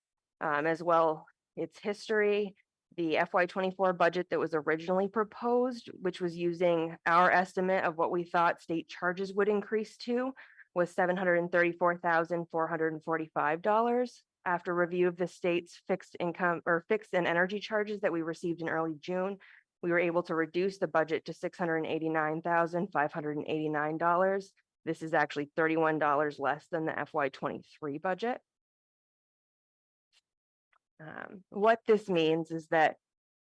as well its history. The FY24 budget that was originally proposed, which was using our estimate of what we thought state charges would increase to, was $734,445. After review of the state's fixed income or fixed and energy charges that we received in early June, we were able to reduce the budget to $689,589. This is actually $31 less than the FY23 budget. What this means is that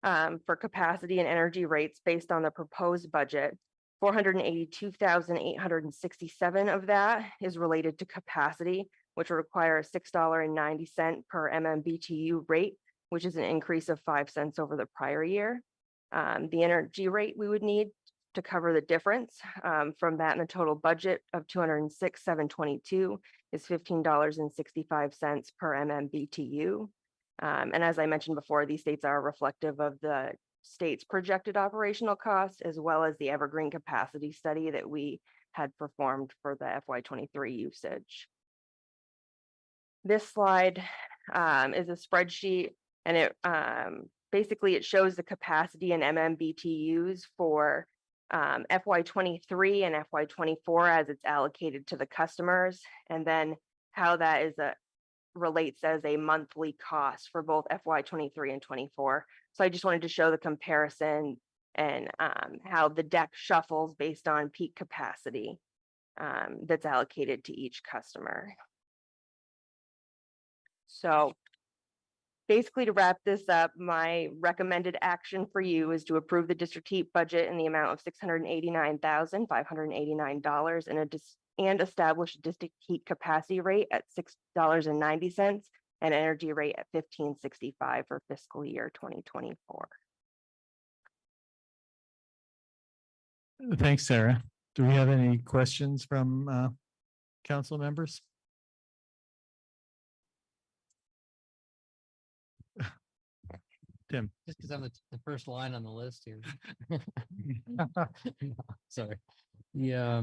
for capacity and energy rates based on the proposed budget, $482,867 of that is related to capacity, which will require a $6.90 per MMBTU rate, which is an increase of 5 cents over the prior year. The energy rate we would need to cover the difference from that in the total budget of $206,722 is $15.65 per MMBTU. And as I mentioned before, these states are reflective of the state's projected operational costs, as well as the Evergreen capacity study that we had performed for the FY23 usage. This slide is a spreadsheet, and it basically it shows the capacity in MMBTUs for FY23 and FY24 as it's allocated to the customers, and then how that is relates as a monthly cost for both FY23 and 24. So I just wanted to show the comparison and how the deck shuffles based on peak capacity that's allocated to each customer. So basically, to wrap this up, my recommended action for you is to approve the district heat budget in the amount of $689,589 and and establish a district heat capacity rate at $6.90 and energy rate at $15.65 for fiscal year 2024. Thanks, Sarah. Do we have any questions from council members? Tim. Just because I'm the first line on the list here. Sorry. Yeah.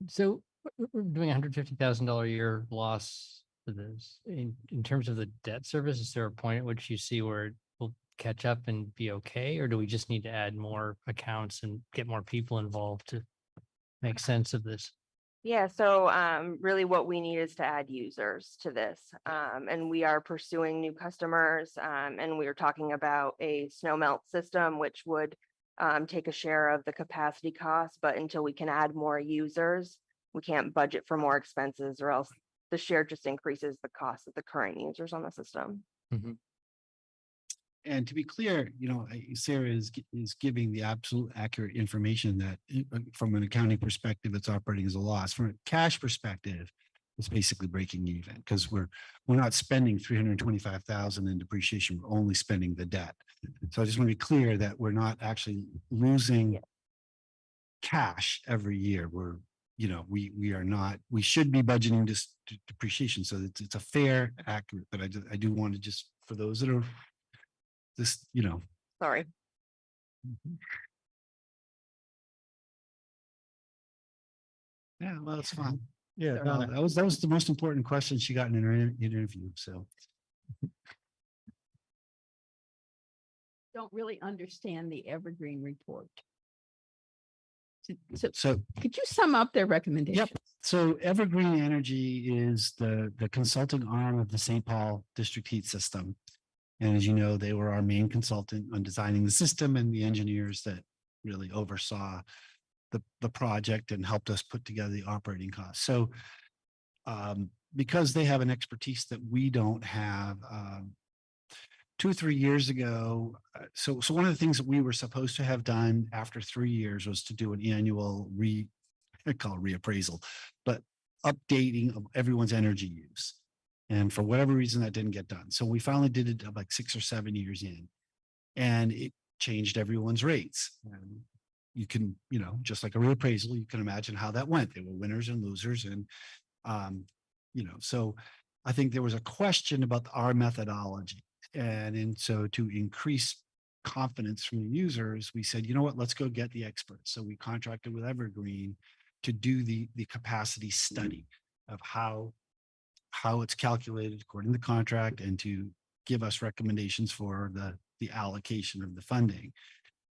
So we're doing $150,000 a year loss for this. In terms of the debt service, is there a point at which you see where it will catch up and be okay? Or do we just need to add more accounts and get more people involved to make sense of this? Yeah, so really what we need is to add users to this. And we are pursuing new customers, and we are talking about a snow melt system, which would take a share of the capacity costs, but until we can add more users, we can't budget for more expenses, or else the share just increases the cost of the current users on the system. And to be clear, Sarah is giving the absolute accurate information that from an accounting perspective, it's operating as a loss. From a cash perspective, it's basically breaking even because we're not spending $325,000 in depreciation. We're only spending the debt. So I just want to be clear that we're not actually losing cash every year. We are not. We should be budgeting just depreciation. So it's a fair, accurate. But I do want to just, for those that are Sorry. Yeah, well, it's fine. Yeah, that was the most important question she got in her interview. So Don't really understand the Evergreen report. So could you sum up their recommendations? So Evergreen Energy is the consulting arm of the St. Paul District Heat System. And as you know, they were our main consultant on designing the system and the engineers that really oversaw the project and helped us put together the operating costs. So because they have an expertise that we don't have, 2 or 3 years ago, so one of the things that we were supposed to have done after 3 years was to do an annual I call it reappraisal, but updating of everyone's energy use. And for whatever reason, that didn't get done. So we finally did it like 6 or 7 years in, and it changed everyone's rates. And you can, just like a reappraisal, you can imagine how that went. There were winners and losers. And, so I think there was a question about our methodology. And so to increase confidence from the users, we said, you know what, let's go get the experts. So we contracted with Evergreen to do the capacity study of how it's calculated according to the contract and to give us recommendations for the allocation of the funding.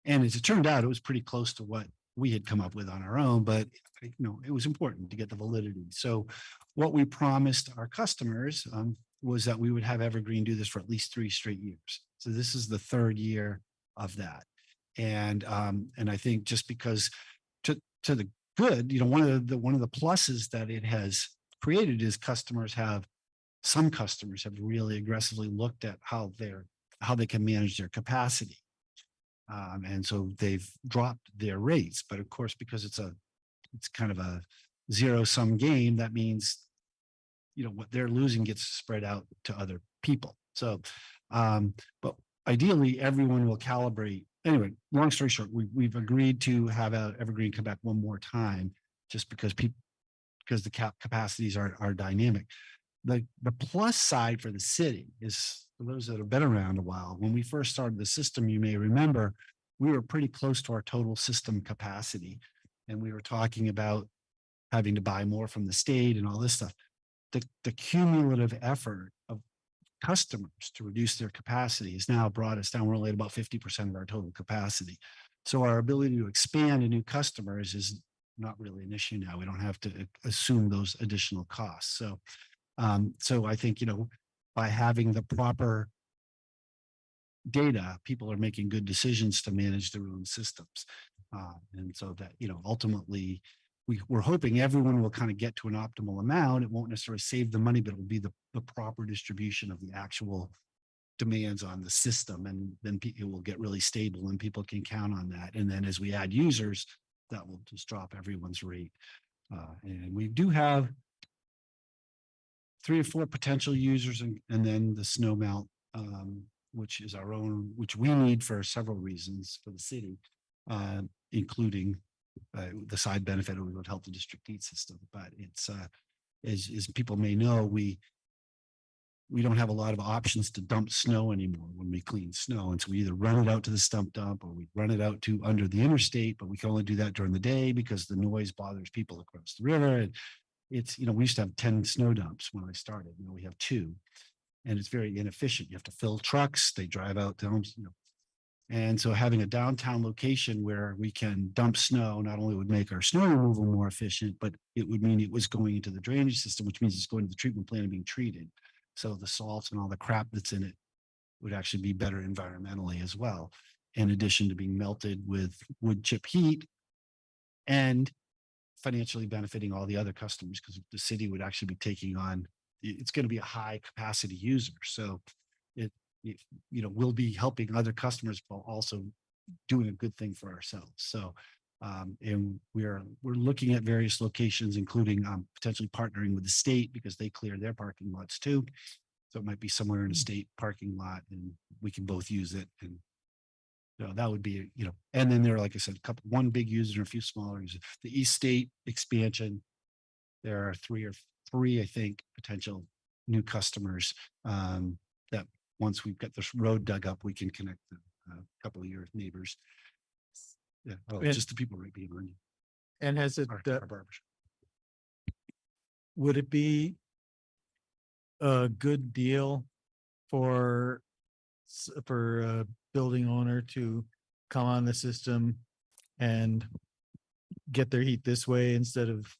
And as it turned out, it was pretty close to what we had come up with on our own, but it was important to get the validity. So what we promised our customers was that we would have Evergreen do this for at least 3 straight years. So this is the 3rd year of that. And I think just because to the good, one of the pluses that it has created is some customers have really aggressively looked at how they can manage their capacity. And so they've dropped their rates, but of course, because it's kind of a zero-sum game, that means, what they're losing gets spread out to other people. So, but ideally everyone will calibrate. Anyway, long story short, we've agreed to have Evergreen come back one more time just because the capacities are dynamic. The plus side for the city is, for those that have been around a while, when we first started the system, you may remember, we were pretty close to our total system capacity. And we were talking about having to buy more from the state and all this stuff. The cumulative effort of customers to reduce their capacity has now brought us down. We're only at about 50% of our total capacity. So our ability to expand to new customers is not really an issue now. We don't have to assume those additional costs. So I think, by having the proper data, people are making good decisions to manage their own systems. And so that, ultimately, we're hoping everyone will kind of get to an optimal amount. It won't necessarily save the money, but it will be the proper distribution of the actual demands on the system. And then it will get really stable and people can count on that. And then as we add users, that will just drop everyone's rate. And we do have 3 or 4 potential users and then the snow melt, which is our own, which we need for several reasons for the city, including the side benefit it would help the district heat system. But it's as people may know, we don't have a lot of options to dump snow anymore when we clean snow. And so we either run it out to the stump dump or we run it out to under the interstate, but we can only do that during the day because the noise bothers people across the river. And it's, we used to have 10 snow dumps when I started. Now we have 2, and it's very inefficient. You have to fill trucks, they drive out down, And so having a downtown location where we can dump snow not only would make our snow removal more efficient, but it would mean it was going into the drainage system, which means it's going to the treatment plant and being treated. So the salts and all the crap that's in it would actually be better environmentally as well, in addition to being melted with wood chip heat and financially benefiting all the other customers, because the city would actually be taking on, it's going to be a high capacity user. So it we'll be helping other customers while also doing a good thing for ourselves. So and we're looking at various locations, including potentially partnering with the state because they clear their parking lots too. So it might be somewhere in a state parking lot and we can both use it. And that would be, and then there are, like I said, one big user and a few smaller users. The East State expansion, there are three, I think, potential new customers that once we've got this road dug up, we can connect them, a couple of your neighbors. Yeah, just the people right behind you. And has it, Our barbershop. would it be a good deal for a building owner to come on the system and get their heat this way instead of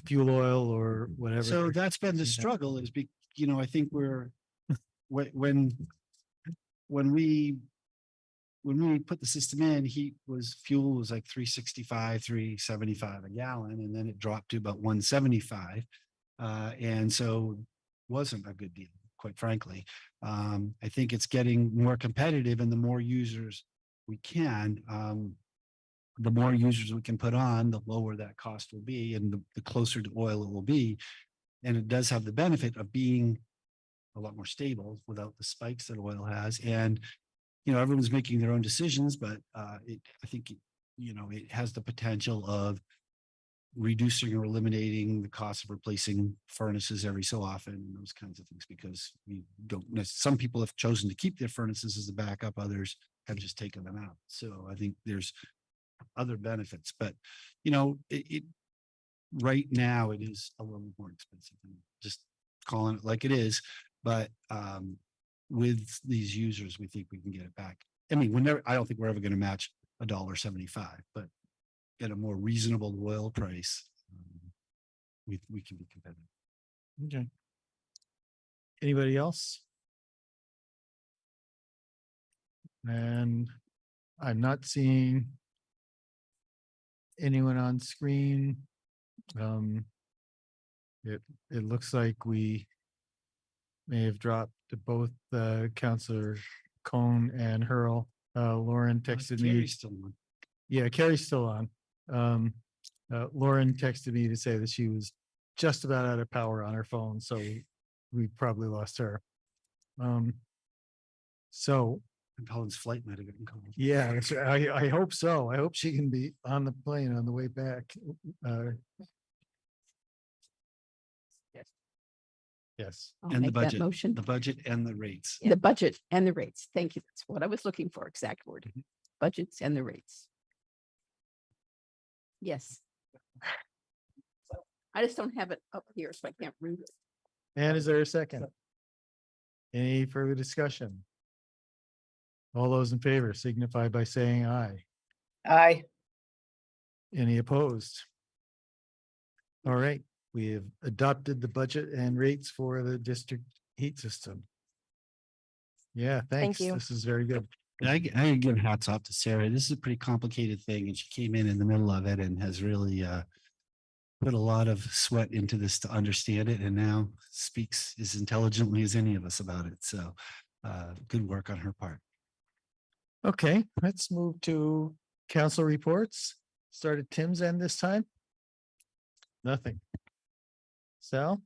fuel oil or whatever? So that's been the struggle is, I think we're, when we put the system in, fuel was like $3.65, $3.75 a gallon, and then it dropped to about $1.75. And so wasn't a good deal, quite frankly. I think it's getting more competitive, and the more users we can, the more users we can put on, the lower that cost will be, and the closer to oil it will be. And it does have the benefit of being a lot more stable without the spikes that oil has. And everyone's making their own decisions, but I think it has the potential of reducing or eliminating the cost of replacing furnaces every so often and those kinds of things, because some people have chosen to keep their furnaces as a backup, others have just taken them out. So I think there's other benefits, but right now it is a little more expensive than just calling it like it is. But with these users, we think we can get it back. I mean, I don't think we're ever going to match $1.75, but at a more reasonable oil price, we can be competitive. Okay. Anybody else? And I'm not seeing anyone on screen. It looks like we may have dropped to both Councillor Cone and Hurl. Lauren texted me. Carrie's still on. Yeah, Carrie's still on. Lauren texted me to say that she was just about out of power on her phone, so we probably lost her. So Colin's flight might have gotten called. yeah, that's right. I hope so. I hope she can be on the plane on the way back. Yes. I'll And the make that budget, motion. the budget and the rates. The budget and the rates. Thank you. That's what I was looking for. Exact word. Budgets and the rates. Yes. I just don't have it up here, so I can't read it. And is there a second? Any further discussion? All those in favor signify by saying aye. Aye. Any opposed? All right, we have adopted the budget and rates for the district heat system. Yeah, thanks. you. This is very good. I give hats off to Sarah. This is a pretty complicated thing, and she came in the middle of it and has really put a lot of sweat into this to understand it, and now speaks as intelligently as any of us about it. So good work on her part. Okay, let's move to council reports. start at Tim's end this time? Nothing. Sal?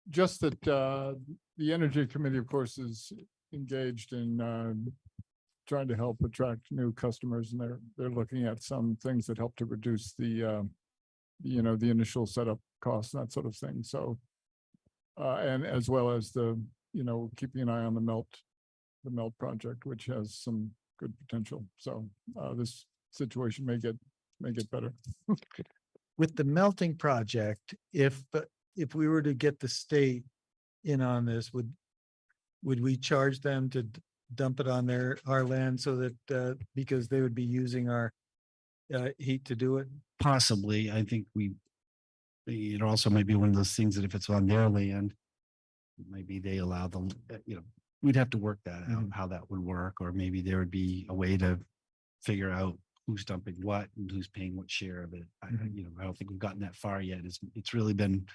Just that the Energy Committee, of course, is engaged in trying to help attract new customers, and they're looking at some things that help to reduce the the initial setup costs, that sort of thing. So and as well as the keeping an eye on the melt project, which has some good potential. So this situation may get better. With the melting project, if we were to get the state in on this, would we charge them to dump it on our land so that because they would be using our heat to do it? Possibly, I think it also might be one of those things that if it's on their land, maybe they allow them, we'd have to work that out, how that would work, or maybe there would be a way to figure out who's dumping what and who's paying what share of it. I don't think we've gotten that far yet. It's really been,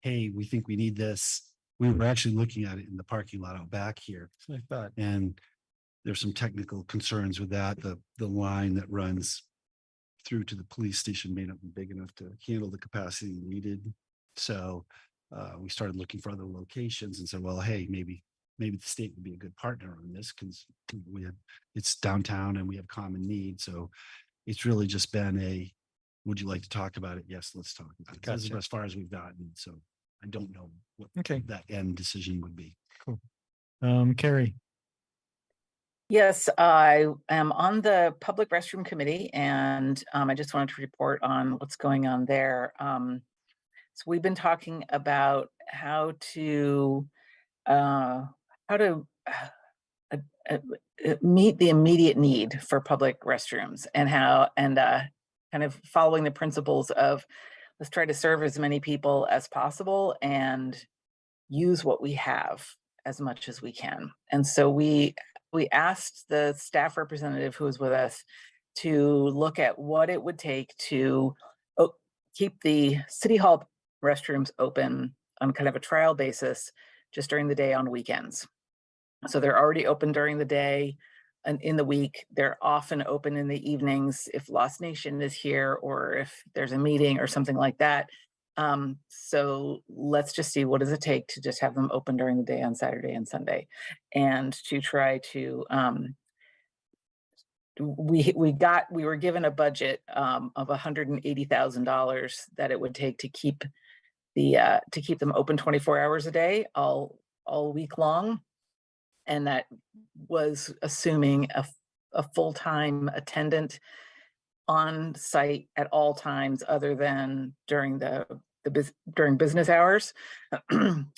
hey, we think we need this. We were actually looking at it in the parking lot out back here. I thought. And there's some technical concerns with that. The line that runs through to the police station may not be big enough to handle the capacity needed. So we started looking for other locations and said, well, hey, maybe the state would be a good partner on this because it's downtown and we have common needs. So it's really just been would you like to talk about it? Yes, let's talk about it. That's Gotcha. as far as we've gotten. So I don't know what Okay. that end decision would be. Cool. Carrie. Yes, I am on the Public Restroom Committee, and I just wanted to report on what's going on there. So we've been talking about how to meet the immediate need for public restrooms, and kind of following the principles of let's try to serve as many people as possible and use what we have as much as we can. And so we asked the staff representative who was with us to look at what it would take to keep the city hall restrooms open on kind of a trial basis just during the day on weekends. So they're already open during the day and in the week. They're often open in the evenings if Lost Nation is here or if there's a meeting or something like that. So let's just see, what does it take to just have them open during the day on Saturday and Sunday, and to try to we were given a budget of $180,000 that it would take to keep them open 24 hours a day all week long. And that was assuming a full-time attendant on site at all times other than during during business hours.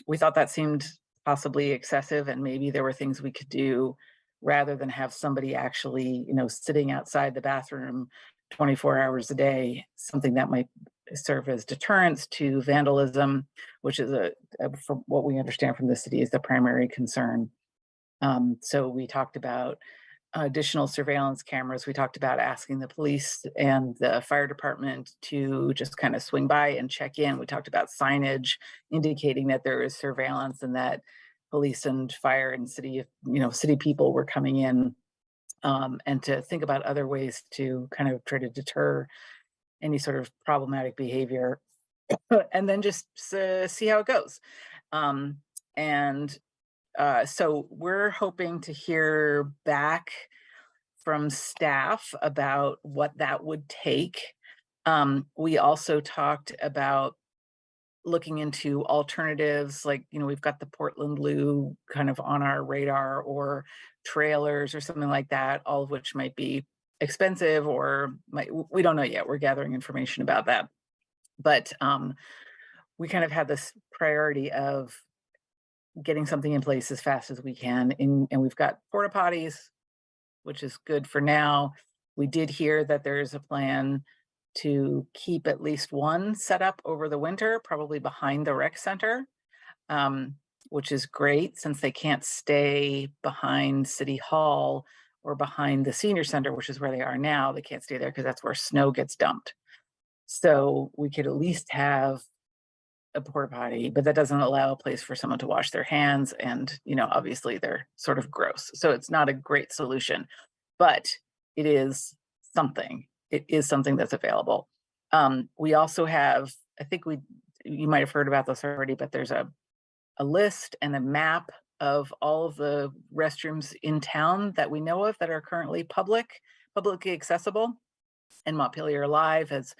We thought that seemed possibly excessive, and maybe there were things we could do rather than have somebody actually, sitting outside the bathroom 24 hours a day, something that might serve as deterrence to vandalism, which is from what we understand from the city, is the primary concern. So we talked about additional surveillance cameras. We talked about asking the police and the fire department to just kind of swing by and check in. We talked about signage indicating that there is surveillance and that police and fire and city people were coming in, and to think about other ways to kind of try to deter any sort of problematic behavior, and then just see how it goes. So we're hoping to hear back from staff about what that would take. We also talked about looking into alternatives, like, we've got the Portland Loo kind of on our radar, or trailers or something like that, all of which might be expensive or we don't know yet. We're gathering information about that. But we kind of had this priority of getting something in place as fast as we can. And we've got porta potties, which is good for now. We did hear that there is a plan to keep at least one set up over the winter, probably behind the rec center, which is great since they can't stay behind City Hall or behind the senior center, which is where they are now. They can't stay there because that's where snow gets dumped. So we could at least have a porta potty, but that doesn't allow a place for someone to wash their hands. And, obviously they're sort of gross. So it's not a great solution, but it is something. It is something that's available. We also have, I think you might have heard about this already, but there's a list and a map of all of the restrooms in town that we know of that are currently publicly accessible. And Montpelier Live has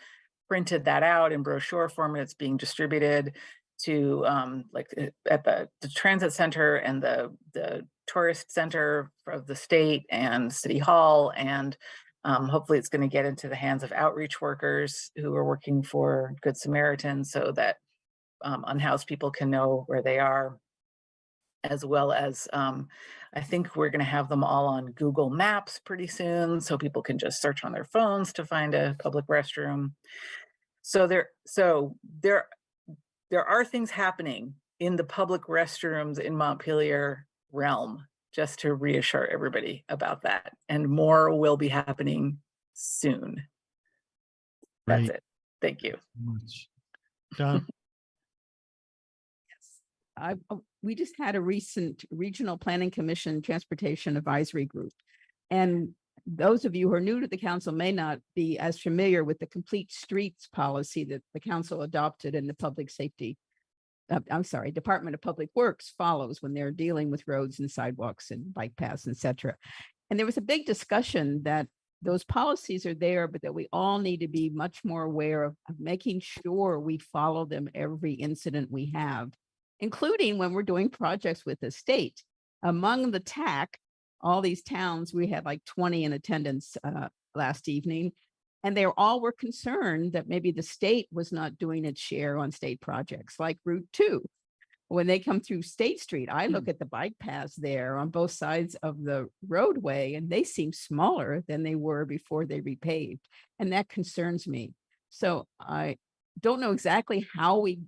printed that out in brochure form, and it's being distributed to at the transit center and the tourist center of the state and City Hall. And hopefully it's going to get into the hands of outreach workers who are working for Good Samaritan, so that unhoused people can know where they are, as well as I think we're going to have them all on Google Maps pretty soon, so people can just search on their phones to find a public restroom. So there are things happening in the public restrooms in Montpelier realm, just to reassure everybody about that. And more will be happening soon. That's Great. it. Thank you. Much. John? We just had a recent Regional Planning Commission Transportation Advisory Group. And those of you who are new to the council may not be as familiar with the complete streets policy that the council adopted and the Department of Public Works follows when they're dealing with roads and sidewalks and bike paths, etc. And there was a big discussion that those policies are there, but that we all need to be much more aware of making sure we follow them every incident we have, including when we're doing projects with the state. Among the TAC, all these towns, we had like 20 in attendance last evening, and they all were concerned that maybe the state was not doing its share on state projects like Route 2. When they come through State Street, I look at the bike paths there on both sides of the roadway, and they seem smaller than they were before they repaved. And that concerns me. So I don't know exactly how we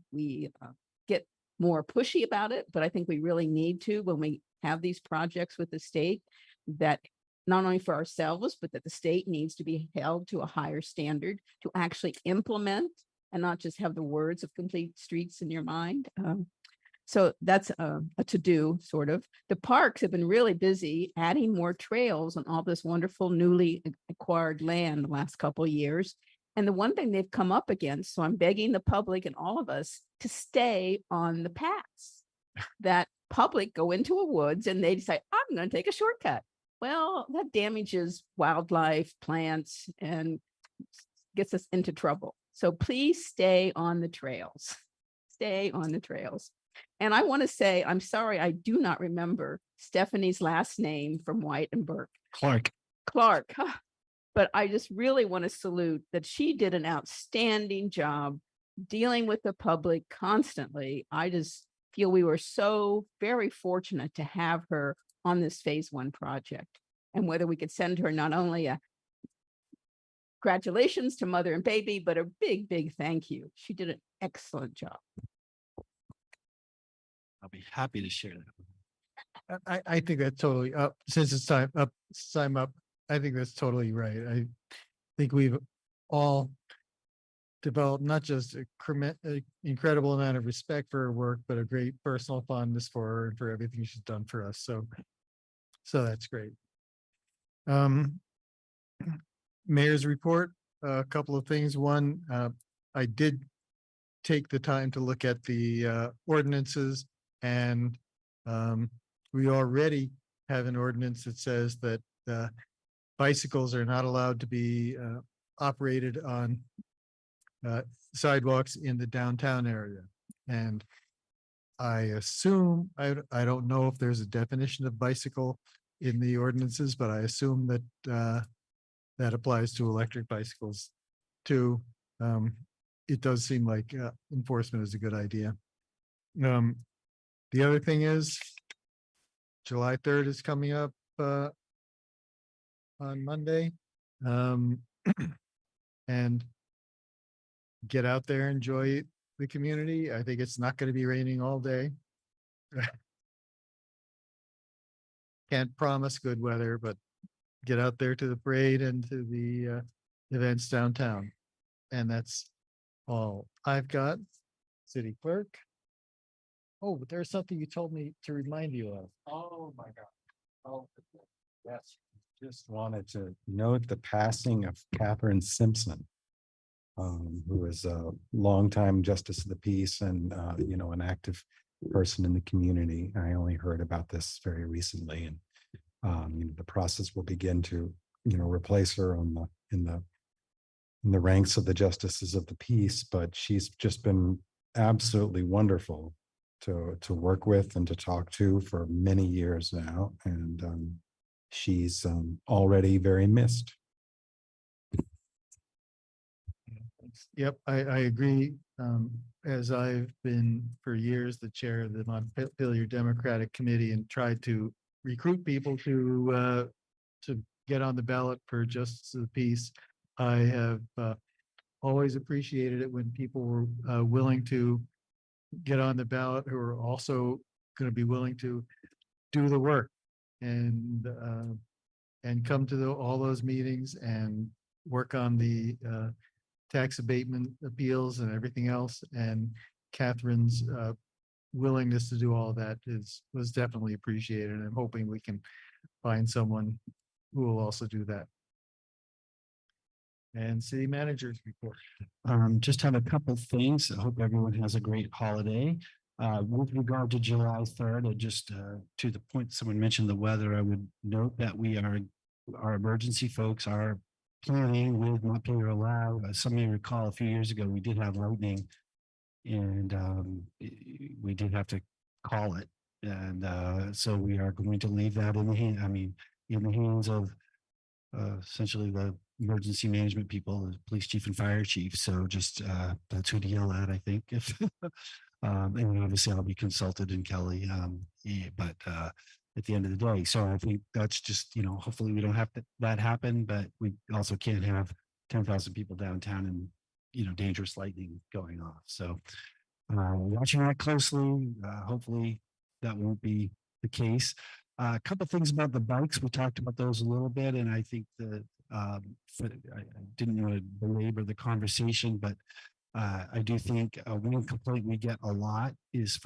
get more pushy about it, but I think we really need to, when we have these projects with the state, that not only for ourselves, but that the state needs to be held to a higher standard to actually implement and not just have the words of complete streets in your mind. So that's a to-do, sort of. The parks have been really busy adding more trails on all this wonderful newly acquired land the last couple of years. And the one thing they've come up against, so I'm begging the public and all of us to stay on the paths. That public go into a woods and they decide, I'm going to take a shortcut. Well, that damages wildlife, plants, and gets us into trouble. So please stay on the trails. Stay on the trails. And I want to say, I'm sorry, I do not remember Stephanie's last name from White and Burke. Clark. But I just really want to salute that she did an outstanding job dealing with the public constantly. I just feel we were so very fortunate to have her on this phase 1 project, and whether we could send her not only a congratulations to mother and baby, but a big, big thank you. She did an excellent job. I'll be happy to share that. I think that's totally up, since it's time up, I think that's totally right. I think we've all developed not just a incredible amount of respect for her work, but a great personal fondness for her and for everything she's done for us. So that's great. Mayor's report, a couple of things. One, I did take the time to look at the ordinances, and we already have an ordinance that says that bicycles are not allowed to be operated on sidewalks in the downtown area. And I assume, I don't know if there's a definition of bicycle in the ordinances, but I assume that that applies to electric bicycles too. It does seem like enforcement is a good idea. The other thing is July 3rd is coming up on Monday. And get out there, enjoy the community. I think it's not going to be raining all day. Can't promise good weather, but get out there to the parade and to the events downtown. And that's all I've got. City Clerk. Oh, but there's something you told me to remind you of. Oh, my God. Oh, yes. Just wanted to note the passing of Catherine Simpson, who was a longtime justice of the peace and, an active person in the community. I only heard about this very recently, and the process will begin to, replace her in the ranks of the justices of the peace. But she's just been absolutely wonderful to work with and to talk to for many years now, and she's already very missed. Yep, I agree. As I've been for years, the chair of the Montpelier Democratic Committee and tried to recruit people to get on the ballot for justice of the peace. I have always appreciated it when people were willing to get on the ballot, who are also going to be willing to do the work and come to all those meetings and work on the tax abatement appeals and everything else. And Catherine's willingness to do all that was definitely appreciated. And I'm hoping we can find someone who will also do that. And city managers report. Just have a couple things. I hope everyone has a great holiday. With regard to July 3rd, just to the point someone mentioned the weather, I would note that our emergency folks are planning with Montpelier Allow. Some may recall a few years ago, we did have lightning, and we did have to call it. And so we are going to leave that in the hands of essentially the emergency management people, the police chief and fire chief. So just that's who to yell at, I think. If and obviously I'll be consulted in Kelly, but at the end of the day, so I think that's just, hopefully we don't have that happen, but we also can't have 10,000 people downtown and dangerous lightning going off. So watching that closely. Hopefully that won't be the case. A couple things about the bikes. We talked about those a little bit, and I think that I didn't want to belabor the conversation, but I do think one complaint we get a lot is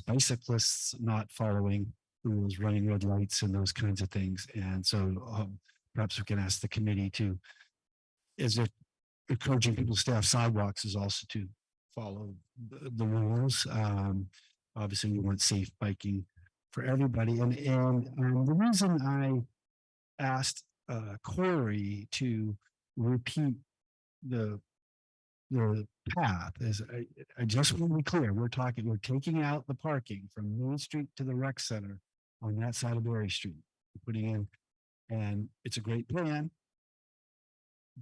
bicyclists not following rules, running red lights and those kinds of things. And so perhaps we can ask the committee to, as if encouraging people to stay off sidewalks, is also to follow the rules. Obviously we want safe biking for everybody. And the reason I asked Corey to repeat the path is I just want to be clear. We're taking out the parking from Main Street to the rec center on that side of Berry Street, putting in, and it's a great plan,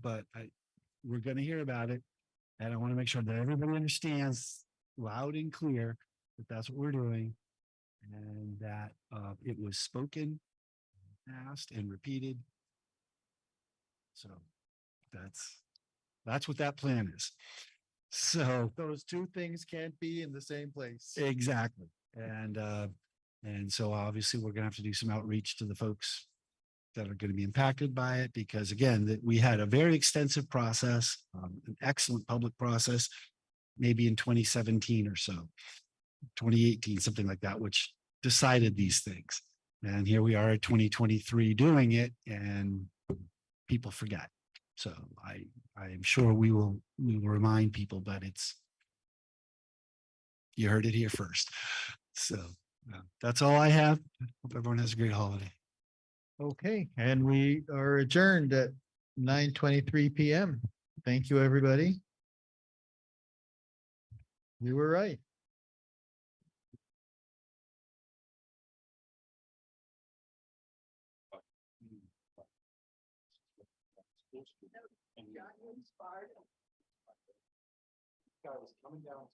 but we're going to hear about it. And I want to make sure that everybody understands loud and clear that that's what we're doing, and that it was spoken, asked, and repeated. So that's what that plan is. So Those two things can't be in the same place. exactly. And so obviously we're gonna have to do some outreach to the folks that are going to be impacted by it, because again, we had a very extensive process, an excellent public process, maybe in 2017 or so, 2018, something like that, which decided these things. And here we are at 2023 doing it, and people forget. So I am sure we will remind people, but you heard it here first. So that's all I have. Hope everyone has a great holiday. Okay, and we are adjourned at 9:23 PM. Thank you, everybody. You were right. Guy was coming down.